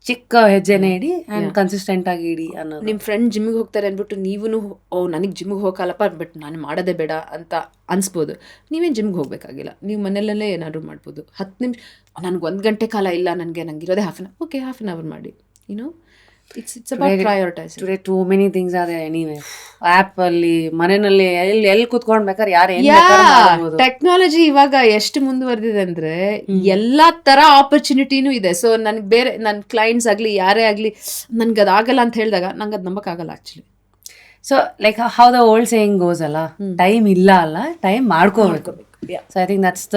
ಚಿಕ್ಕ ಹೆಜ್ಜೆನೇ ಇಡಿ ಆ್ಯಂಡ್ ಕನ್ಸಿಸ್ಟೆಂಟ್ ಆಗಿ ಇಡಿ ಅನ್ನೋದು. ನಿಮ್ಮ ಫ್ರೆಂಡ್ ಜಿಮ್ಮಿಗೆ ಹೋಗ್ತಾರೆ ಅಂದ್ಬಿಟ್ಟು ನೀವು ನನಗೆ ಜಿಮ್ಮಿಗೆ ಹೋಗಲ್ಲಪ್ಪ, ಬಟ್ ನಾನು ಮಾಡೋದೇ ಬೇಡ ಅಂತ ಅನಿಸ್ಬೋದು. ನೀವೇನು ಜಿಮ್ಗೆ ಹೋಗಬೇಕಾಗಿಲ್ಲ, ನೀವು ಮನೆಯಲ್ಲೇ ಏನಾದರೂ ಮಾಡ್ಬೋದು. 10 ನಿಮಿಷ, ನನಗೆ 1 ಗಂಟೆ ಕಾಲ ಇಲ್ಲ, ನನಗಿರೋದೇ ಹಾಫ್ ಆನ್ ಅವರ್ ಮಾಡಿ. It's about prioritise. Today too many things are anyway. App ಅಲ್ಲಿ ಮನೆಯಲ್ಲಿ ಎಲ್ಲಿ ಕೂತ್ಕೊಂಡು ಬೇಕಾದ್ರೆ ಯಾರು ಟೆಕ್ನಾಲಜಿ ಇವಾಗ ಎಷ್ಟು ಮುಂದುವರೆದಿದೆ ಅಂದ್ರೆ ಎಲ್ಲಾ ತರ ಆಪರ್ಚುನಿಟಿನೂ ಇದೆ. ಸೊ ನನಗೆ ಬೇರೆ ನನ್ನ ಕ್ಲೈಂಟ್ಸ್ ಆಗಲಿ ಯಾರೇ ಆಗಲಿ ನನ್ಗೆ ಅದಾಗಲ್ಲ ಅಂತ ಹೇಳಿದಾಗ ನಂಗೆ ಅದು ನಂಬಕ್ಕಾಗಲ್ಲ actually. So like how the old saying goes ಅಲ್ಲ, ಟೈಮ್ ಇಲ್ಲ ಅಲ್ಲ, ಟೈಮ್ ಮಾಡ್ಕೋಬೇಕು. ಸೊ ಐ ಥಿಂಕ್ ದಟ್ಸ್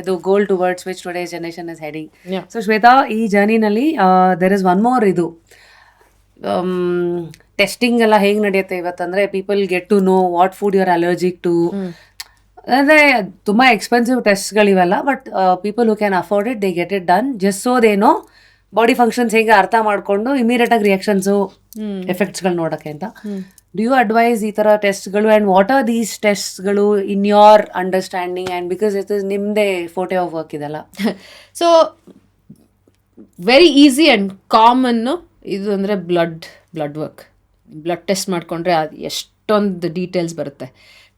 ಇದು goal towards which today's generation is heading. So Shweta, ಈ ಜರ್ನಿನಲ್ಲಿ ದೇರ್ ಇಸ್ ಒನ್ ಮೋರ್ ಇದು ಟೆಸ್ಟಿಂಗ್ ಎಲ್ಲ ಹೇಗೆ ನಡೆಯುತ್ತೆ ಇವತ್ತಂದರೆ people get to know what food you are allergic to. ಅಂದರೆ ತುಂಬ ಎಕ್ಸ್ಪೆನ್ಸಿವ್ ಟೆಸ್ಟ್ಗಳಿವೆಲ್ಲ, but people who can afford it, they get it done just so they know body functions ಹೇಗೆ ಅರ್ಥ ಮಾಡಿಕೊಂಡು ಇಮಿಡಿಯೇಟಾಗಿ ರಿಯಾಕ್ಷನ್ಸು ಎಫೆಕ್ಟ್ಸ್ಗಳು ನೋಡೋಕ್ಕೆ ಅಂತ. ಡು ಯು ಅಡ್ವೈಸ್ ಈ ಥರ ಟೆಸ್ಟ್ಗಳು ಆ್ಯಂಡ್ ವಾಟ್ ಆರ್ ದೀಸ್ ಟೆಸ್ಟ್ಗಳು in your understanding and because it is ನಿಮ್ಮದೇ ಫೋಟೋ ಆಫ್ ವರ್ಕ್ ಇದೆಲ್ಲ. So very easy and common ಇದು ಅಂದರೆ ಬ್ಲಡ್ ವರ್ಕ್. ಬ್ಲಡ್ ಟೆಸ್ಟ್ ಮಾಡಿಕೊಂಡ್ರೆ ಅದು ಎಷ್ಟೊಂದು ಡೀಟೇಲ್ಸ್ ಬರುತ್ತೆ,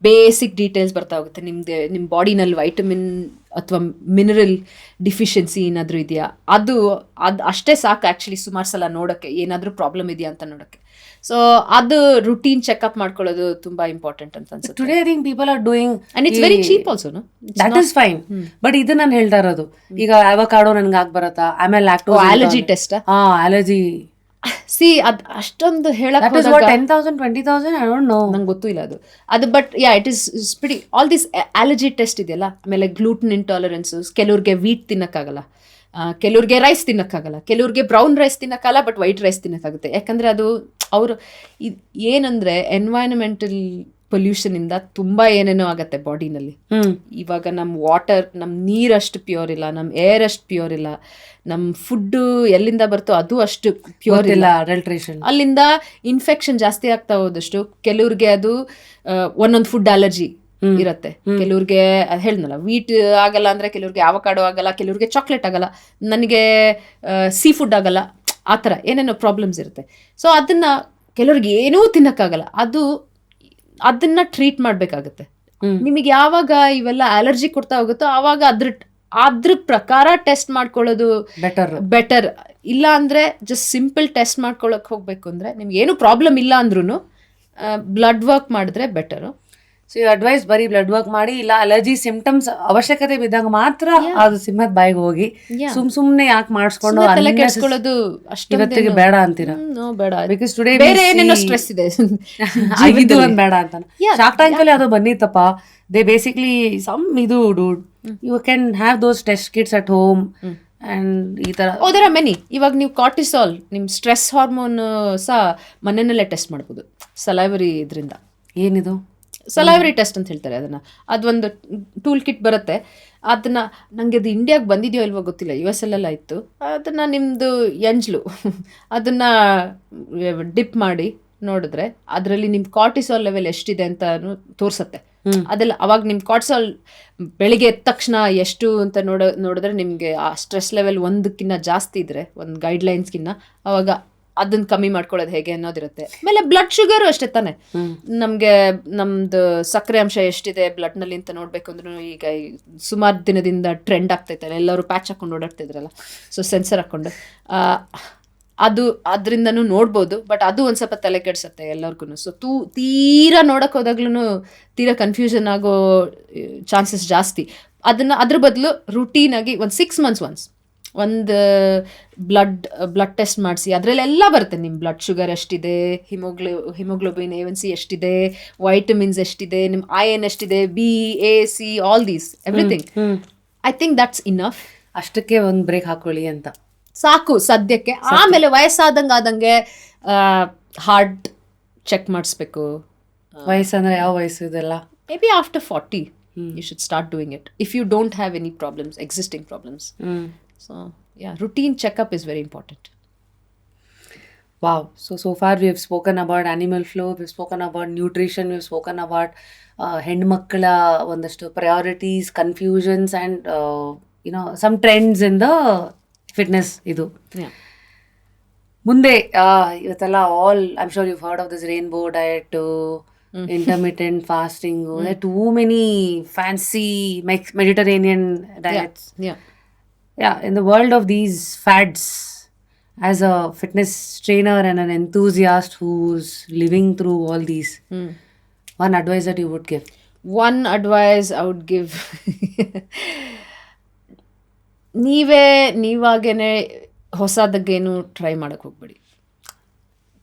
ಬೇಸಿಕ್ ಡೀಟೇಲ್ಸ್ ಬರ್ತಾ ಹೋಗುತ್ತೆ. ನಿಮ್ಮ ಬಾಡಿನಲ್ಲಿ ವೈಟಮಿನ್ ಅಥವಾ ಮಿನರಲ್ ಡಿಫಿಷಿಯನ್ಸಿ ಏನಾದರೂ ಇದೆಯಾ, ಅದು ಅಷ್ಟೇ ಸಾಕು ಆ್ಯಕ್ಚುಲಿ ಸುಮಾರು ಸಲ ನೋಡೋಕ್ಕೆ, ಏನಾದರೂ ಪ್ರಾಬ್ಲಮ್ ಇದೆಯಾ ಅಂತ ನೋಡೋಕ್ಕೆ. ಸೊ ಅದು ರುಟೀನ್ ಚೆಕಪ್ ಮಾಡ್ಕೊಳ್ಳೋದು ತುಂಬ ಇಂಪಾರ್ಟೆಂಟ್ ಅಂತ ಅನ್ಸುತ್ತೆ. Today I think people are doing and it's very cheap also. That is fine. But ಇದು ನಾನು ಹೇಳ್ತಾ ಇರೋದು, ಈಗ ಅವಕಾಡೋ ನನಗೆ ಆಗಿ ಬರುತ್ತಾ, ಆಮೇಲೆ ಲ್ಯಾಕ್ಟೋಸ್ ಅಲರ್ಜಿ ಟೆಸ್ಟ್. ಅಲರ್ಜಿ ಅದು ಅಷ್ಟೊಂದು ಹೇಳಕ್ 10,000 20,000 ಐ ಡೋಂಟ್ ನೋ, ನಂಗೆ ಗೊತ್ತಿಲ್ಲ ಅದು but it is all this allergy test ಇದೆಯಲ್ಲ. ಆಮೇಲೆ ಗ್ಲೂಟನ್ ಇಂಟಾಲರೆನ್ಸ್, ಕೆಲವ್ರಿಗೆ ವೀಟ್ ತಿನ್ನಕ್ಕಾಗಲ್ಲ, ಕೆಲವ್ರಿಗೆ ರೈಸ್ ತಿನ್ನಕ್ಕಾಗಲ್ಲ, ಕೆಲವ್ರಿಗೆ ಬ್ರೌನ್ ರೈಸ್ ತಿನ್ನಕ್ಕಾಗಲ್ಲ, ಬಟ್ ವೈಟ್ ರೈಸ್ ತಿನ್ನಕ್ಕಾಗುತ್ತೆ. ಯಾಕಂದರೆ ಅದು ಅವರು ಏನಂದರೆ ಎನ್ವೈರನ್ಮೆಂಟಲ್ ಪೊಲ್ಯೂಷನ್ ಇಂದ ತುಂಬಾ ಏನೇನೋ ಆಗತ್ತೆ ಬಾಡಿನಲ್ಲಿ. ಇವಾಗ ನಮ್ಮ ವಾಟರ್, ನಮ್ಮ ನೀರಷ್ಟು ಪ್ಯೂರ್ ಇಲ್ಲ, ನಮ್ಮ ಏರ್ ಅಷ್ಟು ಪ್ಯೂರ್ ಇಲ್ಲ, ನಮ್ಮ ಫುಡ್ಡು ಎಲ್ಲಿಂದ ಬರ್ತೋ ಅದು ಅಷ್ಟು ಪ್ಯೂರ್ ಇಲ್ಲ, ಅಲ್ಲಿಂದ ಇನ್ಫೆಕ್ಷನ್ ಜಾಸ್ತಿ ಆಗ್ತಾ ಹೋದಷ್ಟು ಕೆಲವ್ರಿಗೆ ಅದು ಒಂದೊಂದು ಫುಡ್ ಅಲರ್ಜಿ ಇರುತ್ತೆ. ಕೆಲವ್ರಿಗೆ ಹೇಳ್ದಲ್ಲ ವೀಟ್ ಆಗಲ್ಲ ಅಂದ್ರೆ ಕೆಲವ್ರಿಗೆ ಆವಕಾಡೋ ಆಗಲ್ಲ, ಕೆಲವ್ರಿಗೆ ಚಾಕ್ಲೇಟ್ ಆಗಲ್ಲ, ನನಗೆ ಸೀ ಫುಡ್ ಆಗಲ್ಲ, ಆ ಥರ ಏನೇನೋ ಪ್ರಾಬ್ಲಮ್ಸ್ ಇರುತ್ತೆ. ಸೊ ಅದನ್ನ ಕೆಲವ್ರಿಗೆ ಏನೂ ತಿನ್ನಕ್ಕಾಗಲ್ಲ, ಅದನ್ನ ಟ್ರೀಟ್ ಮಾಡಬೇಕಾಗತ್ತೆ. ನಿಮಗೆ ಯಾವಾಗ ಇವೆಲ್ಲ ಅಲರ್ಜಿ ಕೊಡ್ತಾ ಹೋಗುತ್ತೋ ಆವಾಗ ಅದ್ರ ಪ್ರಕಾರ ಟೆಸ್ಟ್ ಮಾಡ್ಕೊಳ್ಳೋದು ಬೆಟರ್. ಇಲ್ಲ ಅಂದ್ರೆ ಜಸ್ಟ್ ಸಿಂಪಲ್ ಟೆಸ್ಟ್ ಮಾಡ್ಕೊಳಕ್ ಹೋಗ್ಬೇಕು ಅಂದ್ರೆ ನಿಮ್ಗೆ ಏನು ಪ್ರಾಬ್ಲಮ್ ಇಲ್ಲ ಅಂದ್ರೂ ಬ್ಲಡ್ ವರ್ಕ್ ಮಾಡಿದ್ರೆ ಬೆಟರು. ಸೊ ಯು ಅಡ್ವೈಸ್ ಬರೀ ಬ್ಲಡ್ ವರ್ಕ್ ಮಾಡಿ, ಇಲ್ಲ ಅಲರ್ಜಿ ಸಿಂಪ್ಟಮ್ಸ್ ಅವಶ್ಯಕತೆ ಬಿದ್ದಾಗ ಮಾತ್ರ ಅದು ಸಿಂಹದ ಬಾಯಿಗೆ ಹೋಗಿ ಸುಮ್ನೆ ಯಾಕೆ ಮಾಡಿಸ್ಕೊಂಡು ಕೆಡ್ಸ್ಕೊಳ್ಳೋದು ಇವತ್ತಿಗೆ ಬೇಡ ಅಂತೀರಾ? ಬೇಡ, ಬಿಕಾಸ್ ಟುಡೇ ಬೇರೆ ಏನೇನೋ ಸ್ಟ್ರೆಸ್ ಇದೆ, ಇದು ಒಂದ್ ಬೇಡ ಅಂತ. ಶಾರ್ಕ್ ಟ್ಯಾಂಕ್ ಅಲ್ಲಿ ಅದು ಬಂದಿತ್ತಪ್ಪ. ದೇ ಬೇಸಿಕ್ಲಿ ಸಮ್ ಇದು dude you can have those test kits at home and ಈ ತರ ಓದರ ಮೆನಿ. ಇವಾಗ ನೀವು ಕಾರ್ಟಿಸಾಲ್, ನಿಮ್ ಸ್ಟ್ರೆಸ್ ಹಾರ್ಮೋನ್ ಸಹ ಮನೆಯಲ್ಲೇ ಟೆಸ್ಟ್ ಮಾಡ್ಬೋದು ಸಲೈವರಿ ಇದರಿಂದ. ಏನಿದು ಸಲೈವರಿ ಟೆಸ್ಟ್ ಅಂತ ಹೇಳ್ತಾರೆ ಅದನ್ನ. ಅದೊಂದು ಟೂಲ್ ಕಿಟ್ ಬರುತ್ತೆ. ಅದನ್ನ ನಂಗೆ ಅದು ಇಂಡಿಯಾಗೆ ಬಂದಿದೆಯೋ ಇಲ್ವೋ ಗೊತ್ತಿಲ್ಲ, US ಅಲ್ಲೆಲ್ಲ ಇತ್ತು. ಅದನ್ನ ನಿಮ್ದು ಎಂಜ್ಲು ಅದನ್ನ ಡಿಪ್ ಮಾಡಿ ನೋಡಿದ್ರೆ ಅದರಲ್ಲಿ ನಿಮ್ ಕಾರ್ಟಿಸಾಲ್ ಲೆವೆಲ್ ಎಷ್ಟಿದೆ ಅಂತ ತೋರ್ಸತ್ತೆ. ಅದೆಲ್ಲ ಅವಾಗ ನಿಮ್ ಕಾರ್ಟಿಸಾಲ್ ಬೆಳಿಗ್ಗೆ ಎದ್ದ ತಕ್ಷಣ ಎಷ್ಟು ಅಂತ ನೋಡಿದ್ರೆ ನಿಮ್ಗೆ ಆ ಸ್ಟ್ರೆಸ್ ಲೆವೆಲ್ 1ಕ್ಕಿಂತ ಜಾಸ್ತಿ ಇದ್ರೆ, ಒಂದು ಗೈಡ್ಲೈನ್ಸ್ಗಿನ್ನ, ಅವಾಗ ಅದನ್ನ ಕಮ್ಮಿ ಮಾಡ್ಕೊಳ್ಳೋದು ಹೇಗೆ ಅನ್ನೋದಿರುತ್ತೆ. ಆಮೇಲೆ ಬ್ಲಡ್ ಶುಗರು ಅಷ್ಟೇ ತಾನೆ, ನಮ್ಗೆ ನಮ್ದು ಸಕ್ಕರೆ ಅಂಶ ಎಷ್ಟಿದೆ ಬ್ಲಡ್ ನಲ್ಲಿ ಅಂತ ನೋಡ್ಬೇಕು ಅಂದ್ರೂ ಈಗ ಸುಮಾರು ದಿನದಿಂದ ಟ್ರೆಂಡ್ ಆಗ್ತೈತೆ, ಎಲ್ಲರೂ ಪ್ಯಾಚ್ ಹಾಕೊಂಡು ಓಡಾಡ್ತಿದ್ರಲ್ಲ, ಸೊ ಸೆನ್ಸರ್ ಹಾಕೊಂಡು ಅದು ಅದರಿಂದನೂ ನೋಡ್ಬೋದು. ಬಟ್ ಅದು ಒಂದು ಸ್ವಲ್ಪ ತಲೆ ಕೆಡ್ಸತ್ತೆ ಎಲ್ಲರಿಗೂ. ಸೊ ತೀರಾ ನೋಡಕ್ ಹೋದಾಗ್ಲೂ ತೀರಾ ಕನ್ಫ್ಯೂಷನ್ ಆಗೋ ಚಾನ್ಸಸ್ ಜಾಸ್ತಿ. ಅದ್ರ ಬದಲು ರುಟೀನ್ ಆಗಿ ಒಂದು 6 months ಒನ್ಸ್ ಒಂದು ಬ್ಲಡ್ ಟೆಸ್ಟ್ ಮಾಡಿಸಿ, ಅದರಲ್ಲೆಲ್ಲ ಬರುತ್ತೆ. ನಿಮ್ಮ ಬ್ಲಡ್ ಶುಗರ್ ಎಷ್ಟಿದೆ, ಹಿಮೋಗ್ಲೋಬಿನ್ A1C ಎಷ್ಟಿದೆ, ವೈಟಮಿನ್ಸ್ ಎಷ್ಟಿದೆ, ನಿಮ್ಮ ಐರನ್ ಎಷ್ಟಿದೆ, B, A, C, all these everything. I think that's enough. ಅಷ್ಟಕ್ಕೆ ಒಂದು ಬ್ರೇಕ್ ಹಾಕೊಳ್ಳಿ ಅಂತ ಸಾಕು ಸದ್ಯಕ್ಕೆ. ಆಮೇಲೆ ವಯಸ್ಸಾದಂಗೆ ಹಾರ್ಟ್ ಚೆಕ್ ಮಾಡಿಸ್ಬೇಕು. ವಯಸ್ಸಂದ್ರೆ ಯಾವ ವಯಸ್ಸು ಇದೆಲ್ಲ? May be after 40 you should start doing it if you don't have any problems, existing problems. So yeah, routine checkup is very important. Wow. So far we have spoken about animal flow, we've spoken about nutrition, we've spoken about ಹೆಣ್ಮಕ್ಕಳ ಒಂದಷ್ಟು priorities, confusions and some trends in the fitness ಇದು. ಮುಂದೆ ಇವತ್ತೆಲ್ಲ all I'm sure you've heard of this rainbow diet, intermittent fasting. There are too many fancy Mediterranean diets. Yeah, in the world of these fads, as a fitness trainer and an enthusiast who's living through all these, one advice that you would give? One advice I would give, ನೀವಾಗೇನೆ ಹೊಸದಕ್ಕೇನು try ಮಾಡಕ್ಕೆ ಹೋಗ್ಬೇಡಿ.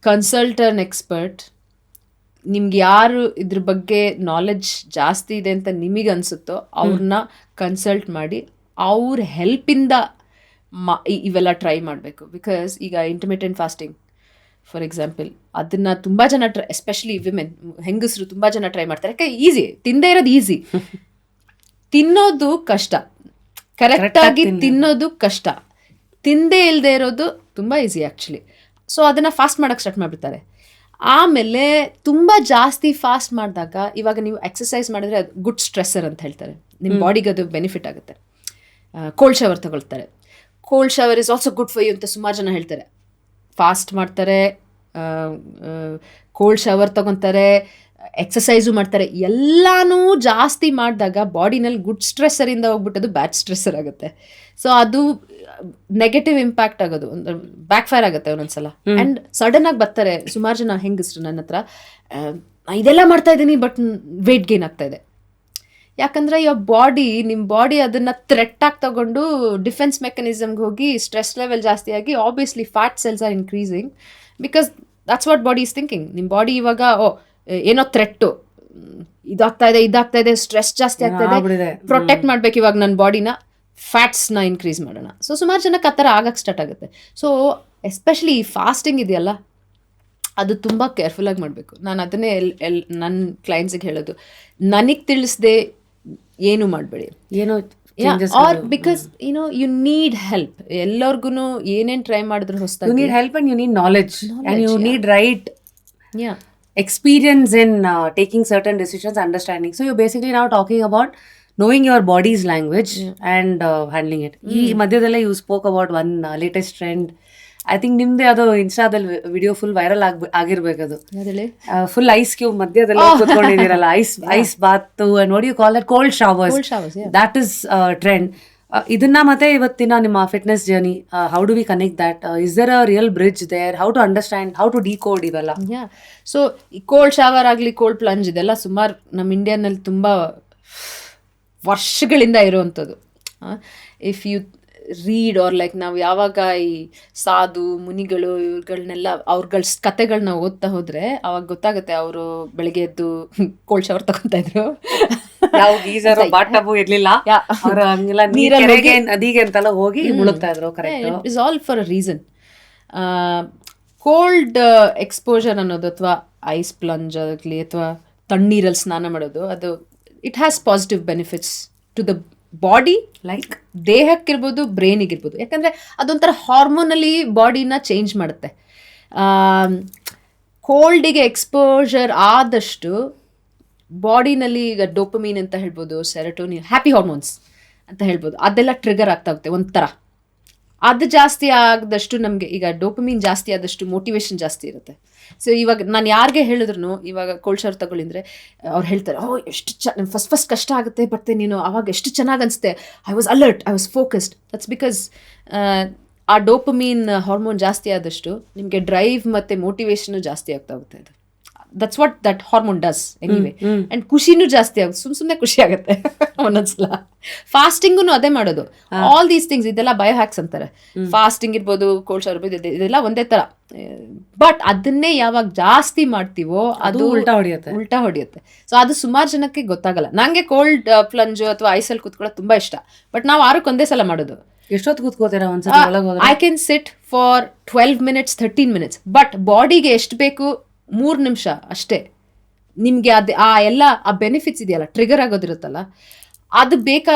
Consult an expert. ನಿಮ್ಗೆ ಯಾರು ಇದ್ರ ಬಗ್ಗೆ knowledge ಜಾಸ್ತಿ ಇದೆ ಅಂತ ನಿಮಗೆ ಅನಿಸುತ್ತೋ ಅವ್ರನ್ನ ಕನ್ಸಲ್ಟ್ ಮಾಡಿ ಅವ್ರ ಹೆಲ್ಪಿಂದ ಇವೆಲ್ಲ ಟ್ರೈ ಮಾಡಬೇಕು. ಬಿಕಾಸ್ ಈಗ ಇಂಟರ್ಮಿಟೆಂಟ್ ಫಾಸ್ಟಿಂಗ್ ಫಾರ್ ಎಕ್ಸಾಂಪಲ್, ಅದನ್ನು ತುಂಬ ಜನ ಎಸ್ಪೆಷಲಿ ವಿಮೆನ್, ಹೆಂಗಸರು ತುಂಬ ಜನ ಟ್ರೈ ಮಾಡ್ತಾರೆ. ಯಾಕೆ ಈಸಿ, ತಿಂದೇ ಇರೋದು ಈಸಿ, ತಿನ್ನೋದು ಕಷ್ಟ. ಕರೆಕ್ಟಾಗಿ ತಿನ್ನೋದು ಕಷ್ಟ, ತಿಂದೇ ಇಲ್ಲದೆ ಇರೋದು ತುಂಬ ಈಸಿ ಆ್ಯಕ್ಚುಲಿ. ಸೊ ಅದನ್ನು ಫಾಸ್ಟ್ ಮಾಡೋಕ್ಕೆ ಸ್ಟಾರ್ಟ್ ಮಾಡಿಬಿಡ್ತಾರೆ. ಆಮೇಲೆ ತುಂಬ ಜಾಸ್ತಿ ಫಾಸ್ಟ್ ಮಾಡಿದಾಗ, ಇವಾಗ ನೀವು ಎಕ್ಸಸೈಸ್ ಮಾಡಿದ್ರೆ ಅದು ಗುಡ್ ಸ್ಟ್ರೆಸ್ಸರ್ ಅಂತ ಹೇಳ್ತಾರೆ, ನಿಮ್ಮ ಬಾಡಿಗೆ ಅದು ಬೆನಿಫಿಟ್ ಆಗುತ್ತೆ. ಕೋಲ್ಡ್ ಶವರ್ ತಗೊಳ್ತಾರೆ, cold shower is also good for you ಅಂತ ಸುಮಾರು ಜನ ಹೇಳ್ತಾರೆ. ಫಾಸ್ಟ್ ಮಾಡ್ತಾರೆ, ಕೋಲ್ಡ್ ಶವರ್ ತಗೊತಾರೆ, ಎಕ್ಸಸೈಸು ಮಾಡ್ತಾರೆ. ಎಲ್ಲನೂ ಜಾಸ್ತಿ ಮಾಡಿದಾಗ ಬಾಡಿನಲ್ಲಿ ಗುಡ್ ಸ್ಟ್ರೆಸ್ಸರಿಂದ ಹೋಗ್ಬಿಟ್ಟು ಅದು ಬ್ಯಾಡ್ ಸ್ಟ್ರೆಸ್ಸರ್ ಆಗುತ್ತೆ. ಸೊ ಅದು ನೆಗೆಟಿವ್ ಇಂಪ್ಯಾಕ್ಟ್ ಆಗೋದು, ಬ್ಯಾಕ್ ಫೈರ್ ಆಗುತ್ತೆ ಒಂದೊಂದ್ಸಲ. ಆ್ಯಂಡ್ ಸಡನ್ ಆಗಿ ಬರ್ತಾರೆ ಸುಮಾರು ಜನ ಹೆಂಗಸ್ರು ನನ್ನ ಹತ್ರ, ಇದೆಲ್ಲ ಮಾಡ್ತಾ ಇದ್ದೀನಿ ಬಟ್ ವೆಯ್ಟ್ ಗೇನ್ ಆಗ್ತಾ ಇದೆ. ಯಾಕಂದರೆ ನಿಮ್ಮ ಬಾಡಿ ಅದನ್ನು ಥ್ರೆಟ್ ಆಗಿ ತಗೊಂಡು ಡಿಫೆನ್ಸ್ ಮೆಕ್ಯಾನಿಸಮ್ಗೆ ಹೋಗಿ ಸ್ಟ್ರೆಸ್ ಲೆವೆಲ್ ಜಾಸ್ತಿ ಆಗಿ obviously fat cells are increasing, because that's what body is thinking. ನಿಮ್ಮ ಬಾಡಿ ಇವಾಗ ಏನೋ ಥ್ರೆಟ್ಟು, ಇದಾಗ್ತಾ ಇದೆ ಸ್ಟ್ರೆಸ್ ಜಾಸ್ತಿ ಆಗ್ತಾ ಇದೆ, ಪ್ರೊಟೆಕ್ಟ್ ಮಾಡ್ಬೇಕು ಇವಾಗ ನನ್ನ ಬಾಡಿನ. ಫ್ಯಾಟ್ಸ್ನ ಇನ್ಕ್ರೀಸ್ ಮಾಡೋಣ. ಸೊ ಸುಮಾರು ಜನಕ್ಕೆ ಆ ಥರ ಆಗಕ್ಕೆ ಸ್ಟಾರ್ಟ್ ಆಗುತ್ತೆ. ಸೊ ಎಸ್ಪೆಷಲಿ ಈ ಫಾಸ್ಟಿಂಗ್ ಇದೆಯಲ್ಲ, ಅದು ತುಂಬ ಕೇರ್ಫುಲ್ಲಾಗಿ ಮಾಡಬೇಕು. ನಾನು ಅದನ್ನೇ ನನ್ನ ಕ್ಲೈಂಟ್ಸಿಗೆ ಹೇಳೋದು, ನನಗೆ ತಿಳಿಸ್ದೆ ಏನು ಮಾಡಬೇಡಿ. ಏನೋ or because you need help. ಎಲ್ಲರಿಗೂ ಏನೇನು ಟ್ರೈ ಮಾಡಿದ್ರು ಹೊಸದಾಗಿ you need help and you need knowledge and you need right yeah experience in taking certain decisions, understanding. So you're basically now talking about knowing your body's language and handling it. ಈ ಮಧ್ಯದಲ್ಲೇ you spoke about one latest trend. I think ನಿಮ್ದೇ ಅದು ಇನ್ಸ್ಟಾದಲ್ಲಿ video full viral ಆಗಿರ್ಬೇಕು. ಅದು ಅದೇಳಿ full ice cube ಮಧ್ಯದಲ್ಲಿ ಕೂತ್ಕೊಂಡಿದ್ದೀರಲ್ಲ, ice bath and what you call it, cold showers, that is trend. ಇದನ್ನ ಮತ್ತೆ ಇವತ್ತಿನ ನಿಮ್ಮ fitness journey, how do we connect that? Is there a real bridge there? How to understand, how to decode ಇವೆಲ್ಲ? Yeah so ಈ cold shower ಆಗಲಿ, cold plunge ಇದೆಲ್ಲ ಸುಮಾರು ನಮ್ಮ ಇಂಡಿಯಾನಲ್ಲಿ ತುಂಬ ವರ್ಷಗಳಿಂದ ಇರುವಂಥದ್ದು. If you read or like ನಾವು ಯಾವಾಗ ಈ ಸಾಧು ಮುನಿಗಳು ಇವುಗಳನ್ನೆಲ್ಲ ಅವ್ರಗಳ ಕತೆಗಳನ್ನ ಓದ್ತಾ ಹೋದ್ರೆ ಅವಾಗ ಗೊತ್ತಾಗುತ್ತೆ ಅವರು ಬೆಳಗ್ಗೆ ಎದ್ದು ಕೋಲ್ಡ್ ಶವರ್ ತಗೊತಾ ಇದ್ರು. ಯಾವ ಗೀಸರ್ ಬಾಟಬು ಇರ್ಲಿಲ್ಲ, ಅವರು ಹಂಗೆಲ್ಲ ನೀರಿಗೆ ನದಿಗೆ ಅಂತೆಲ್ಲ ಹೋಗಿ ಮುಳುಗ್ತಾ ಇದ್ರು. Correct, it is all for a reason. Cold exposure ಅನ್ನೋದು ಅಥವಾ ಐಸ್ ಪ್ಲಂಜ್ ಆಗಲಿ ಅಥವಾ ತಣ್ಣೀರಲ್ಲಿ ಸ್ನಾನ ಮಾಡೋದು, ಅದು it has positive benefits to the body, like ದೇಹಕ್ಕಿರ್ಬೋದು, ಬ್ರೈನಿಗಿರ್ಬೋದು. ಯಾಕಂದರೆ ಅದೊಂಥರ ಹಾರ್ಮೋನಲಿ ಬಾಡಿನ ಚೇಂಜ್ ಮಾಡುತ್ತೆ. ಕೋಲ್ಡಿಗೆ ಎಕ್ಸ್ಪೋಜರ್ ಆದಷ್ಟು ಬಾಡಿನಲ್ಲಿ ಈಗ ಡೋಪಮೀನ್ ಅಂತ ಹೇಳ್ಬೋದು, ಸೆರೋಟೋನಿನ್, ಹ್ಯಾಪಿ ಹಾರ್ಮೋನ್ಸ್ ಅಂತ ಹೇಳ್ಬೋದು, ಅದೆಲ್ಲ ಟ್ರಿಗರ್ ಆಗ್ತಾ ಹೋಗುತ್ತೆ ಒಂಥರ. ಅದು ಜಾಸ್ತಿ ಆದಷ್ಟು ನಮಗೆ, ಈಗ ಡೋಪಮೀನ್ ಜಾಸ್ತಿ ಆದಷ್ಟು ಮೋಟಿವೇಶನ್ ಜಾಸ್ತಿ ಇರುತ್ತೆ. ಸೊ ಇವಾಗ ನಾನು ಯಾರಿಗೆ ಹೇಳಿದ್ರು ಇವಾಗ ಕೋಲ್ಡ್ ಶವರ್ ತಗೊಳ್ಳಿದ್ರೆ ಅವ್ರು ಹೇಳ್ತಾರೆ, ಎಷ್ಟು ಫಸ್ಟ್ ಕಷ್ಟ ಆಗುತ್ತೆ, ಬಟ್ ನೀನು ಅವಾಗ ಎಷ್ಟು ಚೆನ್ನಾಗಿ ಅನಿಸುತ್ತೆ, I was alert, I was focused. That's because ಆ ಡೋಪಮೀನ್ ಹಾರ್ಮೋನ್ ಜಾಸ್ತಿ ಆದಷ್ಟು ನಿಮಗೆ ಡ್ರೈವ್ ಮತ್ತು ಮೋಟಿವೇಶನು ಜಾಸ್ತಿ ಆಗ್ತಾ ಹೋಗುತ್ತೆ. ಅದು that's what that hormone does anyway. And ಖುಷಿನೂ ಜಾಸ್ತಿ ಆಗುತ್ತೆ, ಸುಮ್ಮನೆ ಖುಷಿ ಆಗುತ್ತೆ ಒಂದೊಂದ್ಸಲ. ಫಾಸ್ಟಿಂಗು ಅದೇ ಮಾಡೋದು. ಆಲ್ ದೀಸ್ ಥಿಂಗ್ಸ್, ಇದೆಲ್ಲ ಬಯೋ ಹ್ಯಾಕ್ಸ್ ಅಂತಾರೆ. ಫಾಸ್ಟಿಂಗ್ ಇರ್ಬೋದು, ಕೋಲ್ಡ್ ಶವರ್ ಇರ್ಬೋದು, ಇದೆಲ್ಲ ಒಂದೇ ಥರ. ಬಟ್ ಅದನ್ನೇ ಯಾವಾಗ ಜಾಸ್ತಿ ಮಾಡ್ತೀವೋ ಅದು ಉಲ್ಟಾ ಹೊಡೆಯುತ್ತೆ. ಸೊ ಅದು ಸುಮಾರು ಜನಕ್ಕೆ ಗೊತ್ತಾಗಲ್ಲ. ನನಗೆ ಕೋಲ್ಡ್ ಪ್ಲಂಜು ಅಥವಾ ಐಸಲ್ಲಿ ಕೂತ್ಕೊಳ್ಳೋದು ತುಂಬ ಇಷ್ಟ. ಬಟ್ ನಾವು ವಾರಕ್ಕೆ ಒಂದೇ ಸಲ ಮಾಡೋದು. ಎಷ್ಟೊತ್ತು ಕೂತ್ಕೋತೀರಾ ಒಂದ್ಸಲ? I can sit for 12 minutes 13 minutes. But ಬಾಡಿಗೆ ಎಷ್ಟು ಬೇಕು 3 ನಿಮಿಷ ಅಷ್ಟೇ. ನಿಮಗೆ ಆ ಎಲ್ಲ ಆ ಬೆನಿಫಿಟ್ಸ್ ಇದೆಯಲ್ಲ, ಟ್ರಿಗರ್ ಆಗೋದಿರುತ್ತಲ್ಲ, ಅದು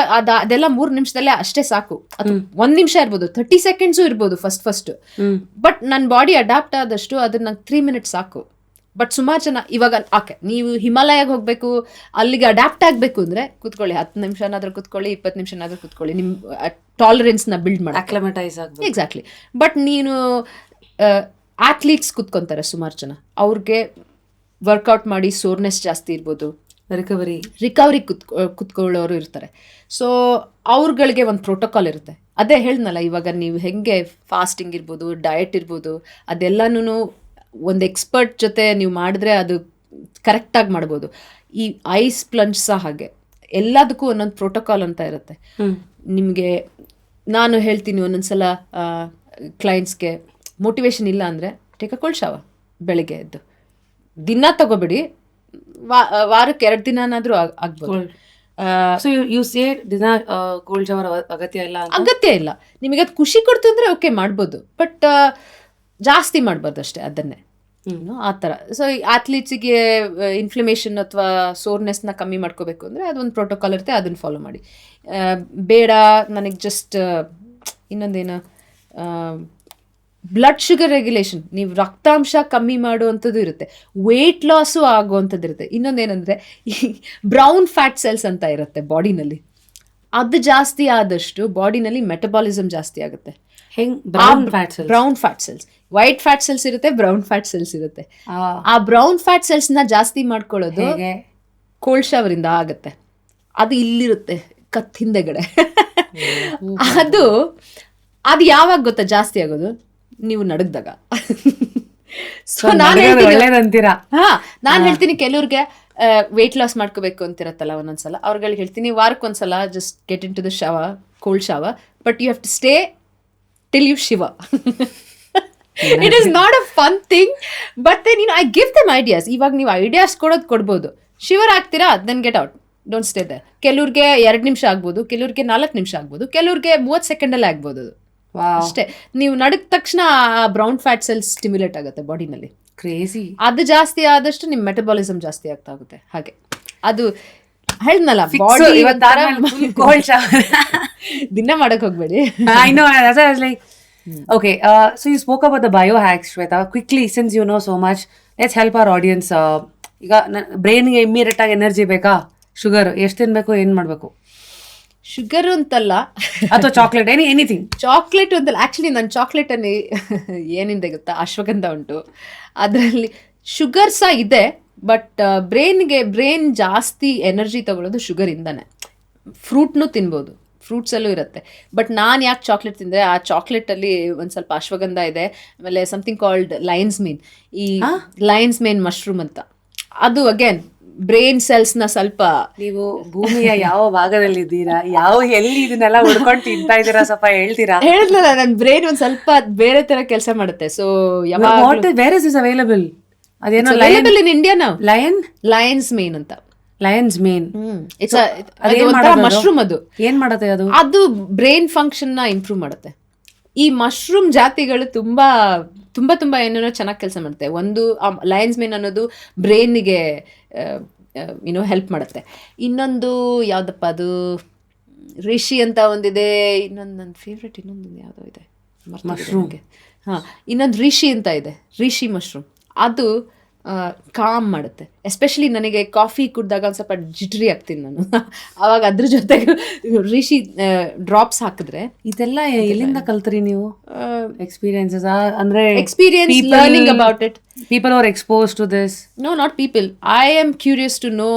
ಅದೆಲ್ಲ 3 ನಿಮಿಷದಲ್ಲೇ ಅಷ್ಟೇ ಸಾಕು. ಅದು 1 ನಿಮಿಷ ಇರ್ಬೋದು, 30 seconds ಇರ್ಬೋದು ಫಸ್ಟ್. ಬಟ್ ನನ್ನ ಬಾಡಿ ಅಡಾಪ್ಟ್ ಆದಷ್ಟು ಅದು ನಂಗೆ 3 minutes ಸಾಕು. ಬಟ್ ಸುಮಾರು ಜನ ಇವಾಗ ನೀವು ಹಿಮಾಲಯಕ್ಕೆ ಹೋಗಬೇಕು, ಅಲ್ಲಿಗೆ ಅಡ್ಯಾಪ್ಟ್ ಆಗಬೇಕು ಅಂದರೆ ಕೂತ್ಕೊಳ್ಳಿ, 10 ನಿಮಿಷನಾದ್ರೂ ಕೂತ್ಕೊಳ್ಳಿ, 20 ನಿಮಿಷನಾದ್ರೂ ಕೂತ್ಕೊಳ್ಳಿ, ನಿಮ್ಮ ಟಾಲರೆನ್ಸ್ನ ಬಿಲ್ಡ್ ಮಾಡಿ ಅಕ್ಲಮಟೈಸ್ ಆಗಬೇಕು. ಎಕ್ಸಾಕ್ಟ್ಲಿ. ಬಟ್ ನೀನು ಆಥ್ಲೀಟ್ಸ್ ಕೂತ್ಕೊತಾರೆ ಸುಮಾರು ಜನ, ಅವ್ರಿಗೆ ವರ್ಕೌಟ್ ಮಾಡಿ ಸೋರ್ನೆಸ್ ಜಾಸ್ತಿ ಇರ್ಬೋದು, ರಿಕವರಿ ಕುತ್ಕೊಳ್ಳೋರು ಇರ್ತಾರೆ. ಸೊ ಅವ್ರುಗಳಿಗೆ ಒಂದು ಪ್ರೋಟೋಕಾಲ್ ಇರುತ್ತೆ. ಅದೇ ಹೇಳ್ದನಲ್ಲ, ಇವಾಗ ನೀವು ಹೆಂಗೆ ಫಾಸ್ಟಿಂಗ್ ಇರ್ಬೋದು, ಡಯಟ್ ಇರ್ಬೋದು, ಅದೆಲ್ಲನೂ ಒಂದು ಎಕ್ಸ್ಪರ್ಟ್ ಜೊತೆ ನೀವು ಮಾಡಿದ್ರೆ ಅದು ಕರೆಕ್ಟಾಗಿ ಮಾಡ್ಬೋದು. ಈ ಐಸ್ ಪ್ಲಂಜ್ ಸಹ ಹಾಗೆ, ಎಲ್ಲದಕ್ಕೂ ಒಂದೊಂದು ಪ್ರೋಟೋಕಾಲ್ ಅಂತ ಇರುತ್ತೆ. ನಿಮಗೆ ನಾನು ಹೇಳ್ತೀನಿ ಒಂದೊಂದ್ಸಲ ಕ್ಲೈಂಟ್ಸ್ಗೆ, ಮೋಟಿವೇಶನ್ ಇಲ್ಲ ಅಂದರೆ ಟೇಕ್ ಅ ಕೋಲ್ಡ್ ಶವರ್ ಬೆಳಿಗ್ಗೆ ಎದ್ದು. ದಿನ ತಗೋಬೇಡಿ, ವಾರಕ್ಕೆ 2 ದಿನನಾದ್ರೂ ಆಗ್ಬೋದು. ಸೊ ಯು ಸೇ ದಿನ ಕೋಲ್ಡ್ ಶವರ್ ಅಗತ್ಯ ಇಲ್ಲ. ನಿಮಗೆ ಅದು ಖುಷಿ ಕೊಡ್ತು ಅಂದರೆ ಓಕೆ ಮಾಡ್ಬೋದು, ಬಟ್ ಜಾಸ್ತಿ ಮಾಡ್ಬಾರ್ದು ಅಷ್ಟೇ ಅದನ್ನೇ, ಆ ಥರ. ಸೊ ಆಥ್ಲೀಟ್ಸಿಗೆ ಇನ್ಫ್ಲಮೇಷನ್ ಅಥವಾ ಸೋರ್ನೆಸ್ನ ಕಮ್ಮಿ ಮಾಡ್ಕೋಬೇಕು ಅಂದರೆ ಅದೊಂದು ಪ್ರೋಟೋಕಾಲ್ ಇರುತ್ತೆ, ಅದನ್ನು ಫಾಲೋ ಮಾಡಿ. ಬೇಡ ನನಗೆ ಜಸ್ಟ್ ಇನ್ನೊಂದೇನು, ಬ್ಲಡ್ ಶುಗರ್ ರೆಗ್ಯುಲೇಷನ್, ನೀವು ರಕ್ತಾಂಶ ಕಮ್ಮಿ ಮಾಡುವಂಥದ್ದು ಇರುತ್ತೆ, ವೆಯ್ಟ್ ಲಾಸು ಆಗುವಂಥದ್ದು ಇರುತ್ತೆ. ಇನ್ನೊಂದೇನೆಂದರೆ ಈ ಬ್ರೌನ್ ಫ್ಯಾಟ್ ಸೆಲ್ಸ್ ಅಂತ ಇರುತ್ತೆ ಬಾಡಿನಲ್ಲಿ, ಅದು ಜಾಸ್ತಿ ಆದಷ್ಟು ಬಾಡಿನಲ್ಲಿ ಮೆಟಬಾಲಿಸಮ್ ಜಾಸ್ತಿ ಆಗುತ್ತೆ. Brown fat cells, white fat cells ಇರುತ್ತೆ, ಬ್ರೌನ್ ಫ್ಯಾಟ್ ಸೆಲ್ಸ್ ಇರುತ್ತೆ. ಆ ಬ್ರೌನ್ ಫ್ಯಾಟ್ ಸೆಲ್ಸ್ನ ಜಾಸ್ತಿ ಮಾಡ್ಕೊಳ್ಳೋದು ಕೋಲ್ಡ್ ಶವರಿಂದ ಆಗುತ್ತೆ. ಅದು ಇಲ್ಲಿರುತ್ತೆ ಹಿಂದೆಗಡೆ. ಅದು ಯಾವಾಗ ಗೊತ್ತಾ ಜಾಸ್ತಿ ಆಗೋದು? ನೀವು ನಡಗ್ದಾಗ. ಸೊ ನಾನು ಹೇಳ್ತೀನಿ ಕೆಲವ್ರಿಗೆ ವೆಯ್ಟ್ ಲಾಸ್ ಮಾಡ್ಕೋಬೇಕು ಅಂತಿರತ್ತಲ್ಲ ಒಂದೊಂದ್ಸಲ, ಅವ್ರಿಗೆ ಹೇಳ್ತೀನಿ ವಾರಕ್ಕೊಂದ್ಸಲ just get into the shower, cold shower, but you have to stay till you shiver. It is not a fun thing, but then I give them ideas. ಇವಾಗ ನೀವು ಐಡಿಯಾಸ್ ಕೊಡ್ಬೋದು. Shiver ಆಗ್ತೀರಾ, then get out. Don't stay there. ಕೆಲವ್ರಿಗೆ 2 ನಿಮಿಷ ಆಗ್ಬೋದು, ಕೆಲವ್ರಿಗೆ 4 ನಿಮಿಷ ಆಗ್ಬೋದು, ಕೆಲವ್ರಿಗೆ 30 ಸೆಕೆಂಡಲ್ಲೇ ಆಗ್ಬೋದು ಅದು. ಅಷ್ಟೇ. ನೀವು ನಡಕ್ ತಕ್ಷಣ ಬ್ರೌನ್ ಫ್ಯಾಟ್ ಸೆಲ್ಸ್ ಸ್ಟಿಮ್ಯುಲೇಟ್ ಆಗುತ್ತೆ ಬಾಡಿನಲ್ಲಿ. ಕ್ರೇಜಿ. ಅದು ಜಾಸ್ತಿ ಆದಷ್ಟು ನಿಮ್ ಮೆಟಬಾಲಿಸಮ್ ಜಾಸ್ತಿ ಆಗ್ತಾ ಹೋಗುತ್ತೆ. ಹಾಗೆ ಅದು ಹೇಳ್ನಲ್ಲ, ಬಾಡಿ ದಿನ ಮಾಡಕ್ ಹೋಗ್ಬೇಡಿ. I know, that's why I was like, okay, so you spoke about the biohacks, Shweta. Quickly, since you know so much, let's help our audience. ಈಗ ಬ್ರೈನ್ಗೆ ಇಮ್ಮಿಡಿಯೇಟ್ ಆಗಿ ಎನರ್ಜಿ ಬೇಕಾ? ಶುಗರ್ ಎಷ್ಟು ತಿನ್ಬೇಕು, ಏನ್ ಮಾಡ್ಬೇಕು? ಶುಗರ್ ಅಂತಲ್ಲ, ಅಥವಾ ಚಾಕ್ಲೇಟ್, ಎನಿಥಿಂಗ್. ಚಾಕ್ಲೇಟ್ ಅಂತಲ್ಲ. ಆಕ್ಚುಲಿ ನನ್ನ ಚಾಕ್ಲೇಟ್ ಅಲ್ಲಿ ಏನಿದೆ ಗೊತ್ತಾ, ಅಶ್ವಗಂಧ ಉಂಟು, ಅದರಲ್ಲಿ ಶುಗರ್ ಸಹ ಇದೆ. ಬಟ್ ಬ್ರೈನ್ ಜಾಸ್ತಿ ಎನರ್ಜಿ ತಗೊಳ್ಳೋದು ಶುಗರ್ ಇಂದಾನೆ. ಫ್ರೂಟ್ನು ತಿನ್ಬೋದು, ಫ್ರೂಟ್ಸಲ್ಲೂ ಇರುತ್ತೆ. ಬಟ್ ನಾನು ಯಾಕೆ ಚಾಕ್ಲೇಟ್ ತಿಂದರೆ, ಆ ಚಾಕ್ಲೇಟಲ್ಲಿ ಒಂದು ಸ್ವಲ್ಪ ಅಶ್ವಗಂಧ ಇದೆ, ಆಮೇಲೆ ಸಮಥಿಂಗ್ ಕಾಲ್ಡ್ ಲಯನ್ಸ್ ಮೇನ್. ಈ ಲಯನ್ಸ್ ಮೇನ್ ಮಶ್ರೂಮ್ ಅಂತ, ಅದು ಅಗೇನ್ ಬ್ರೈನ್ ಸೆಲ್ಸ್ನ ಸ್ವಲ್ಪ. ನೀವು ಭೂಮಿಯ ಯಾವ ಭಾಗದಲ್ಲಿದ್ದೀರಾ, ಎಲ್ಲಿ ಇದನ್ನೆಲ್ಲ ಹುಡ್ಕೊಂಡು ತಿಂತಾ ಇದ್ದೀರಾ, ಸ್ವಲ್ಪ ಹೇಳ್ತೀರಾ? ಹೇಳಿದ್ನಲ್ಲ, ನನ್ನ ಬ್ರೈನ್ ಒಂದು ಸ್ವಲ್ಪ ಬೇರೆ ತರ ಕೆಲಸ ಮಾಡುತ್ತೆ. So where is available? ಅದೇನೋ ಅವೈಲಬಲ್ ಇನ್ ಇಂಡಿಯಾ ನಾವು. ಲಯನ್ಸ್ ಮೇನ್ ಅಂತ. Lions main mushroom. ಅದು ಏನ್ ಮಾಡುತ್ತೆ? ಅದು ಬ್ರೈನ್ ಫಂಕ್ಷನ್ ನ ಇಂಪ್ರೂವ್ ಮಾಡುತ್ತೆ. ಈ ಮಶ್ರೂಮ್ ಜಾತಿಗಳು ತುಂಬಾ ತುಂಬಾ ತುಂಬಾ ಏನೇನೋ ಚೆನ್ನಾಗಿ ಕೆಲಸ ಮಾಡುತ್ತೆ. ಒಂದು ಲಯನ್ಸ್ ಮೇನ್ ಅನ್ನೋದು ಬ್ರೈನ್ಗೆ ಹೆಲ್ಪ್ ಮಾಡುತ್ತೆ. ಇನ್ನೊಂದು ಯಾವ್ದಪ್ಪ ಅದು, ರಿಷಿ ಅಂತ ಒಂದಿದೆ. ಇನ್ನೊಂದು ನನ್ನ ಫೇವ್ರೆಟ್ ಇನ್ನೊಂದು ಯಾವುದೋ ಇದೆ, ಮಶ್ರೂಮ್ಗೆ. ಇನ್ನೊಂದು ರಿಷಿ ಅಂತ ಇದೆ, ರಿಷಿ ಮಶ್ರೂಮ್. ಅದು ಕಾಮ್ ಮಾಡುತ್ತೆ. ಎಸ್ಪೆಷಲಿ ನನಗೆ ಕಾಫಿ ಕುಡ್ದಾಗ ಒಂದು ಸ್ವಲ್ಪ ಜಿಟ್ರಿ ಆಗ್ತೀನಿ ನಾನು. ಅವಾಗ ಅದ್ರ ಜೊತೆಗೆ ರಿಷಿ ಡ್ರಾಪ್ಸ್ ಹಾಕಿದ್ರೆ. ಇದೆಲ್ಲ ಎಲ್ಲಿಂದ ಕಲ್ತ್ರಿ ನೀವು? ಎಕ್ಸ್ಪೀರಿಯನ್ಸಸ್ ಅಂದ್ರೆ experience, learning about it. People are exposed to this? No, not people. I am curious to know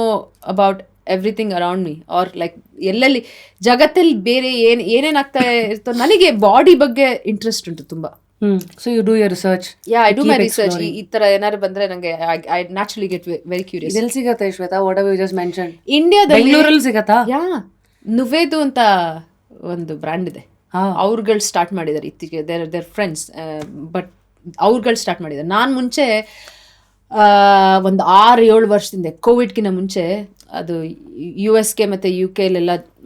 about everything around me, or like ಎಲ್ಲೆಲ್ಲಿ ಜಗತ್ತಲ್ಲಿ ಬೇರೆ ಏನೇನ್ ಆಗ್ತಾ ಇರ್ತೋ. ನನಗೆ ಬಾಡಿ ಬಗ್ಗೆ ಇಂಟ್ರೆಸ್ಟ್ ಉಂಟು ತುಂಬಾ. So you do your research? Yeah, I do my research. ಈ ತರ ಏನಾದ್ರು ಬಂದ್ರೆ ನಂಗೆ I naturally get very curious. ಇದೆಲ್ಲಿ ಸಿಗತ್ತೆ Shweta? whatever you just mentioned. ಇಂಡಿಯಾದಲ್ಲಿ ಬೆಂಗಳೂರಲ್ಲಿ ಸಿಗತ್ತಾ? ನುವೇದು ಅಂತ ಒಂದು ಬ್ರ್ಯಾಂಡ್ ಇದೆ. ಅವ್ರುಗಳು ಸ್ಟಾರ್ಟ್ ಮಾಡಿದ್ದಾರೆ ಇತ್ತೀಚೆಗೆ. ದೇರ್ ಫ್ರೆಂಡ್ಸ್, ಬಟ್ ಅವ್ರುಗಳು ಸ್ಟಾರ್ಟ್ ಮಾಡಿದ್ದಾರೆ. ನಾನು ಮುಂಚೆ ಒಂದು 6-7 ವರ್ಷದಿಂದ, ಕೋವಿಡ್ಗಿಂತ ಮುಂಚೆ, ಅದು US ಮತ್ತು UK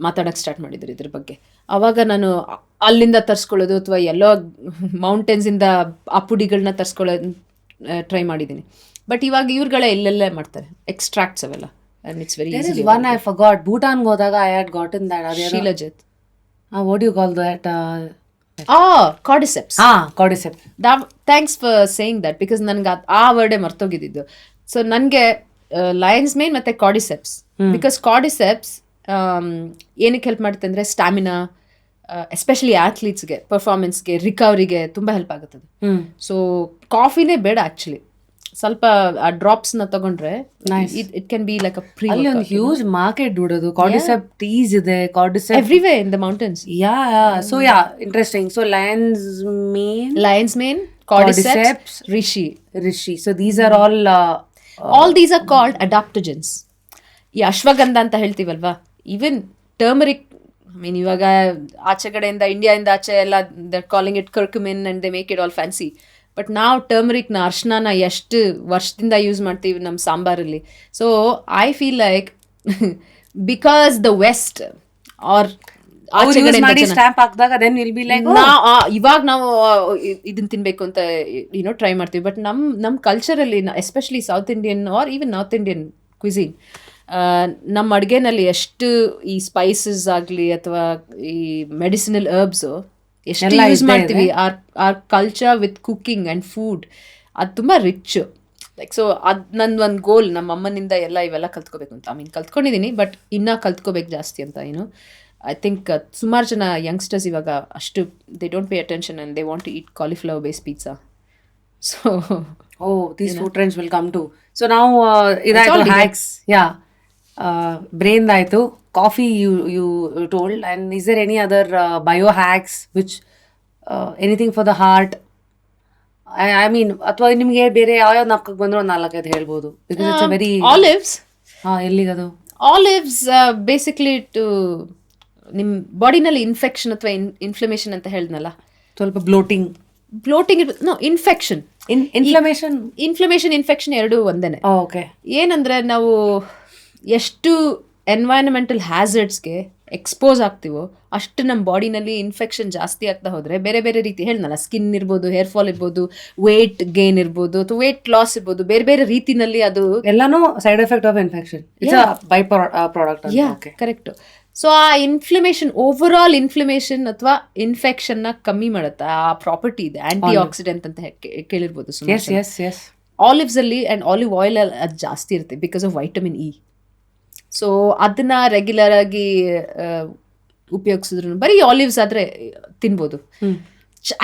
ಮಾತಾಡೋಕ್ಕೆ ಸ್ಟಾರ್ಟ್ ಮಾಡಿದ್ರು ಇದ್ರ ಬಗ್ಗೆ. ಆವಾಗ ನಾನು ಅಲ್ಲಿಂದ ತರಿಸ್ಕೊಳ್ಳೋದು ಅಥವಾ ಎಲ್ಲೋ ಮೌಂಟೇನ್ಸಿಂದ ಆ ಪುಡಿಗಳನ್ನ ತರಿಸ್ಕೊಳ್ಳೋದು ಟ್ರೈ ಮಾಡಿದ್ದೀನಿ. ಬಟ್ ಇವಾಗ ಇವ್ರುಗಳೇ ಎಲ್ಲೆಲ್ಲೇ ಮಾಡ್ತಾರೆ ಎಕ್ಸ್ಟ್ರಾಕ್ಟ್ಸ್ ಅವೆಲ್ಲ. and it's very easy. One I forgot. Bhutan ಹೋದಾಗ I had gotten that. Shilajit. What do you call that? Cordyceps. Cordyceps. Thanks for saying that, because ನನಗೆ ಆ ವರ್ಡೇ ಮರ್ತೋಗಿದ್ದು. ಸೊ ನನಗೆ ಲಯನ್ಸ್ ಮೇನ್ ಮತ್ತೆ cordyceps, because cordyceps ಏನಕ್ಕೆ help ಮಾಡುತ್ತೆ ಅಂದರೆ stamina, especially ಅಥ್ಲೀಟ್ಸ್ಗೆ, ಪರ್ಫಾರ್ಮೆನ್ಸ್ಗೆ, ರಿಕವರಿಗೆ ತುಂಬ help ಆಗುತ್ತದೆ. ಸೊ ಕಾಫಿನೇ ಬೇಡ ಆ್ಯಕ್ಚುಲಿ. ಸ್ವಲ್ಪ ಆ ಡ್ರಾಪ್ಸ್ನ ತಗೊಂಡ್ರೆ it can be like a pre. ಅಲ್ಲಿ ಒಂದು ಹ್ಯೂಜ್ ಮಾರ್ಕೆಟ್ ಬಿಡೋದು. ಕಾರ್ಡಿಸೆಪ್ ಟೀಸ್ ಇದೆ, cordycep everywhere in the mountains. So interesting. So lion's mane, cordyceps, reishi. So these are all these are called adaptogens. ಈ ಅಶ್ವಗಂಧ ಅಂತ ಹೇಳ್ತೀವಲ್ವಾ, ಈವನ್ ಟರ್ಮರಿಕ್, ಇವಾಗ ಆಚೆ ಕಡೆಯಿಂದ, ಇಂಡಿಯಾದಿಂದ ಆಚೆ ಎಲ್ಲ they're calling it curcumin and they make it all fancy. But ನಾವು ಟರ್ಮರಿಕ್ನ, ಅರ್ಶಿನ ಎಷ್ಟು ವರ್ಷದಿಂದ ಯೂಸ್ ಮಾಡ್ತೀವಿ ನಮ್ಮ ಸಾಂಬಾರಲ್ಲಿ. So I feel like because the west or ಇವಾಗ ನಾವು ಇದನ್ನ ತಿನ್ಬೇಕು ಅಂತ ಟ್ರೈ ಮಾಡ್ತೀವಿ. ಬಟ್ ನಮ್ಮ ಕಲ್ಚರಲ್ಲಿ, especially south Indian or even north Indian cuisine, ನಮ್ಮ ಅಡುಗೆನಲ್ಲಿ ಎಷ್ಟು ಈ ಸ್ಪೈಸಸ್ ಆಗಲಿ ಅಥವಾ ಈ ಮೆಡಿಸಿನಲ್ ಹರ್ಬ್ಸು ಎಷ್ಟು ಯೂಸ್ ಮಾಡ್ತೀವಿ. Our culture with cooking and food ಅದು ತುಂಬ ರಿಚ್. ಲೈಕ್ ಸೊ ಅದು ನನ್ನ ಒಂದು ಗೋಲ್, ನಮ್ಮ ಅಮ್ಮನಿಂದ ಇವೆಲ್ಲ ಕಲ್ತ್ಕೋಬೇಕು ಅಂತ. ಕಲ್ತ್ಕೊಂಡಿದ್ದೀನಿ, ಬಟ್ ಇನ್ನೂ ಕಲ್ತ್ಕೋಬೇಕು ಜಾಸ್ತಿ ಅಂತ. ಐ ಥಿಂಕ್ ಸುಮಾರು ಜನ ಯಂಗ್ಸ್ಟರ್ಸ್ ಇವಾಗ ಅಷ್ಟು they don't pay attention and they want to eat cauliflower based pizza. So these food trends will come to. So ನಾವು ಇದಾಯ್ತು ಹ್ಯಾಕ್ಸ್, ಬ್ರೈನ್ ಆಯಿತು, coffee you told, and is there any other biohacks which anything for the heart? I mean, ಅಥವಾ ನಿಮಗೆ ಬೇರೆ ಯಾವ ನಾಲ್ಕು ಬಂದ್ರೆ ಒಂದು 4-5 ಹೇಳ್ಬೋದು. Because it's a very olives. ಎಲ್ಲಿಗದು? ಆಲಿವ್ಸ್ ಬೇಸಿಕ್ಲಿ ಟು ನಿಮ್ಮ ಬಾಡಿನಲ್ಲಿ ಇನ್ಫೆಕ್ಷನ್ ಅಥವಾ ಇನ್ಫ್ಲಮೇಷನ್ ಅಂತ ಹೇಳಿದ್ನಲ್ಲ, ಸ್ವಲ್ಪ bloating no, infection, inflammation, infection ಎರಡೂ ಒಂದೇನೆ. ಓಕೆ. ಏನಂದ್ರೆ ನಾವು ಎಷ್ಟು ಎನ್ವೈರನ್ಮೆಂಟಲ್ ಹ್ಯಾಸರ್ಡ್ಸ್ಗೆ ಎಕ್ಸ್ಪೋಸ್ ಆಗ್ತೀವೋ ಅಷ್ಟು ನಮ್ಮ ಬಾಡಿನಲ್ಲಿ ಇನ್ಫೆಕ್ಷನ್ ಜಾಸ್ತಿ ಆಗ್ತಾ ಹೋದರೆ ಬೇರೆ ಬೇರೆ ರೀತಿ ಹೇಳ್ನಲ್ಲ, ಸ್ಕಿನ್ ಇರ್ಬೋದು, ಹೇರ್ ಫಾಲ್ ಇರ್ಬೋದು, ವೇಟ್ ಗೇನ್ ಇರ್ಬೋದು, ಅಥವಾ ವೇಟ್ ಲಾಸ್ ಇರ್ಬೋದು, ಬೇರೆ ಬೇರೆ ರೀತಿನಲ್ಲಿ ಅದು ಎಲ್ಲಾನು side effect of infection. By product. Correct. So ಆ ಇನ್ಫ್ಲಮೇಷನ್, ಓವರ್ ಆಲ್ ಇನ್ಫ್ಲಮೇಷನ್ ಅಥವಾ ಇನ್ಫೆಕ್ಷನ್ನ ಕಮ್ಮಿ ಮಾಡುತ್ತೆ. ಆ ಪ್ರಾಪರ್ಟಿ ಇದೆ, ಆಂಟಿ ಆಕ್ಸಿಡೆಂಟ್ ಅಂತ ಕೇಳಿರ್ಬೋದು. ಆಲಿವ್ಸ್ ಅಲ್ಲಿ ಅಂಡ್ ಆಲಿವ್ ಆಯಿಲ್ ಅದು ಜಾಸ್ತಿ ಇರುತ್ತೆ because of vitamin E. So ಅದನ್ನ ರೆಗ್ಯುಲರ್ ಆಗಿ ಉಪಯೋಗಿಸಿದ್ರು, ಬರೀ ಆಲಿವ್ಸ್ ಆದ್ರೆ ತಿನ್ಬೋದು.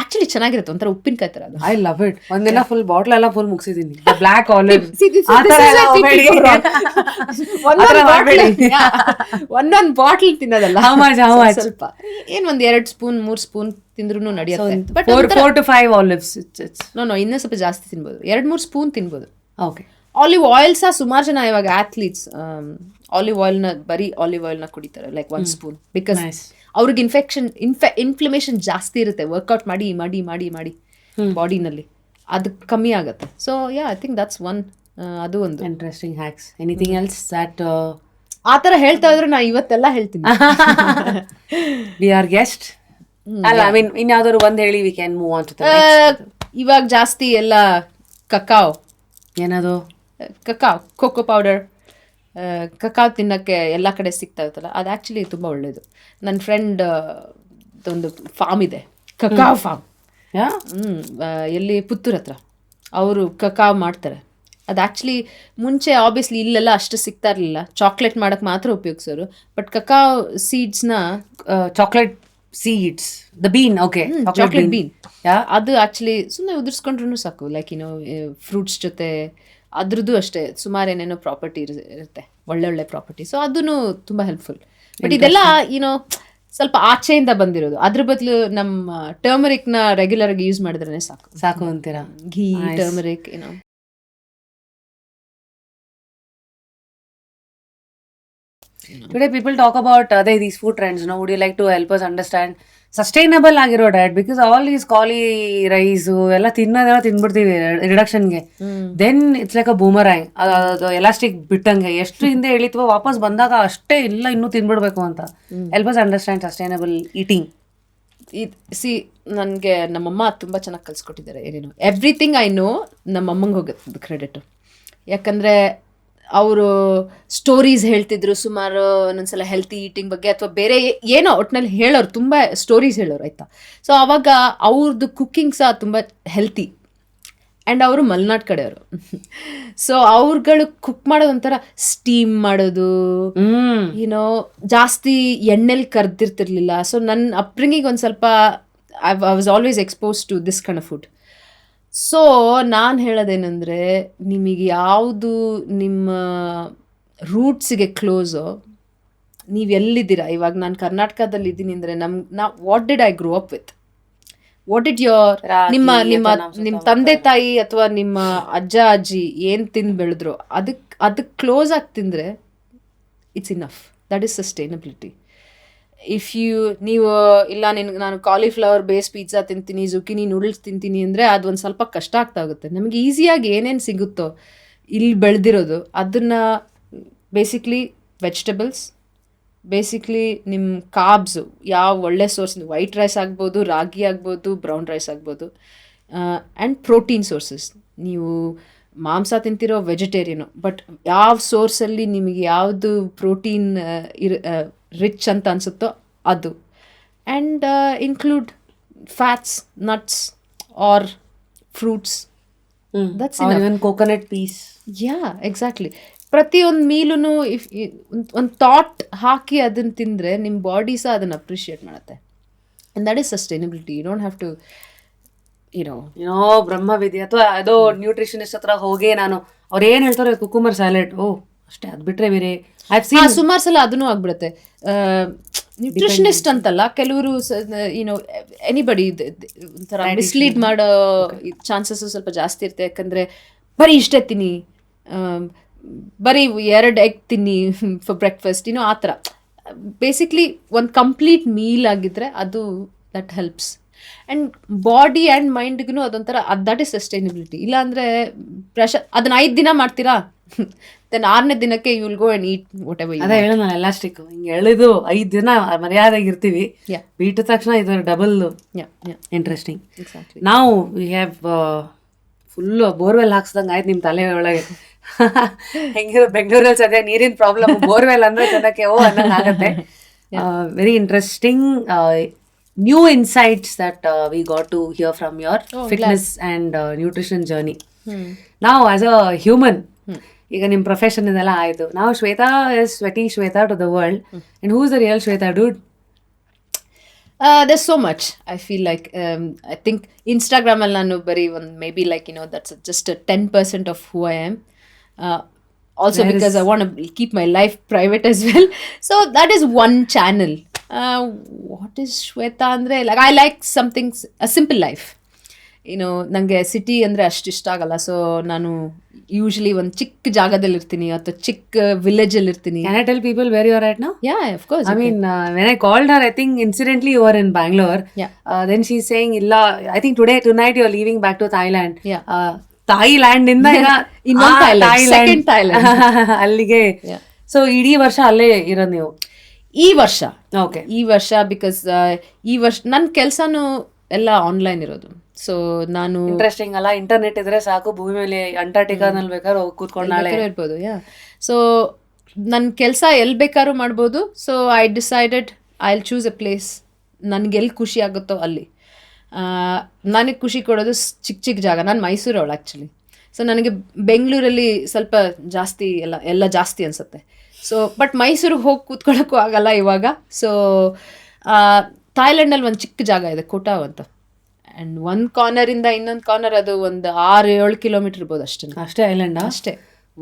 ಆಕ್ಚುಲಿ ಚೆನ್ನಾಗಿರುತ್ತೆ, ಒಂಥರ ಉಪ್ಪಿನಕಾಯಿ ತರ ಅದು. I love it. ಒಂದಿನ ಫುಲ್ ಬಾಟ್ಲ್ ಎಲ್ಲ ಫುಲ್ ಮುಗಿಸಿದೀನಿ. ಬ್ಲಾಕ್ ಆಲಿವ್ ಒಂದೊಂದು ಬಾಟ್ಲ್ ತಿನ್ನೋದಲ್ಲ, ಸ್ವಲ್ಪ ಏನ್ ಒಂದ್ 2 ಸ್ಪೂನ್ 3 ಸ್ಪೂನ್ ತಿಂದ್ರು ನಡೆಯುತ್ತೆ. But 4 to 5 olives. ನೋ ಇನ್ನೂ ಸ್ವಲ್ಪ ಜಾಸ್ತಿ ತಿನ್ಬೋದು, 2-3 ಸ್ಪೂನ್ ತಿನ್ಬೋದು. ಓಕೆ. ಆಲಿವ್ ಆಯಿಲ್ ಸಹ ಸುಮಾರು ಜನ ಇವಾಗ ಅಥ್ಲೀಟ್ಸ್ ಆಲಿವ್ ಆಯಿಲ್ನ ಬರೀ ಆಲಿವ್ ಆಯಿಲ್ನ ಕುಡಿತಾರೆ, ಲೈಕ್ 1 ಸ್ಪೂನ್. ಬಿಕಾಸ್ ಅವ್ರಿಗೆ ಇನ್ಫ್ಲಮೇಷನ್ ಜಾಸ್ತಿ ಇರುತ್ತೆ, ವರ್ಕೌಟ್ ಮಾಡಿ ಮಾಡಿ ಮಾಡಿ ಮಾಡಿ ಬಾಡಿನಲ್ಲಿ, ಅದು ಕಮ್ಮಿ ಆಗುತ್ತೆ. So I think that's one. ಅದು ಒಂದು interesting hacks. Anything else that ಆ ಥರ ಹೇಳ್ತಾ ಇದ್ರು ನಾನು ಇವತ್ತೆಲ್ಲ ಹೇಳ್ತೀನಿ. ಡಿಯರ್ ಗೆಸ್ಟ್, ಅಲ್ಲ ಐ ಮೀನ್ ಇನ್ಯಾವ್ದಾದ್ರು ಒಂದು ಹೇಳಿ, we can move on to ಇವಾಗ ಜಾಸ್ತಿ ಎಲ್ಲ ಕಕಾವ್, ಏನದು ಕಕಾವ್, ಕೋಕೋ ಪೌಡರ್, ಕಕಾವ್ ತಿನ್ನೋಕ್ಕೆ ಎಲ್ಲ ಕಡೆ ಸಿಗ್ತಾ ಇರುತ್ತಲ್ಲ, ಅದು ಆ್ಯಕ್ಚುಲಿ ತುಂಬ ಒಳ್ಳೆಯದು. ನನ್ನ ಫ್ರೆಂಡ್ ಒಂದು ಫಾರ್ಮ್ ಇದೆ, ಕಕಾವ್ ಫಾರ್ಮ್. ಎಲ್ಲಿ ಪುತ್ತೂರ್ ಹತ್ರ. ಅವರು ಕಕಾವ್ ಮಾಡ್ತಾರೆ. ಅದು ಆ್ಯಕ್ಚುಲಿ ಮುಂಚೆ ಆಬ್ವಿಯಸ್ಲಿ ಇಲ್ಲೆಲ್ಲ ಅಷ್ಟು ಸಿಗ್ತಾ ಇರಲಿಲ್ಲ, ಚಾಕ್ಲೇಟ್ ಮಾಡೋಕ್ಕೆ ಮಾತ್ರ ಉಪಯೋಗಿಸೋರು. ಬಟ್ ಕಕಾವ್ ಸೀಡ್ಸ್ನ, chocolate seeds, the bean, okay, chocolate bean, ಅದು ಆ್ಯಕ್ಚುಲಿ ಸುಮ್ಮನೆ ಉದುರಿಸ್ಕೊಂಡ್ರೂ ಸಾಕು, ಲೈಕ್ ಫ್ರೂಟ್ಸ್ ಜೊತೆ ಅದ್ರದ್ದು ಅಷ್ಟೇ ಸುಮಾರು ಏನೇನೋ ಪ್ರಾಪರ್ಟಿ ಇರುತ್ತೆ, ಒಳ್ಳೊಳ್ಳೆ ಪ್ರಾಪರ್ಟಿ. ಸೊ ಅದೂ ತುಂಬ ಹೆಲ್ಪ್ಫುಲ್. ಬಟ್ ಇದೆಲ್ಲ ಸ್ವಲ್ಪ ಆಚೆಯಿಂದ ಬಂದಿರೋದು. ಅದ್ರ ಬದಲು ನಮ್ಮ ಟರ್ಮರಿಕ್ನ ರೆಗ್ಯುಲರ್ ಆಗಿ ಯೂಸ್ ಮಾಡಿದ್ರೆ ಸಾಕು ಅಂತೀರಾ? ಘೀ, turmeric, Today people talk about these food trends. Would you like to help us understand sustainable ಆಗಿರೋ ಡಯಟ್? ಬಿಕಾಸ್ ಆಲ್ ಈಸ್ ಖಾಲಿ ರೈಸು ಎಲ್ಲ ತಿನ್ನೋದೆಲ್ಲ ತಿನ್ಬಿಡ್ತೀವಿ ರಿಡಕ್ಷನ್ಗೆ. Then it's like a boomerang, ಅದು ಎಲಾಸ್ಟಿಕ್ ಬಿಟ್ಟಂಗೆ. ಎಷ್ಟು ಹಿಂದೆ ಹೇಳಿತ್ವೋ ವಾಪಸ್ ಬಂದಾಗ ಅಷ್ಟೇ ಇಲ್ಲ, ಇನ್ನೂ ತಿನ್ಬಿಡ್ಬೇಕು ಅಂತ. Help us understand sustainable eating. ನನಗೆ ನಮ್ಮಮ್ಮ ತುಂಬ ಚೆನ್ನಾಗಿ ಕಲಿಸ್ಕೊಟ್ಟಿದ್ದಾರೆ. ಏನೇನು ಎವ್ರಿಥಿಂಗ್ ಐ ನೋ ನಮ್ಮಮ್ಮಂಗೆ ಹೋಗುತ್ತೆ ಕ್ರೆಡಿಟು. ಯಾಕಂದರೆ ಅವರು ಸ್ಟೋರೀಸ್ ಹೇಳ್ತಿದ್ರು ಸುಮಾರು, ಒಂದೊಂದ್ಸಲ ಹೆಲ್ತಿ ಈಟಿಂಗ್ ಬಗ್ಗೆ ಅಥವಾ ಬೇರೆ ಏನೋ ಒಟ್ಟಿನಲ್ಲಿ ಹೇಳೋರು, ತುಂಬ ಸ್ಟೋರೀಸ್ ಹೇಳೋರು, ಆಯಿತಾ. ಸೊ ಆವಾಗ ಅವ್ರದ್ದು ಕುಕ್ಕಿಂಗ್ ಸಹ ತುಂಬ ಹೆಲ್ತಿ. ಆ್ಯಂಡ್ ಅವರು ಮಲೆನಾಡು ಕಡೆಯವರು. ಸೊ ಅವ್ರುಗಳು ಕುಕ್ ಮಾಡೋದು ಒಂಥರ ಸ್ಟೀಮ್ ಮಾಡೋದು, ಜಾಸ್ತಿ ಎಣ್ಣೆಲಿ ಕರ್ದಿರ್ತಿರ್ಲಿಲ್ಲ. ಸೊ ನನ್ನ ಅಪ್ಬ್ರಿಂಗಿಗೆ ಒಂದು ಸ್ವಲ್ಪ I was always expose to this kind of food. So ನಾನು ಹೇಳೋದೇನೆಂದರೆ, ನಿಮಗೆ ಯಾವುದು ನಿಮ್ಮ ರೂಟ್ಸಿಗೆ ಕ್ಲೋಸೋ, ನೀವು ಎಲ್ಲಿದ್ದೀರಾ ಇವಾಗ. ನಾನು ಕರ್ನಾಟಕದಲ್ಲಿ ಇದ್ದೀನಿ ಅಂದರೆ what did I grow up with, what did your ನಿಮ್ಮ ತಂದೆ ತಾಯಿ ಅಥವಾ ನಿಮ್ಮ ಅಜ್ಜ ಅಜ್ಜಿ ಏನು ತಿಂದು ಬೆಳೆದ್ರು, ಅದಕ್ಕೆ ಕ್ಲೋಸ್ ಆಗಿ ತಿಂದರೆ it's enough. That is sustainability. If ನೀವು ಇಲ್ಲ ನಾನು ಕಾಲಿಫ್ಲವರ್ ಬೇಸ್ ಪಿಜ್ಜಾ ತಿಂತೀನಿ, ಜುಕಿನಿ ನೂಡಲ್ಸ್ ತಿಂತೀನಿ ಅಂದರೆ ಅದು ಒಂದು ಸ್ವಲ್ಪ ಕಷ್ಟ ಆಗ್ತಾ ಹೋಗುತ್ತೆ. ನಮಗೆ ಈಸಿಯಾಗಿ ಏನೇನು ಸಿಗುತ್ತೋ ಇಲ್ಲಿ ಬೆಳೆದಿರೋದು, ಅದನ್ನು ಬೇಸಿಕ್ಲಿ ವೆಜಿಟೇಬಲ್ಸ್, ಬೇಸಿಕ್ಲಿ ನಿಮ್ಮ ಕಾರ್ಬ್ಸು ಯಾವ ಒಳ್ಳೆ ಸೋರ್ಸ್, ವೈಟ್ ರೈಸ್ ಆಗ್ಬೋದು, ರಾಗಿ ಆಗ್ಬೋದು, ಬ್ರೌನ್ ರೈಸ್ ಆಗ್ಬೋದು, ಆ್ಯಂಡ್ ಪ್ರೋಟೀನ್ ಸೋರ್ಸಸ್. ನೀವು ಮಾಂಸ ತಿಂತಿರೋ ವೆಜಿಟೇರಿಯನು, ಬಟ್ ಯಾವ ಸೋರ್ಸಲ್ಲಿ ನಿಮಗೆ ಯಾವುದು ಪ್ರೋಟೀನ್ ರಿಚ್ ಅಂತ ಅನಿಸುತ್ತೋ ಅದು. And include fats, nuts or fruits. That's even coconut piece. Exactly. ಪ್ರತಿಯೊಂದು ಮೀಲೂ ಒಂದು ಥಾಟ್ ಹಾಕಿ ಅದನ್ನು ತಿಂದರೆ ನಿಮ್ಮ ಬಾಡಿ ಸಹ ಅದನ್ನು ಅಪ್ರಿಷಿಯೇಟ್ ಮಾಡುತ್ತೆ. And that is sustainability. You don't have to ಬ್ರಹ್ಮವಿದ್ಯೆ ಅಥವಾ ಅದೋ ನ್ಯೂಟ್ರಿಷನಿಸ್ಟ್ ಹತ್ರ ಹೋಗಿ ಅವ್ರು ಏನು ಹೇಳ್ತಾರೆ, ಕುಕುಂಬರ್ ಸ್ಯಾಲೆಡ್, ಅಷ್ಟೇ, ಅದು ಬಿಟ್ಟರೆ ಬೇರೆ ಸುಮಾರು ಸಲ ಅದೂ ಆಗ್ಬಿಡುತ್ತೆ. ನ್ಯೂಟ್ರಿಷನಿಸ್ಟ್ ಅಂತಲ್ಲ, ಕೆಲವರು ಎನಿಬಡಿ ಒಂಥರ ಮಿಸ್ಲೀಡ್ ಮಾಡೋ ಚಾನ್ಸಸ್ ಸ್ವಲ್ಪ ಜಾಸ್ತಿ ಇರುತ್ತೆ. ಯಾಕಂದರೆ ಬರೀ ಇಷ್ಟೇ ತಿನ್ನಿ, ಬರೀ 2 ಎಗ್ ತಿನ್ನಿ ಫಾರ್ ಬ್ರೇಕ್ಫಾಸ್ಟ್, ಆ ಥರ. ಬೇಸಿಕ್ಲಿ ಒಂದು ಕಂಪ್ಲೀಟ್ ಮೀಲ್ ಆಗಿದ್ದರೆ ಅದು that helps. And body and ಮೈಂಡ್ಗೂ ಅದೊಂಥರ ದಟ್ ಈಸ್ ಸಸ್ಟೈನಬಿಲಿಟಿ. ಇಲ್ಲಾಂದರೆ ಅದನ್ನು 5 ದಿನ ಮಾಡ್ತೀರಾ, ದೆನ್ 6ನೇ ದಿನಕ್ಕೆ you will go and eat whatever. ಅದೇ ಹೇಳು ನಾನು ಎಲಾಸ್ಟಿಕ್ ಹಿಂಗೆ ಎಳೆದು 5 ದಿನ ಮರ್ಯಾದೆಗೆ ಇರ್ತೀವಿ, Yeah. ಬಿಟ್ಟ ತಕ್ಷಣ ಇದು double Yeah, yeah, interesting. exactly. ನಾವು ವಿ ಹ್ಯಾವ್ ಫುಲ್ ಬೋರ್ವೆಲ್ ಹಾಕ್ಸ್ದಂಗೆ ಆಯ್ತು ನಿಮ್ಮ ತಲೆ ಒಳಗೆ. ಹೆಂಗಿರೋ ಬೆಂಗಳೂರಲ್ಲಿ ಸದ್ಯ ನೀರಿನ ಪ್ರಾಬ್ಲಮ್, ಬೋರ್ವೆಲ್ ಅಂದ್ರೆ ಜನಕ್ಕೆ ಓ ಅನ್ನಂಗೆ ಆಗುತ್ತೆ. Very interesting new insights that we got to hear from your fitness and nutrition journey. ನಾವು ಆಸ್ ಅ ಹ್ಯೂಮನ್, ಈಗ ನಿಮ್ಮ ಪ್ರೊಫೆಷನ್ ಇದೆಲ್ಲ ಆಯಿತು, ನಾವು Shweta is sweaty Shweta to the world, and who is the real Shweta dude? There's so much. I feel like I think Instagram al nanu bari one maybe like that's just a 10% of who I am. Also because I want to keep my life private as well. So that is one channel. What is Shweta andre? Like I like something a simple life. ನಂಗೆ city ಅಂದರೆ ಅಷ್ಟು ಇಷ್ಟ ಆಗಲ್ಲ. So ನಾನು usually ಒಂದು ಚಿಕ್ಕ ಜಾಗದಲ್ಲಿ ಇರ್ತೀನಿ ಅಥವಾ ಚಿಕ್ಕ ವಿಲೇಜಲ್ಲಿ ಇರ್ತೀನಿ. Can I tell people where you are right now? Yeah, of course. I mean, when I called her, I think incidentally you were in Bangalore. Yeah. Then she's saying, "Illa, I think tonight you're leaving back to Thailand." Yeah. Thailand ಇಂದ ಈಗ ಇನ್ನೊಂದು Thailand, second Thailand. ಅಲ್ಲಿಗೆ. So ಇಡೀ ವರ್ಷ ಅಲ್ಲೇ ಇರೋದು ನೀವು? ಈ ವರ್ಷ. ಓಕೆ. ಈ ವರ್ಷ ಬಿಕಾಸ್ ಈ ವರ್ಷ ನನ್ನ ಕೆಲಸನೂ ಎಲ್ಲ ಆನ್ಲೈನ್ ಇರೋದು. ಸೊ ನಾನು ಇಂಟ್ರೆಸ್ಟಿಂಗ್ ಅಲ್ಲ, ಇಂಟರ್ನೆಟ್ ಇದ್ರೆ ಸಾಕು, ಭೂಮಿ ಮೇಲೆ ಅಂಟಾರ್ಟಿಕಾನಲ್ಲಿ ಬೇಕಾದ್ರೆ ಹೋಗಿ ಕೂತ್ಕೊಂಡು ನಾಳೆ ಇರ್ಬೋದು. ಸೊ ನನ್ನ ಕೆಲಸ ಎಲ್ಲಿ ಬೇಕಾದ್ರೂ ಮಾಡ್ಬೋದು. So I decided I will choose A place ನನಗೆ ಎಲ್ಲಿ ಖುಷಿ ಆಗುತ್ತೋ ಅಲ್ಲಿ. ನನಗೆ ಖುಷಿ ಕೊಡೋದು ಚಿಕ್ಕ ಚಿಕ್ಕ ಜಾಗ. ನಾನು ಮೈಸೂರವಳು ಆ್ಯಕ್ಚುಲಿ. ಸೊ ನನಗೆ ಬೆಂಗಳೂರಲ್ಲಿ ಸ್ವಲ್ಪ ಜಾಸ್ತಿ ಎಲ್ಲ ಜಾಸ್ತಿ ಅನಿಸುತ್ತೆ. ಸೊ ಬಟ್ ಮೈಸೂರಿಗೆ ಹೋಗಿ ಕೂತ್ಕೊಳ್ಳೋಕ್ಕೂ ಆಗಲ್ಲ ಇವಾಗ. ಸೊ ಥಾಯ್ಲೆಂಡಲ್ಲಿ ಒಂದು ಚಿಕ್ಕ ಜಾಗ ಇದೆ, ಕೋಟಾವ್ ಅಂತ. ಆ್ಯಂಡ್ ಒಂದು ಕಾರ್ನರಿಂದ ಇನ್ನೊಂದು ಕಾರ್ನರ್ ಅದು ಒಂದು 6-7 ಕಿಲೋಮೀಟರ್ ಇರ್ಬೋದು ಅಷ್ಟೇ. ಅಷ್ಟೇ ಐಲ್ಯಾಂಡ್? ಅಷ್ಟೇ.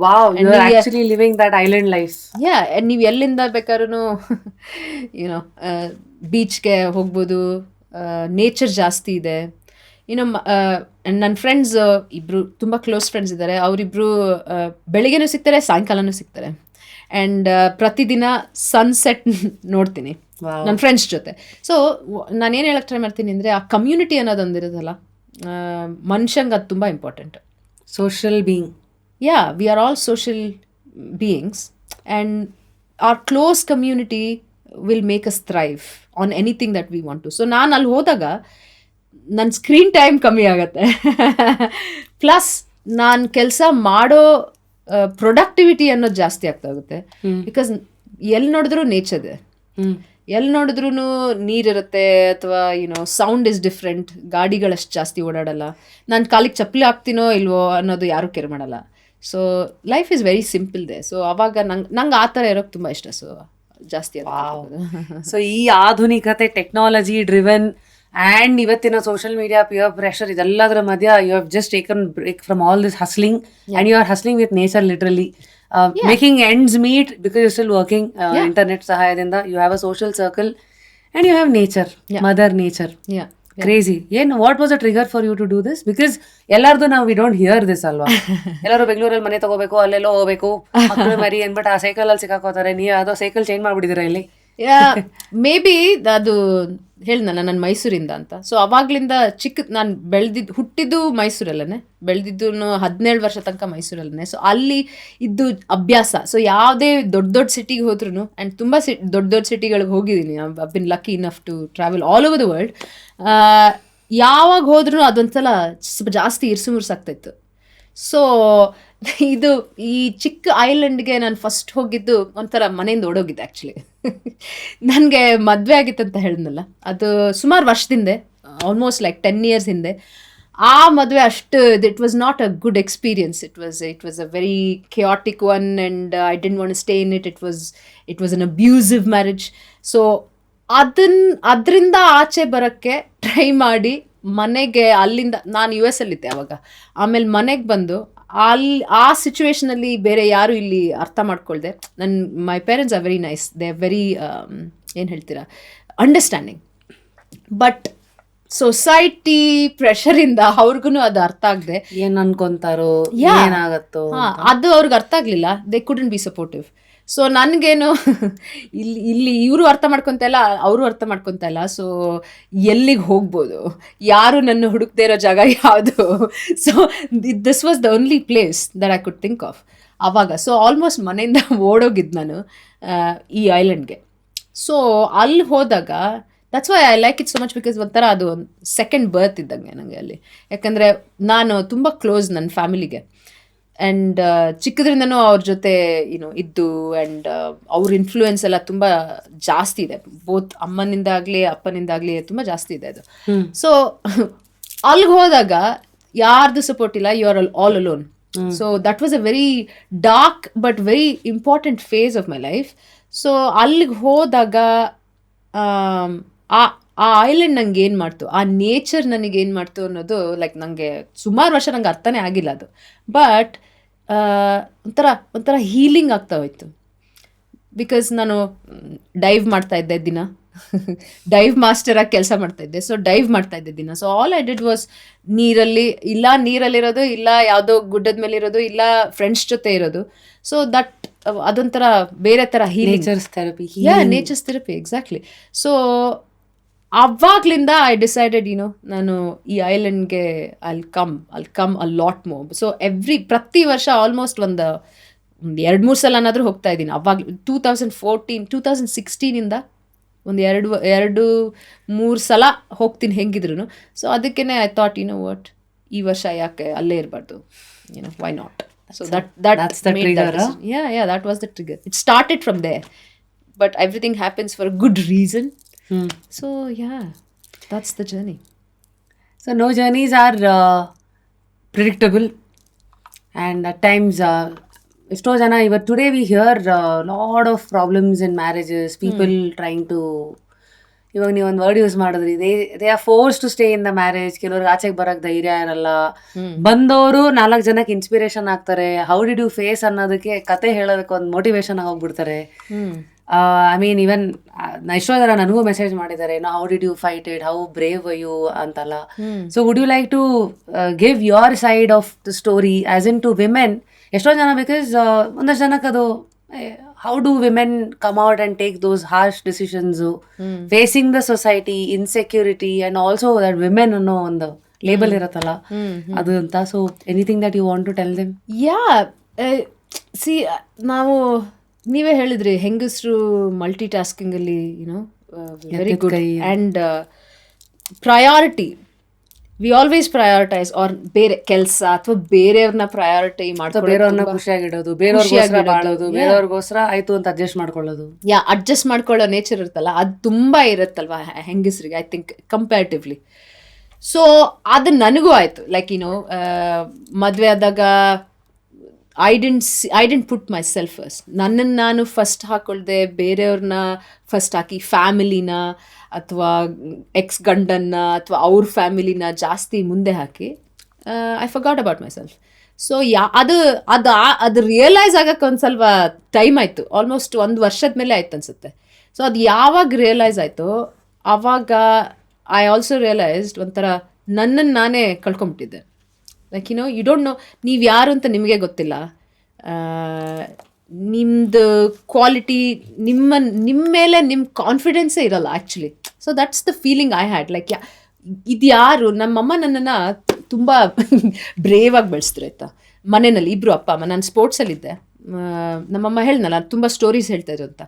Wow, you are actually living that island life. Yeah, ನೀವು ಎಲ್ಲಿಂದ ಬೇಕಾದ್ರೂ ಬೀಚ್ಗೆ ಹೋಗ್ಬೋದು. ನೇಚರ್ ಜಾಸ್ತಿ ಇದೆ. ನನ್ನ ಫ್ರೆಂಡ್ಸ್ ಇಬ್ಬರು ತುಂಬ ಕ್ಲೋಸ್ ಫ್ರೆಂಡ್ಸ್ ಇದ್ದಾರೆ. ಅವರಿಬ್ಬರು ಬೆಳಿಗ್ಗೆನೂ ಸಿಗ್ತಾರೆ, ಸಾಯಂಕಾಲನೂ ಸಿಗ್ತಾರೆ. ಆ್ಯಂಡ್ ಪ್ರತಿದಿನ ಸನ್ಸೆಟ್ ನೋಡ್ತೀನಿ ನನ್ನ ಫ್ರೆಂಡ್ಸ್ ಜೊತೆ. ಸೊ ನಾನೇನು ಹೇಳಕ್ಕೆ ಟ್ರೈ ಮಾಡ್ತೀನಿ ಅಂದರೆ, ಆ ಕಮ್ಯುನಿಟಿ ಅನ್ನೋದೊಂದಿರೋದಲ್ಲ, ಮನುಷ್ಯಂಗೆ ಅದು ತುಂಬ important. Social being. Yeah, we are all social beings and our close community will make us thrive on anything that we want to. So ನಾನು ಅಲ್ಲಿ ಹೋದಾಗ ನನ್ನ ಸ್ಕ್ರೀನ್ ಟೈಮ್ ಕಮ್ಮಿ ಆಗುತ್ತೆ. ಪ್ಲಸ್ ನಾನು ಕೆಲಸ ಮಾಡೋ ಪ್ರೊಡಕ್ಟಿವಿಟಿ ಅನ್ನೋದು ಜಾಸ್ತಿ ಆಗ್ತಾ ಹೋಗುತ್ತೆ. ಬಿಕಾಸ್ ಎಲ್ಲಿ ನೋಡಿದ್ರೂ ನೇಚರ್ ಇದೆ, ಎಲ್ಲಿ ನೋಡಿದ್ರೂ ನೀರಿರುತ್ತೆ, ಅಥವಾ ಸೌಂಡ್ ಇಸ್ ಡಿಫ್ರೆಂಟ್. ಗಾಡಿಗಳಷ್ಟು ಜಾಸ್ತಿ ಓಡಾಡಲ್ಲ. ನಾನು ಕಾಲಿಗೆ ಚಪ್ಪಲಿ ಹಾಕ್ತೀನೋ ಇಲ್ವೋ ಅನ್ನೋದು ಯಾರೂ ಕೇರ್ ಮಾಡಲ್ಲ. So life is very simple then. So ಅವಾಗ ನಂಗೆ ಆ ಥರ ಇರೋಕ್ಕೆ ತುಂಬ ಇಷ್ಟ. ಸೊ ಜಾಸ್ತಿ ಸೊ ಈ ಆಧುನಿಕತೆ, ಟೆಕ್ನಾಲಜಿ ಡ್ರಿವನ್ ಆ್ಯಂಡ್ ಇವತ್ತಿನ ಸೋಷಿಯಲ್ ಮೀಡಿಯಾ, ಪಿಯರ್ ಪ್ರೆಷರ್, ಇದೆಲ್ಲದರ ಮಧ್ಯ you have just taken break from all this hustling and you are hustling with nature, literally making ends meet because you still working. Internet ಸಹಾಯದಿಂದ you have a social circle and you have nature, mother nature. Crazy. ಏನು what was a trigger for you to do this? Because ಎಲ್ಲಾರ್ದು ನಾವು we don't here this ಅಲ್ವಾ. ಎಲ್ಲರೂ ಬೆಂಗಳೂರಲ್ಲಿ ಮನೆ ತಗೋಬೇಕು, ಅಲ್ಲೆಲ್ಲೋ ಹೋಗ್ಬೇಕು, ಮಕ್ಕಳು ಮರಿ ಅಂದ್ಬಿಟ್ಟು ಆ ಸೈಕಲಲ್ಲಿ ಸಿಕ್ಕಾಕೋತಾರೆ. ನೀವು ಅದೋ ಸೈಕಲ್ ಚೇಂಜ್ ಮಾಡ್ಬಿಟ್ಟಿದ್ದೀರಾ ಇಲ್ಲಿ? ಮೇ ಬಿ ಅದು ಹೇಳ್ದಲ್ಲ ನಾನು ಮೈಸೂರಿಂದ ಅಂತ. ಸೊ ಅವಾಗ್ಲಿಂದ ನಾನು ಹುಟ್ಟಿದ್ದು ಮೈಸೂರಲ್ಲೇ, ಬೆಳೆದಿದ್ದು 17 ವರ್ಷ ತನಕ ಮೈಸೂರಲ್ಲೇ. ಸೊ ಅಲ್ಲಿ ಇದ್ದು ಅಭ್ಯಾಸ. ಸೊ ಯಾವುದೇ ದೊಡ್ಡ ಸಿಟಿಗೆ ಹೋದ್ರೂ, ಆ್ಯಂಡ್ ತುಂಬ ದೊಡ್ಡ ಸಿಟಿಗಳಿಗೆ ಹೋಗಿದ್ದೀನಿ. I been lucky enough to travel all over the world. ಯಾವಾಗ ಹೋದ್ರೂ ಅದೊಂದ್ಸಲ ಸ್ವಲ್ಪ ಜಾಸ್ತಿ ಇರ್ಸುಮುರ್ಸಾಗ್ತಾಯಿತ್ತು. ಸೊ ಇದು ಈ ಚಿಕ್ಕ ಐಲ್ಯಾಂಡ್ಗೆ ನಾನು ಫಸ್ಟ್ ಹೋಗಿದ್ದು ಒಂಥರ ಮನೆಯಿಂದ ಓಡೋಗಿದ್ದೆ ಆ್ಯಕ್ಚುಲಿ. ನನಗೆ ಮದುವೆ ಆಗಿತ್ತಂತ ಹೇಳಿದ್ನಲ್ಲ, ಅದು ಸುಮಾರು ವರ್ಷದಿಂದ, ಆಲ್ಮೋಸ್ಟ್ ಲೈಕ್ 10 years ಹಿಂದೆ. ಆ ಮದುವೆ ಅಷ್ಟು it was not a good experience. It was a very chaotic one and I didn't want to stay in it. It was an abusive marriage. So ಅದರಿಂದ ಆಚೆ ಬರೋಕ್ಕೆ ಟ್ರೈ ಮಾಡಿ ಮನೆಗೆ, ಅಲ್ಲಿಂದ ನಾನು US ಅಲ್ಲಿದ್ದೆ ಅವಾಗ. ಆಮೇಲೆ ಮನೆಗೆ ಬಂದು ಆ ಸಿಚುವೇಶನಲ್ಲಿ ಬೇರೆ ಯಾರು ಇಲ್ಲಿ ಅರ್ಥ ಮಾಡ್ಕೊಳ್ದೆ. My parents are very nice, they are very ಏನು ಹೇಳ್ತೀರಾ, ಅಂಡರ್ಸ್ಟ್ಯಾಂಡಿಂಗ್. ಬಟ್ ಸೊಸೈಟಿ ಪ್ರೆಷರಿಂದ ಅವ್ರಿಗೂ ಅದು ಅರ್ಥ ಆಗದೆ, ಏನು ಅನ್ಕೊಂತಾರೋ, ಏನಾಗತ್ತೋ ಅದು ಅವ್ರಿಗೆ ಅರ್ಥ ಆಗಲಿಲ್ಲ. They couldn't B supportive. So ನನಗೇನು ಇಲ್ಲಿ ಇವರು ಅರ್ಥ ಮಾಡ್ಕೊತಾ ಇಲ್ಲ, ಅವರು ಅರ್ಥ ಮಾಡ್ಕೊತಾ ಇಲ್ಲ. ಸೊ ಎಲ್ಲಿಗೆ ಹೋಗ್ಬೋದು, ಯಾರು ನನ್ನ ಹುಡುಕ್ದೇ ಇರೋ ಜಾಗ ಯಾವುದು? So this was the only place that I could think of. ಆವಾಗ ಸೊ ಆಲ್ಮೋಸ್ಟ್ ಮನೆಯಿಂದ ಓಡೋಗಿದ್ದು ನಾನು ಈ ಐಲ್ಯಾಂಡ್ಗೆ. ಸೊ ಅಲ್ಲಿ ಹೋದಾಗ that's why I like it so much because ಒಂಥರ ಅದು ಸೆಕೆಂಡ್ ಬರ್ತ್ ಇದ್ದಂಗೆ ನನಗೆ ಅಲ್ಲಿ. ಯಾಕಂದರೆ ನಾನು ತುಂಬ ಕ್ಲೋಸ್ ನನ್ನ ಫ್ಯಾಮಿಲಿಗೆ ಆ್ಯಂಡ್ ಚಿಕ್ಕದ್ರಿಂದನೂ ಅವ್ರ ಜೊತೆ ಇದ್ದು ಆ್ಯಂಡ್ ಅವ್ರ ಇನ್ಫ್ಲೂಯೆನ್ಸ್ ಎಲ್ಲ ತುಂಬ ಜಾಸ್ತಿ ಇದೆ, ಬೋತ್ ಅಮ್ಮನಿಂದಾಗಲಿ ಅಪ್ಪನಿಂದಾಗಲಿ ತುಂಬ ಜಾಸ್ತಿ ಇದೆ ಅದು. ಸೊ ಅಲ್ಲಿಗೆ ಹೋದಾಗ ಯಾರ್ದು ಸಪೋರ್ಟ್ ಇಲ್ಲ, you are all alone. So that was a very dark but very important phase of my life. So ಅಲ್ಲಿಗೆ ಹೋದಾಗ ಆ ಐಲ್ಯಾಂಡ್ ನಂಗೆ ಏನು ಮಾಡ್ತು, ಆ ನೇಚರ್ ನನಗೇನು ಮಾಡ್ತು ಅನ್ನೋದು ಲೈಕ್ ನನಗೆ ಸುಮಾರು ವರ್ಷ ನಂಗೆ ಅರ್ಥನೇ ಆಗಿಲ್ಲ ಅದು. ಬಟ್ ಒಂಥರ ಹೀಲಿಂಗ್ ಆಗ್ತಾ ಹೋಯ್ತು. ಬಿಕಾಸ್ ನಾನು ಡೈವ್ ಮಾಡ್ತಾ ಇದ್ದೆ ದಿನ, ಡೈವ್ ಮಾಸ್ಟರಾಗಿ ಕೆಲಸ ಮಾಡ್ತಾ ಇದ್ದೆ. ಸೊ ಡೈವ್ ಮಾಡ್ತಾ ಇದ್ದೆ ದಿನ. So all I did was ನೀರಲ್ಲಿರೋದು, ಇಲ್ಲ ಯಾವುದೋ ಗುಡ್ಡದ ಮೇಲೆ ಇರೋದು, ಇಲ್ಲ ಫ್ರೆಂಡ್ಸ್ ಜೊತೆ ಇರೋದು. ಸೊ ಅದೊಂಥರ ಬೇರೆ ಥರ healing, nature's therapy exactly. So ಅವಾಗ್ಲಿಂದ ಐ ಡಿಸೈಡೆಡ್ ನಾನು ಈ ಐಲ್ಯಾಂಡ್ಗೆ I'll come a lot more. So ಪ್ರತಿ ವರ್ಷ ಆಲ್ಮೋಸ್ಟ್ ಒಂದು 2-3 ಸಲನಾದರೂ ಹೋಗ್ತಾ ಇದ್ದೀನಿ. ಅವಾಗ 2016 ಒಂದು 2-3 ಸಲ ಹೋಗ್ತೀನಿ ಹೆಂಗಿದ್ರು. ಸೊ ಅದಕ್ಕೇ ಐ ಥಾಟ್ ವಾಟ್, ಈ ವರ್ಷ ಯಾಕೆ ಅಲ್ಲೇ ಇರಬಾರ್ದು, why not. So that's the trigger. Yeah, that was the trigger. It started from there, but everything happens for a good reason. So yeah, that's the journey. So no journeys are predictable, and at times esto jana today we hear a lot of problems in marriages, people trying to, ಇವಾಗ ನೀವು ಒಂದು word use ಮಾಡಿದ್ರಿ, they are force to stay in the marriage. ಕೆಲವ್ರಿಗೆ ಆಚೆಗೆ ಬರೋಕ್ಕೆ ಧೈರ್ಯ ಇರಲ್ಲ, ಬಂದವರು 4 ಜನಕ್ಕೆ ಇನ್ಸ್ಪಿರೇಷನ್ ಆಗ್ತಾರೆ. ಹೌ ಡಿಡ್ ಯು ಫೇಸ್ ಅನ್ನೋದಕ್ಕೆ ಕತೆ ಹೇಳೋದಕ್ಕೆ ಒಂದು ಮೋಟಿವೇಶನ್ ಆಗಿ ಹೋಗ್ಬಿಡ್ತಾರೆ. ಐ ಮೀನ್ ಈವನ್ ಎಷ್ಟೋ ಜನ ನನಗೂ ಮೆಸೇಜ್ ಮಾಡಿದ್ದಾರೆ, how did you fight it, how brave you ಅಂತಲ್ಲ. So would you like to give your side of the story as in to women? ಎಷ್ಟೋ ಜನ, ಬಿಕಾಸ್ ಒಂದಷ್ಟು ಜನಕ್ಕೆ ಅದು how do women come out and take those harsh decisions, facing the society, insecurity, and also that women ಅನ್ನೋ ಒಂದು label ಇರುತ್ತಲ್ಲ ಅದು ಅಂತ. So anything that you want to tell them? ನೀವೇ ಹೇಳಿದ್ರಿ, ಹೆಂಗಸರು ಮಲ್ಟಿ ಟಾಸ್ಕಿಂಗಲ್ಲಿ very good. And priority, we always prioritise our ಬೇರೆ ಕೆಲಸ ಅಥವಾ ಬೇರೆಯವ್ರನ್ನ ಪ್ರಯಾರಿಟಿ ಮಾಡ್ಕೊಂಡು, ಬೇರೆಯವ್ರನ್ನ ಖುಷಿಯಾಗಿಡೋದು, ಬೇರೆಯವ್ರಿಗೋಸ್ಕರ ಆಯ್ತು ಅಂತ ಅಡ್ಜಸ್ಟ್ ಮಾಡ್ಕೊಳ್ಳೋದು. ಅಡ್ಜಸ್ಟ್ ಮಾಡ್ಕೊಳ್ಳೋ ನೇಚರ್ ಇರುತ್ತಲ್ಲ, ಅದು ತುಂಬ ಇರುತ್ತಲ್ವ ಹೆಂಗಸರಿಗೆ, ಐ ಥಿಂಕ್ ಕಂಪ್ಯಾರಿಟಿವ್ಲಿ. ಸೊ ಅದು ನನಗೂ ಆಯಿತು. ಲೈಕ್ ಮದುವೆ ಆದಾಗ I didn't put my self first. ನನ್ನನ್ನು ನಾನು ಫಸ್ಟ್ ಹಾಕೊಳ್ದೆ, ಬೇರೆಯವ್ರನ್ನ ಫಸ್ಟ್ ಹಾಕಿ, ಫ್ಯಾಮಿಲಿನ ಅಥವಾ ಎಕ್ಸ್ ಗಂಡನ್ನ ಅಥವಾ ಅವ್ರ ಫ್ಯಾಮಿಲಿನ ಜಾಸ್ತಿ ಮುಂದೆ ಹಾಕಿ I forgot about myself. So ಅದು ರಿಯಲೈಸ್ ಆಗಕ್ಕೆ ಒಂದು ಸ್ವಲ್ಪ ಟೈಮ್ ಆಯಿತು, ಆಲ್ಮೋಸ್ಟ್ 1 ವರ್ಷದ ಮೇಲೆ ಆಯ್ತು ಅನಿಸುತ್ತೆ. ಸೊ ಅದು ಯಾವಾಗ ರಿಯಲೈಸ್ ಆಯಿತು, ಆವಾಗ ಐ ಆಲ್ಸೋ ರಿಯಲೈಸ್ಡ್ ಒಂಥರ ನನ್ನನ್ನು ನಾನೇ ಕಳ್ಕೊಂಬಿಟ್ಟಿದ್ದೆ. ಲೈಕ್ ಯು ಡೋಂಟ್ ನೋ, ನೀವು ಯಾರು ಅಂತ ನಿಮಗೆ ಗೊತ್ತಿಲ್ಲ, ನಿಮ್ಮದು ಕ್ವಾಲಿಟಿ, ನಿಮ್ಮ ಮೇಲೆ ನಿಮ್ಮ ಕಾನ್ಫಿಡೆನ್ಸೇ ಇರಲ್ಲ actually. So that's the feeling I had. Like ಇದು ಯಾರು, ನಮ್ಮಮ್ಮ ನನ್ನನ್ನು ತುಂಬ ಬ್ರೇವ್ ಆಗಿ ಬೆಳೆಸಿದ್ರು ಆಯ್ತಾ. ಮನೆಯಲ್ಲಿ ಇಬ್ಬರು ಅಪ್ಪ ಅಮ್ಮ, ನಾನು ಸ್ಪೋರ್ಟ್ಸಲ್ಲಿದ್ದೆ. ನಮ್ಮಮ್ಮ ಹೇಳ್ನಲ್ಲ ತುಂಬ ಸ್ಟೋರೀಸ್ ಹೇಳ್ತಾಯಿದ್ರು ಅಂತ.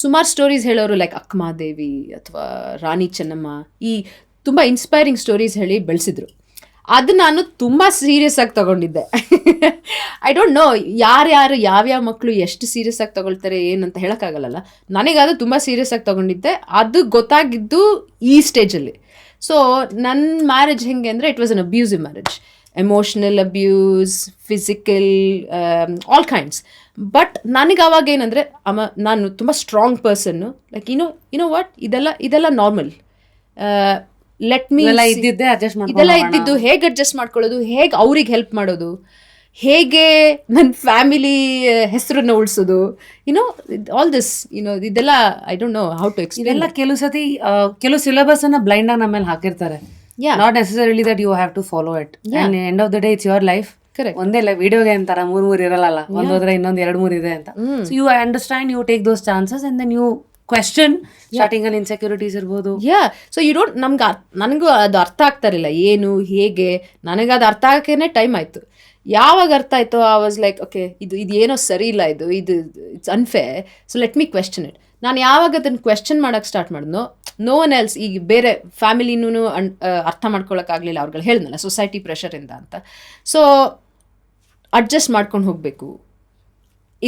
ಸುಮಾರು ಸ್ಟೋರೀಸ್ ಹೇಳೋರು, ಲೈಕ್ ಅಕ್ಕಮಹಾದೇವಿ ಅಥವಾ ರಾಣಿ ಚೆನ್ನಮ್ಮ, ಈ ತುಂಬ ಇನ್ಸ್ಪೈರಿಂಗ್ ಸ್ಟೋರೀಸ್ ಹೇಳಿ ಬೆಳೆಸಿದ್ರು. ಅದು ನಾನು ತುಂಬ ಸೀರಿಯಸ್ ಆಗಿ ತೊಗೊಂಡಿದ್ದೆ. ಐ ಡೋಂಟ್ ನೋ ಯಾರ್ಯಾರು ಯಾವ್ಯಾವ ಮಕ್ಕಳು ಎಷ್ಟು ಸೀರಿಯಸ್ ಆಗಿ ತೊಗೊಳ್ತಾರೆ ಏನಂತ ಹೇಳೋಕ್ಕಾಗಲ್ಲ. ನನಗದು ತುಂಬ ಸೀರಿಯಸ್ ಆಗಿ ತೊಗೊಂಡಿದ್ದೆ. ಅದು ಗೊತ್ತಾಗಿದ್ದು ಈ ಸ್ಟೇಜಲ್ಲಿ. ಸೊ ನನ್ನ ಮ್ಯಾರೇಜ್ ಹೆಂಗೆ ಅಂದರೆ, it was an abusive marriage, emotional abuse, physical, all kinds. But ನನಗೆ ಅವಾಗ ಏನಂದರೆ, ನಾನು ತುಂಬ strong person. Like you know what, ಇದೆಲ್ಲ ನಾರ್ಮಲ್. ಲೆಟ್ ಮೀ ಇದೆಲ್ಲ ಇದ್ದಿದ್ದು, ಹೇಗೆ ಅಡ್ಜಸ್ಟ್ ಮಾಡ್ಕೊಳ್ಳೋದು, ಹೇಗೆ ಅವ್ರಿಗೆ ಹೆಲ್ಪ್ ಮಾಡೋದು, ಹೇಗೆ ನನ್ನ ಫ್ಯಾಮಿಲಿ ಹೆಸರನ್ನು ಉಳಿಸೋದು, ಆಲ್ ದಿಸ್ ಇದೆಲ್ಲ I don't know how to explain. ಇದೆಲ್ಲ ಕೆಲವು ಸಿಲೆಬಸ್ ಅನ್ನ ಬ್ಲೈಂಡ್ ಆಗಿ ನಮ್ಮ ಮೇಲೆ ಹಾಕಿರ್ತಾರೆ. Not necessarily that you have to follow it. And end of the day it's your life. ಒಂದೇ ವಿಡಿಯೋಗೆ ಅಂತಾರ 3 ಇರಲ್ಲ, ಒಂದೋದ್ರೆ ಇನ್ನೊಂದು 2-3 ಇದೆ ಅಂತ. So you understand, you take those chances and then you question starting ಅಲ್ಲಿ ಇನ್ಸೆಕ್ಯೂರಿಟೀಸ್ ಇರ್ಬೋದು. ಸೊ ಯು ಡೋಂಟ್, ನನಗೂ ಅದು ಅರ್ಥ ಆಗ್ತಾ ಇರಲಿಲ್ಲ ಏನು ಹೇಗೆ. ನನಗೆ ಅದು ಅರ್ಥ ಆಗಕ್ಕೇನೆ ಟೈಮ್ ಆಯಿತು. ಯಾವಾಗ ಅರ್ಥ ಆಯ್ತೋ ಐ ವಾಸ್ ಲೈಕ್ ಓಕೆ ಇದು ಏನೋ ಸರಿ ಇಲ್ಲ, ಇದು it's unfair, so let me question it. ನಾನು ಯಾವಾಗ ಅದನ್ನು ಕ್ವೆಶ್ಚನ್ ಮಾಡೋಕ್ಕೆ ಸ್ಟಾರ್ಟ್ ಮಾಡಿದ್ನೋ, ನೋ ಒನ್ ಎಲ್ಸ್, ಈಗ ಬೇರೆ ಫ್ಯಾಮಿಲಿನೂ ಅರ್ಥ ಮಾಡ್ಕೊಳಕ್ಕಾಗಲಿಲ್ಲ, ಅವ್ರುಗಳು ಹೇಳಿದ್ನಲ್ಲ ಸೊಸೈಟಿ ಪ್ರೆಷರಿಂದ ಅಂತ. ಸೊ ಅಡ್ಜಸ್ಟ್ ಮಾಡ್ಕೊಂಡು ಹೋಗಬೇಕು,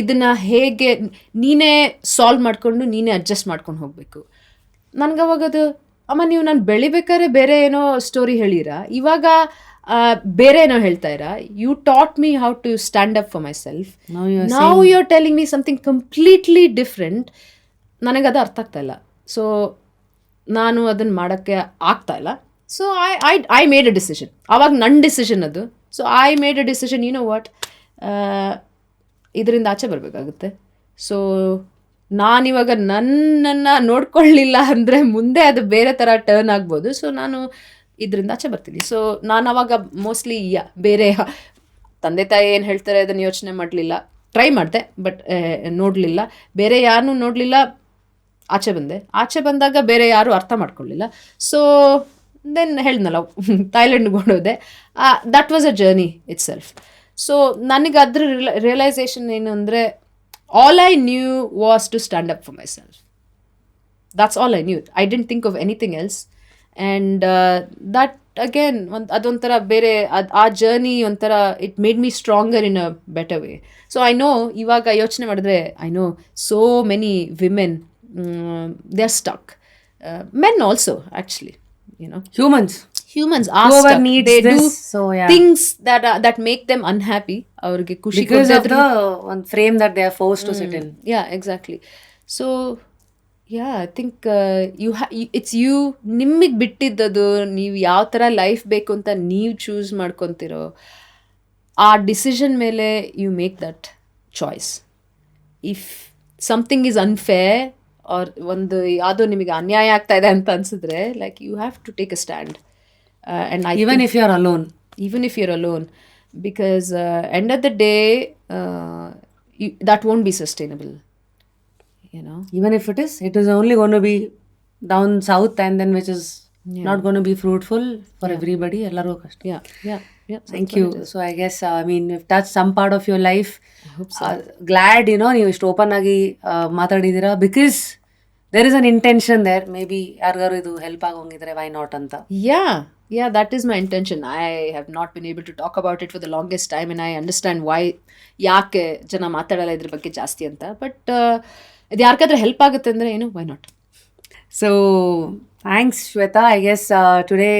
ಇದನ್ನು ಹೇಗೆ ನೀನೇ ಸಾಲ್ವ್ ಮಾಡಿಕೊಂಡು ನೀನೇ ಅಡ್ಜಸ್ಟ್ ಮಾಡ್ಕೊಂಡು ಹೋಗಬೇಕು. ನನಗೆ ಅವಾಗದು ಅಮ್ಮ ನೀವು ನಾನು ಬೆಳಿಬೇಕಾದ್ರೆ ಬೇರೆ ಏನೋ ಸ್ಟೋರಿ ಹೇಳಿರಾ, ಇವಾಗ ಬೇರೆ ಏನೋ ಹೇಳ್ತಾ ಇರಾ, you taught me how to stand up for myself, now you are telling me something completely different. ನನಗದು ಅರ್ಥ ಆಗ್ತಾ ಇಲ್ಲ. ಸೊ ನಾನು ಅದನ್ನು ಮಾಡೋಕ್ಕೆ ಆಗ್ತಾ ಇಲ್ಲ. So I made a decision. ಆವಾಗ ನನ್ನ ಡಿಸಿಷನ್ ಅದು. So I made a decision, you know what, ಇದರಿಂದ ಆಚೆ ಬರಬೇಕಾಗುತ್ತೆ. ಸೊ ನಾನಿವಾಗ ನನ್ನನ್ನು ನೋಡ್ಕೊಳ್ಳಿಲ್ಲ ಅಂದರೆ ಮುಂದೆ ಅದು ಬೇರೆ ಥರ ಟರ್ನ್ ಆಗ್ಬೋದು. ಸೊ ನಾನು ಇದರಿಂದ ಆಚೆ ಬರ್ತೀನಿ. ಸೊ ನಾನು ಅವಾಗ ಮೋಸ್ಟ್ಲಿ ಬೇರೆ ತಂದೆ ತಾಯಿ ಏನು ಹೇಳ್ತಾರೆ ಅದನ್ನು ಯೋಚನೆ ಮಾಡಲಿಲ್ಲ, ಟ್ರೈ ಮಾಡಿದೆ ಬಟ್ ನೋಡಲಿಲ್ಲ, ಬೇರೆ ಯಾರನ್ನೂ ನೋಡಲಿಲ್ಲ, ಆಚೆ ಬಂದೆ. ಆಚೆ ಬಂದಾಗ ಬೇರೆ ಯಾರೂ ಅರ್ಥ ಮಾಡ್ಕೊಳ್ಳಿಲ್ಲ. ಸೊ ದೆನ್ ಹೇಳಿದ್ನಲ್ಲ ಥೈಲ್ಯಾಂಡ್ಗೆ ಹೊಡೋದೆ. That was a journey itself. So ನನಗೆ ಅದ್ರ ರಿಯಲೈಸೇಷನ್ ಏನು ಅಂದರೆ, all I knew was to stand up for myself. That's all I knew. I didn't think of anything else. And that again ಅದೊಂಥರ ಬೇರೆ ಆ journey ಒಂಥರ it made me stronger in a better way. So I know ಇವಾಗ ಯೋಚನೆ ಮಾಡಿದ್ರೆ I know so many women they are stuck, men also actually, you know, humans are Whoever stuck. needs They this, do so yeah, things that make them unhappy. ಅವ್ರಿಗೆ ಖುಷಿ because of the one frame that they are forced to sit in. Yeah, exactly. So yeah, I think it's you, ನಿಮಗೆ ಬಿಟ್ಟಿದ್ದದು, ನೀವು ಯಾವ ಥರ life ಬೇಕು ಅಂತ ನೀವು choose ಮಾಡ್ಕೊತಿರೋ ಆ ಡಿಸಿಷನ್ ಮೇಲೆ you make that choice. If something is unfair or ಒಂದು ಯಾವುದೋ ನಿಮಗೆ ಅನ್ಯಾಯ ಆಗ್ತಾ ಇದೆ ಅಂತ ಅನ್ಸಿದ್ರೆ, like you have to take a stand. And I Even if you are alone. Even if you're alone, because end of the day that won't be sustainable, you know. Even if it is only going to be down south, and then which is not going to be fruitful for everybody. Ellaru kashta. Yeah. Thank you. So I guess I mean you've touched some part of your life. I hope so. Glad, you know, ನೀವು ಇಷ್ಟು open ಆಗಿ ಮಾತಾಡಿದ್ದೀರಾ, because there is an intention there. Maybe ಯಾರಿಗಾರು ಇದು help ಆಗೋಂಗಿದ್ರೆ why not ಅಂತ. Yeah, that is my intention. I have not been able to talk about it for the longest time, and I understand why ಯಾಕೆ ಜನ ಮಾತಾಡಲ್ಲ ಇದ್ರ ಬಗ್ಗೆ ಜಾಸ್ತಿ ಅಂತ. ಬಟ್ ಇದು ಯಾರಿಗಾದ್ರೂ ಹೆಲ್ಪ್ ಆಗುತ್ತೆ ಅಂದರೆ ಏನು, why not. So thanks Shweta. I guess today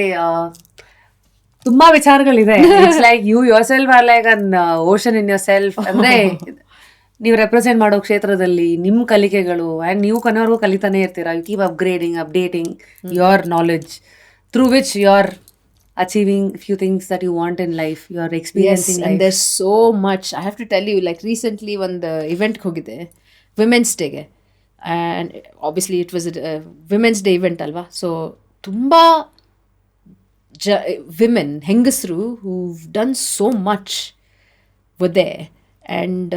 ತುಂಬಾ ವಿಚಾರಗಳಿದೆ. It's like you yourself are like an ocean in yourself. ಅಂದರೆ ನೀವು ರೆಪ್ರೆಸೆಂಟ್ ಮಾಡೋ ಕ್ಷೇತ್ರದಲ್ಲಿ ನಿಮ್ಮ ಕಲಿಕೆಗಳು, ಆ್ಯಂಡ್ ನೀವು ಕೊನೆವರೆಗೂ ಕಲಿತಾನೆ ಇರ್ತೀರಾ. You keep upgrading, updating your knowledge, through which you're achieving few things that you want in life. You're experiencing life. And there's so much. I have to tell you, like recently ಒಂದು ಇವೆಂಟ್ಗೆ ಹೋಗಿದ್ದೆ, women's ಡೇಗೆ. And obviously it was women's day event ಅಲ್ವಾ. So ತುಂಬ women, ಹೆಂಗಸರು ಹೂ done so much ಒದೆ. And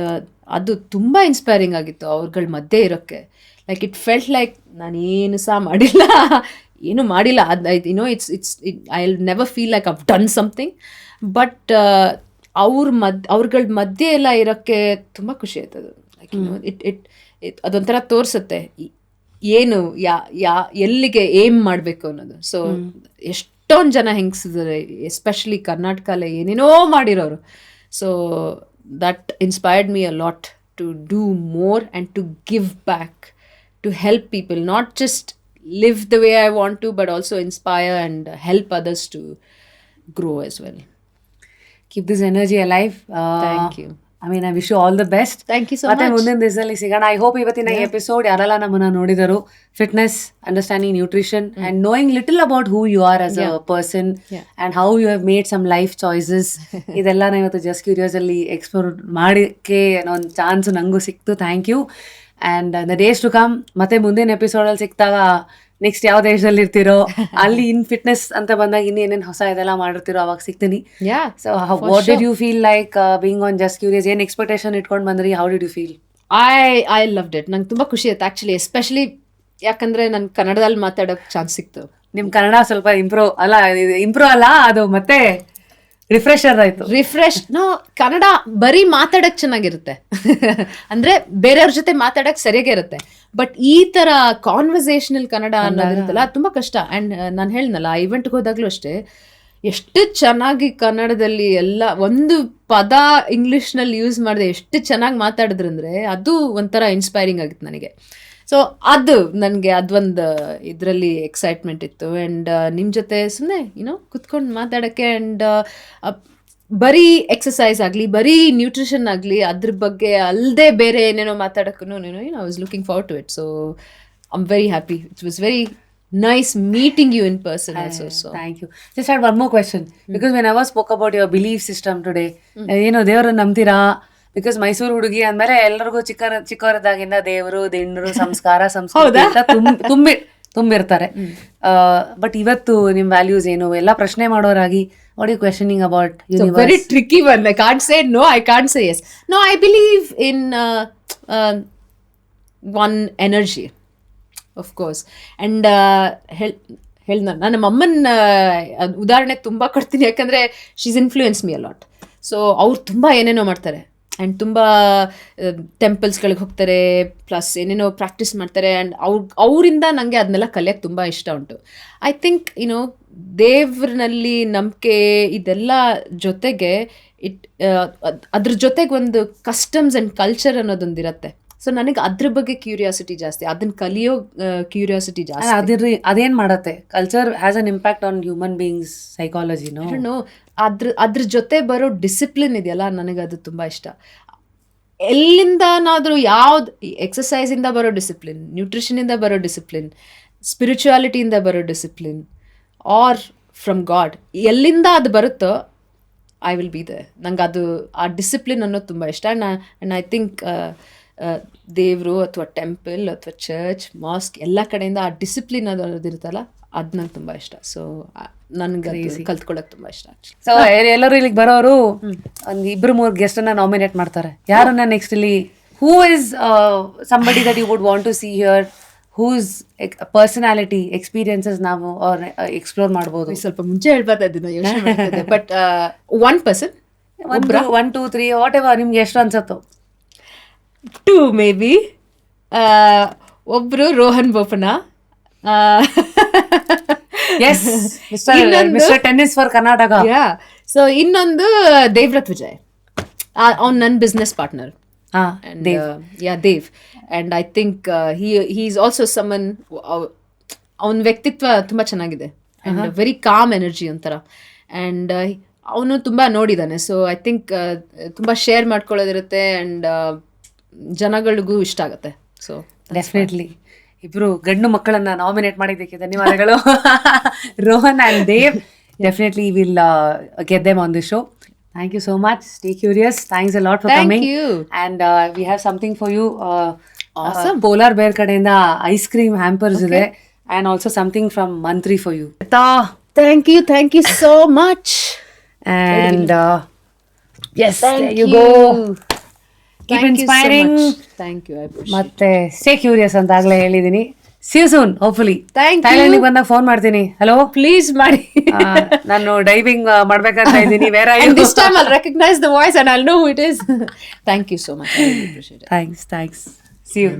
ಅದು ತುಂಬ inspiring ಆಗಿತ್ತು ಅವ್ರಗಳ ಮಧ್ಯೆ ಇರೋಕ್ಕೆ. ಲೈಕ್ ಇಟ್ ಫೆಲ್ಟ್ ಲೈಕ್ ನಾನೇನು ಸಹ ಮಾಡಿಲ್ಲ, ಏನೂ ಮಾಡಿಲ್ಲ. ಅದು I will never feel like I've done something. But ಅವ್ರಗಳ ಮಧ್ಯೆ ಎಲ್ಲ ಇರೋಕ್ಕೆ ತುಂಬ ಖುಷಿ ಆಯ್ತದು. ಲೈಕ್ ಇಟ್ ಅದೊಂಥರ ತೋರಿಸುತ್ತೆ ಏನು ಎಲ್ಲಿಗೆ ಏಮ್ ಮಾಡಬೇಕು ಅನ್ನೋದು. ಸೊ ಎಷ್ಟೊಂದು ಜನ ಹೆಂಗಸಿದ್ದಾರೆ, ಎಸ್ಪೆಷಲಿ ಕರ್ನಾಟಕಲ್ಲೇ ಏನೇನೋ ಮಾಡಿರೋರು. So that inspired me a lot to do more and to give back, to help people, not just live the way I want to, but also inspire and help others to grow as well. Keep this energy alive. Thank you. I mean, I wish you all the best. Thank you so ಮತ್ತೆ much. ಮುಂದಿನ ದಿವಸದಲ್ಲಿ ಸಿಗೋಣ. I hope ಇವತ್ತಿನ episode ಯಾರೆಲ್ಲ ನಮ್ಮನ್ನ ನೋಡಿದರು, fitness, understanding nutrition, and knowing little about who you are as a person and how you have made some life choices, ಇದೆಲ್ಲ ನಾವು ಇವತ್ತು ಜಸ್ಟ್ ಕ್ಯೂರಿಯಸ್ ಅಲ್ಲಿ ಎಕ್ಸ್ಪ್ಲೋರ್ ಮಾಡೋಕ್ಕೆ ಒಂದು ಚಾನ್ಸ್ ನನಗೂ ಸಿಕ್ತು. Thank you. And the days to come, ಮತ್ತೆ ಮುಂದಿನ ಎಪಿಸೋಡಲ್ಲಿ ಸಿಕ್ತಾಗ ನೆಕ್ಸ್ಟ್ ಯಾವ ದೇಶದಲ್ಲಿ ಇರ್ತಿರೋ, ಅಲ್ಲಿ ಇನ್ ಫಿಟ್ನೆಸ್ ಅಂತ ಬಂದಾಗ ಇನ್ನೇನೇನು ಹೊಸ ಇದೆಲ್ಲ ಮಾಡಿರ್ತಿರೋ ಅವಾಗ ಸಿಗ್ತೀನಿ. So what did you feel like being on just curious? ಏನು ಎಕ್ಸ್ಪೆಕ್ಟೇಷನ್ ಇಟ್ಕೊಂಡು ಬಂದ್ರಿ? How did you feel? I loved it. ನಂಗೆ ತುಂಬ ಖುಷಿ ಆಯ್ತು ಆ್ಯಕ್ಚುಲಿ, ಎಸ್ಪೆಷಲಿ ಯಾಕಂದರೆ ನಾನು ಕನ್ನಡದಲ್ಲಿ ಮಾತಾಡೋಕ್ಕೆ ಚಾನ್ಸ್ ಸಿಕ್ತು. ನಿಮ್ಮ ಕನ್ನಡ ಸ್ವಲ್ಪ ಇಂಪ್ರೂವ್ ಅಲ್ಲ, ಅದು ಮತ್ತೆ ರಿಫ್ರೆಶರ್ ಆಯ್ತು. ರಿಫ್ರೆಶ್ ಕನ್ನಡ ಬರೀ ಮಾತಾಡಕ್ ಚೆನ್ನಾಗಿರುತ್ತೆ ಅಂದ್ರೆ ಬೇರೆಯವ್ರ ಜೊತೆ ಮಾತಾಡಕ್ ಸರಿಯಾಗಿ ಇರುತ್ತೆ. ಬಟ್ ಈ ತರ ಕಾನ್ವರ್ಸೇಷನಲ್ ಕನ್ನಡ ಅನ್ನೋದಿರುತ್ತಲ್ಲ ಅದು ತುಂಬಾ ಕಷ್ಟ. ಅಂಡ್ ನಾನು ಹೇಳ್ನಲ್ಲ ಆ ಇವೆಂಟ್ಗೆ ಹೋದಾಗ್ಲೂ ಅಷ್ಟೇ, ಎಷ್ಟು ಚೆನ್ನಾಗಿ ಕನ್ನಡದಲ್ಲಿ ಎಲ್ಲ ಒಂದು ಪದ ಇಂಗ್ಲಿಷ್ನಲ್ಲಿ ಯೂಸ್ ಮಾಡಿದೆ ಎಷ್ಟು ಚೆನ್ನಾಗಿ ಮಾತಾಡಿದ್ರಂದ್ರೆ ಅದು ಒಂಥರ ಇನ್ಸ್ಪೈರಿಂಗ್ ಆಗಿತ್ತು ನನಗೆ. ಸೊ ಅದು ನನಗೆ ಅದೊಂದು ಇದರಲ್ಲಿ ಎಕ್ಸೈಟ್ಮೆಂಟ್ ಇತ್ತು. ಆ್ಯಂಡ್ ನಿಮ್ಮ ಜೊತೆ ಸುಮ್ಮನೆ ಕುತ್ಕೊಂಡು ಮಾತಾಡೋಕ್ಕೆ ಆ್ಯಂಡ್ ಬರೀ ಎಕ್ಸಸೈಸ್ ಆಗಲಿ ಬರೀ ನ್ಯೂಟ್ರಿಷನ್ ಆಗಲಿ ಅದ್ರ ಬಗ್ಗೆ ಅಲ್ಲದೆ ಬೇರೆ ಏನೇನೋ ಮಾತಾಡೋಕ್ಕೂ I was looking forward to it. So I am very happy. It was very nice meeting you in person also. So thank you. Just had one more question, because when I was spoke about your belief system today, ದೇವರನ್ನ ನಂಬ್ತೀರಾ? Because Mysuru ಹುಡುಗಿ ಅಂದ್ಮೇಲೆ ಎಲ್ಲರಿಗೂ ಚಿಕ್ಕವರದಾಗಿಂದ ದೇವರು ದಿಂಡ್ರು ಸಂಸ್ಕಾರ ಸಂಸ್ಕೃತಿ ಅಂತ ತುಂಬಿರ್ತಾರೆ. But ಇವತ್ತು ನಿಮ್ ವ್ಯಾಲ್ಯೂಸ್ ಏನು ಎಲ್ಲ ಪ್ರಶ್ನೆ ಮಾಡೋರಾಗಿ what you questioning about universe? very tricky one. I can't say no, I can't say yes. No, I believe in one energy, of course. And ನನ್ನ ಅಮ್ಮನ ಉದಾಹರಣೆ ತುಂಬ ಕೊಡ್ತೀನಿ, ಯಾಕಂದರೆ she's influence me a lot. So ಅವ್ರು ತುಂಬ ಏನೇನೋ ಮಾಡ್ತಾರೆ ಆ್ಯಂಡ್ ತುಂಬ ಟೆಂಪಲ್ಸ್ಗಳಿಗೆ ಹೋಗ್ತಾರೆ, ಪ್ಲಸ್ ಏನೇನೋ ಪ್ರಾಕ್ಟೀಸ್ ಮಾಡ್ತಾರೆ. ಆ್ಯಂಡ್ ಅವರಿಂದ ನನಗೆ ಅದನ್ನೆಲ್ಲ ಕಲಿಯೋಕ್ಕೆ ತುಂಬ ಇಷ್ಟ ಉಂಟು. ಐ ಥಿಂಕ್ ದೇವ್ರನಲ್ಲಿ ನಂಬಿಕೆ ಇದೆಲ್ಲ ಜೊತೆಗೆ ಅದ್ರ ಜೊತೆಗೆ ಒಂದು ಕಸ್ಟಮ್ಸ್ ಆ್ಯಂಡ್ ಕಲ್ಚರ್ ಅನ್ನೋದೊಂದಿರುತ್ತೆ. ಸೊ ನನಗೆ ಅದ್ರ ಬಗ್ಗೆ ಕ್ಯೂರಿಯಾಸಿಟಿ ಜಾಸ್ತಿ, ಅದನ್ನ ಕಲಿಯೋ ಕ್ಯೂರಿಯಾಸಿಟಿ ಜಾಸ್ತಿ. ಅದೇನ್ ಮಾಡತ್ತೆ? Culture has an impact on human beings psychology. ಅದ್ರ ಜೊತೆ ಬರೋ ಡಿಸಿಪ್ಲಿನ್ ಇದೆಯಲ್ಲ, ನನಗೆ ಅದು ತುಂಬ ಇಷ್ಟ. ಎಲ್ಲಿಂದನಾದರೂ ಯಾವ್ದು ಎಕ್ಸಸೈಸಿಂದ ಬರೋ ಡಿಸಿಪ್ಲಿನ್, ನ್ಯೂಟ್ರಿಷನಿಂದ ಬರೋ ಡಿಸಿಪ್ಲಿನ್, ಸ್ಪಿರಿಚುಯಾಲಿಟಿಯಿಂದ ಬರೋ ಡಿಸಿಪ್ಲಿನ್, ಆರ್ ಫ್ರಮ್ ಗಾಡ್, ಎಲ್ಲಿಂದ ಅದು ಬರುತ್ತೋ ಐ ವಿಲ್ ಬಿ ದೇರ್. ನಂಗೆ ಅದು ಆ ಡಿಸಿಪ್ಲಿನ್ ಅನ್ನೋದು ತುಂಬ ಇಷ್ಟ. ಆ್ಯಂಡ್ ಐ ಥಿಂಕ್ ದೇವರು ಅಥವಾ ಟೆಂಪಲ್ ಅಥವಾ ಚರ್ಚ್ ಮಾಸ್ಕ್ ಎಲ್ಲ ಕಡೆಯಿಂದ ಆ ಡಿಸಿಪ್ಲಿನ್ ಅನ್ನೋದಿರುತ್ತಲ್ಲ ಅದು ನಂಗೆ ತುಂಬ ಇಷ್ಟ. ಸೊ ನನ್ಗೆ ಕಲ್ತ್ಕೊಳ್ಳೋಕೆ ತುಂಬ ಇಷ್ಟ. ಸೊ ಎಲ್ಲರೂ ಇಲ್ಲಿಗೆ ಬರೋರು ಒಂದು 2-3 ಗೆಸ್ಟನ್ನ ನಾಮಿನೇಟ್ ಮಾಡ್ತಾರೆ. ಯಾರನ್ನ ನೆಕ್ಸ್ಟ್ ಇಲ್ಲಿ who is somebody that you would want to see here, whose personality experiences ನಾವು ಎಕ್ಸ್ಪ್ಲೋರ್ ಮಾಡ್ಬೋದು? ಸ್ವಲ್ಪ ಮುಂಚೆ ಹೇಳ್ಬಾರ್ದು ಅದನ್ನ ಯೋಚನೆ ಮಾಡ್ತಿದ್ದೆ. But one person, 1, 2, 3 whatever ನಿಮ್ಗೆ ಎಷ್ಟು ಅನ್ಸತ್ತೋ. 2 ಮೇ ಬಿ. ಒಬ್ರು Rohan Bopanna, mister tennis for Karnataka. So ಇನ್ನೊಂದು ದೇವ್ರತ್ ವಿಜಯ್, ಅವ್ನು ನನ್ನ business partner. Dev. And I think he is also someone, ಅವನ ವ್ಯಕ್ತಿತ್ವ ತುಂಬ ಚೆನ್ನಾಗಿದೆ ಆ್ಯಂಡ್ ವೆರಿ ಕಾಮ್ ಎನರ್ಜಿ ಒಂಥರ. ಆ್ಯಂಡ್ ಅವನು ತುಂಬ ನೋಡಿದ್ದಾನೆ. ಸೊ ಐ ಥಿಂಕ್ ತುಂಬ ಶೇರ್ ಮಾಡ್ಕೊಳ್ಳೋದಿರುತ್ತೆ ಆ್ಯಂಡ್ ಜನಗಳಿಗೂ ಇಷ್ಟ ಆಗುತ್ತೆ. ಸೊ ಡೆಫಿನೆಟ್ಲಿ ಇಬ್ರು ಗಂಡು ಮಕ್ಕಳನ್ನ ನಾಮಿನೇಟ್ ಮಾಡಿದ್ದಕ್ಕೆ ಧನ್ಯವಾದಗಳು. Rohan and Dev, definitely will get them on the show. Thank you so much. Stay curious. Thanks a lot for coming. Thank you. And we have something for you. Awesome. Polar Bear kadeinda ice cream hampers ide, and also something from Mantri for you. Thank you so much. And yes, Thank there you you. go. Keep Thank inspiring. you so much. Thank you. I appreciate it. ಮತ್ತೆ stay curious ಅಂತ ಆಗ್ಲೇ ಹೇಳಿದೀನಿ. See you soon, hopefully. Thank you. Thailand ಬಂದಾಗ phone ಮಾಡ್ತೀನಿ. Hello, Please ಮಾಡಿ. ನಾನು diving ಮಾಡ್ಬೇಕಂತ ಇದ್ದೀನಿ. Where are you? And this time I'll recognize the voice and I'll know who it is. Thank you so much. I really appreciate it. Thanks. See you.